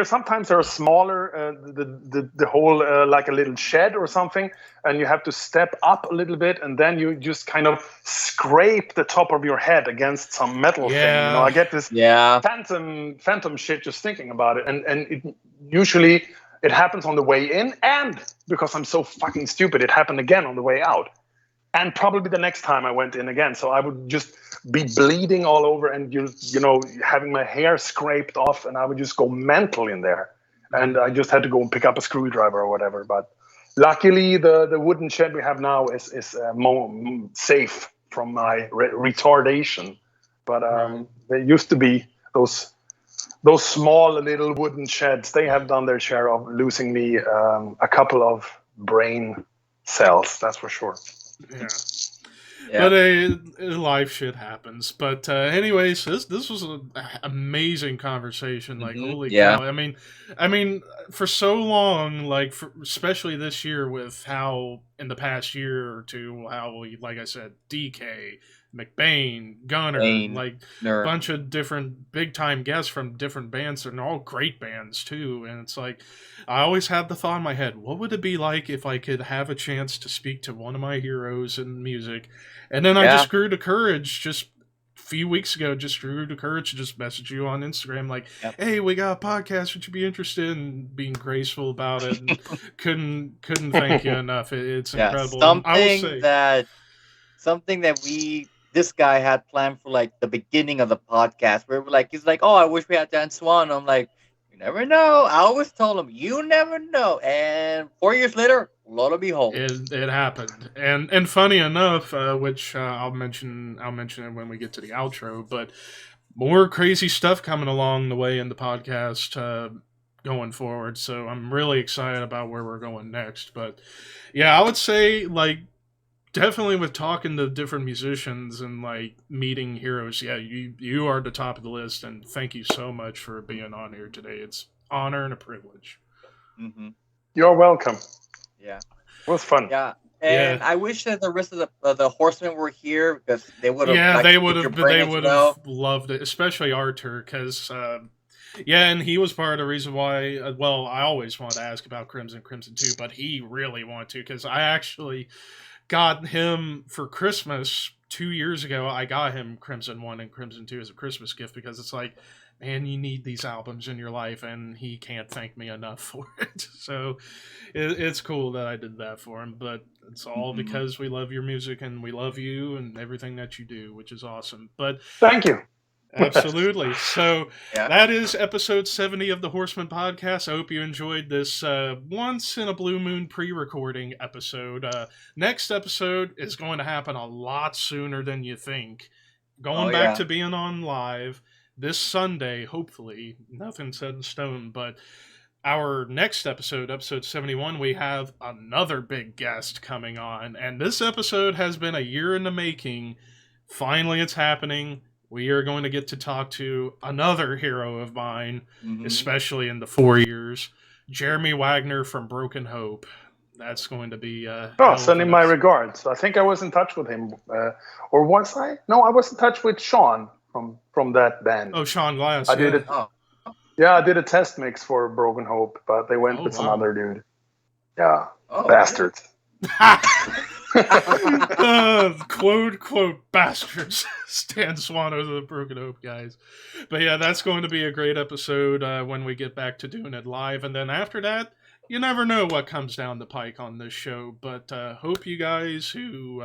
sometimes they're smaller, the whole like a little shed or something, and you have to step up a little bit, and then you just kind of scrape the top of your head against some metal thing. You know, I get this Yeah. phantom shit just thinking about it, and usually it happens on the way in, and because I'm so fucking stupid, it happened again on the way out. And probably the next time I went in again. So I would just be bleeding all over and, you know, having my hair scraped off, and I would just go mental in there. And I just had to go and pick up a screwdriver or whatever. But luckily, the wooden shed we have now is safe from my retardation. But there used to be those small little wooden sheds. They have done their share of losing me a couple of brain cells, that's for sure. Yeah. Yeah. But life shit happens. But anyways, this was an amazing conversation. Like, holy Yeah. cow! I mean, for so long, like, especially this year, with how in the past year or two, how we, like I said, DK, McBain, Gunner, Bane, like Ner. bunch of different big time guests from different bands, and all great bands too. And it's like, I always had the thought in my head, what would it be like if I could have a chance to speak to one of my heroes in music? And then I just grew to courage just a few weeks ago, just grew to courage to just message you on Instagram like, hey, we got a podcast, would you be interested in being graceful about it? And couldn't thank you enough. It's incredible. Something that this guy had planned for like the beginning of the podcast, where we're like, he's like, oh, I wish we had Dan Swano. I'm like, you never know. I always told him, you never know. And 4 years later, lo and behold, it happened. And funny enough, which I'll mention it when we get to the outro, but more crazy stuff coming along the way in the podcast going forward. So I'm really excited about where we're going next. But yeah, I would say, like, definitely with talking to different musicians and like meeting heroes, yeah, you are at the top of the list, and thank you so much for being on here today. It's an honor and a privilege. You're welcome. Yeah, it was fun. Yeah, and I wish that the rest of the Horsemen were here, because they would have. Yeah, they would have loved it, especially Artur, because. Yeah, and he was part of the reason why, well, I always wanted to ask about Crimson 2, but he really wanted to, because I actually got him for Christmas 2 years ago. I got him Crimson 1 and Crimson 2 as a Christmas gift, because it's like, man, you need these albums in your life, and he can't thank me enough for it. So it's cool that I did that for him, but it's all because we love your music, and we love you and everything that you do, which is awesome. But thank you. Absolutely. So that is episode 70 of the Horsemen Podcast. I hope you enjoyed this once in a blue moon pre-recording episode. Next episode is going to happen a lot sooner than you think. Going back to being on live this Sunday, hopefully. Nothing set in stone, but our next episode, episode 71, we have another big guest coming on. And this episode has been a year in the making. Finally, it's happening. We are going to get to talk to another hero of mine, especially in the 4 years, Jeremy Wagner from Broken Hope. That's going to be... send him my regards. I think I was in touch with him. Or was I? No, I was in touch with Sean from that band. Oh, Sean Glass. I did it. Yeah, I did a test mix for Broken Hope, but they went with some other dude. Yeah, bastards. Quote bastards. Stan Swano, the Broken Hope guys. But yeah, that's going to be a great episode when we get back to doing it live. And then after that, you never know what comes down the pike on this show. But hope you guys who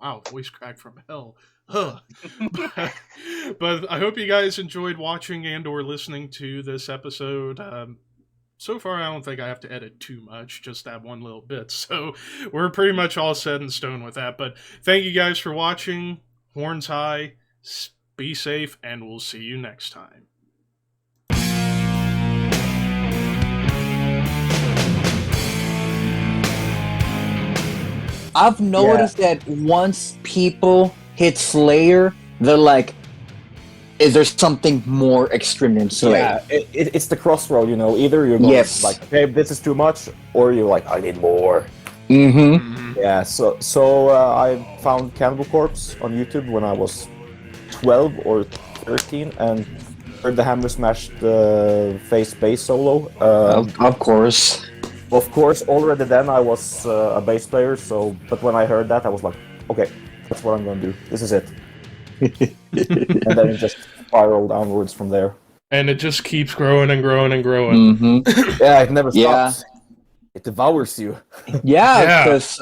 Wow, voice crack from hell. Ugh. But I hope you guys enjoyed watching and or listening to this episode. So far, I don't think I have to edit too much, just that one little bit. So we're pretty much all set in stone with that. But thank you guys for watching. Horns high, be safe, and we'll see you next time. I've noticed that once people hit Slayer, they're like, is there something more extreme than Slayer? Yeah, it's the crossroad, you know. Either you're going like, okay, this is too much, or you're like, I need more. Mm-hmm. Yeah, so I found Cannibal Corpse on YouTube when I was 12 or 13, and heard the Hammer Smash the face bass solo. Of course. Of course, already then I was a bass player, but when I heard that, I was like, okay, that's what I'm gonna do. This is it. And then it just spiraled downwards from there. And it just keeps growing and growing and growing. Mm-hmm. Yeah, it never stops. It devours you. Yeah, because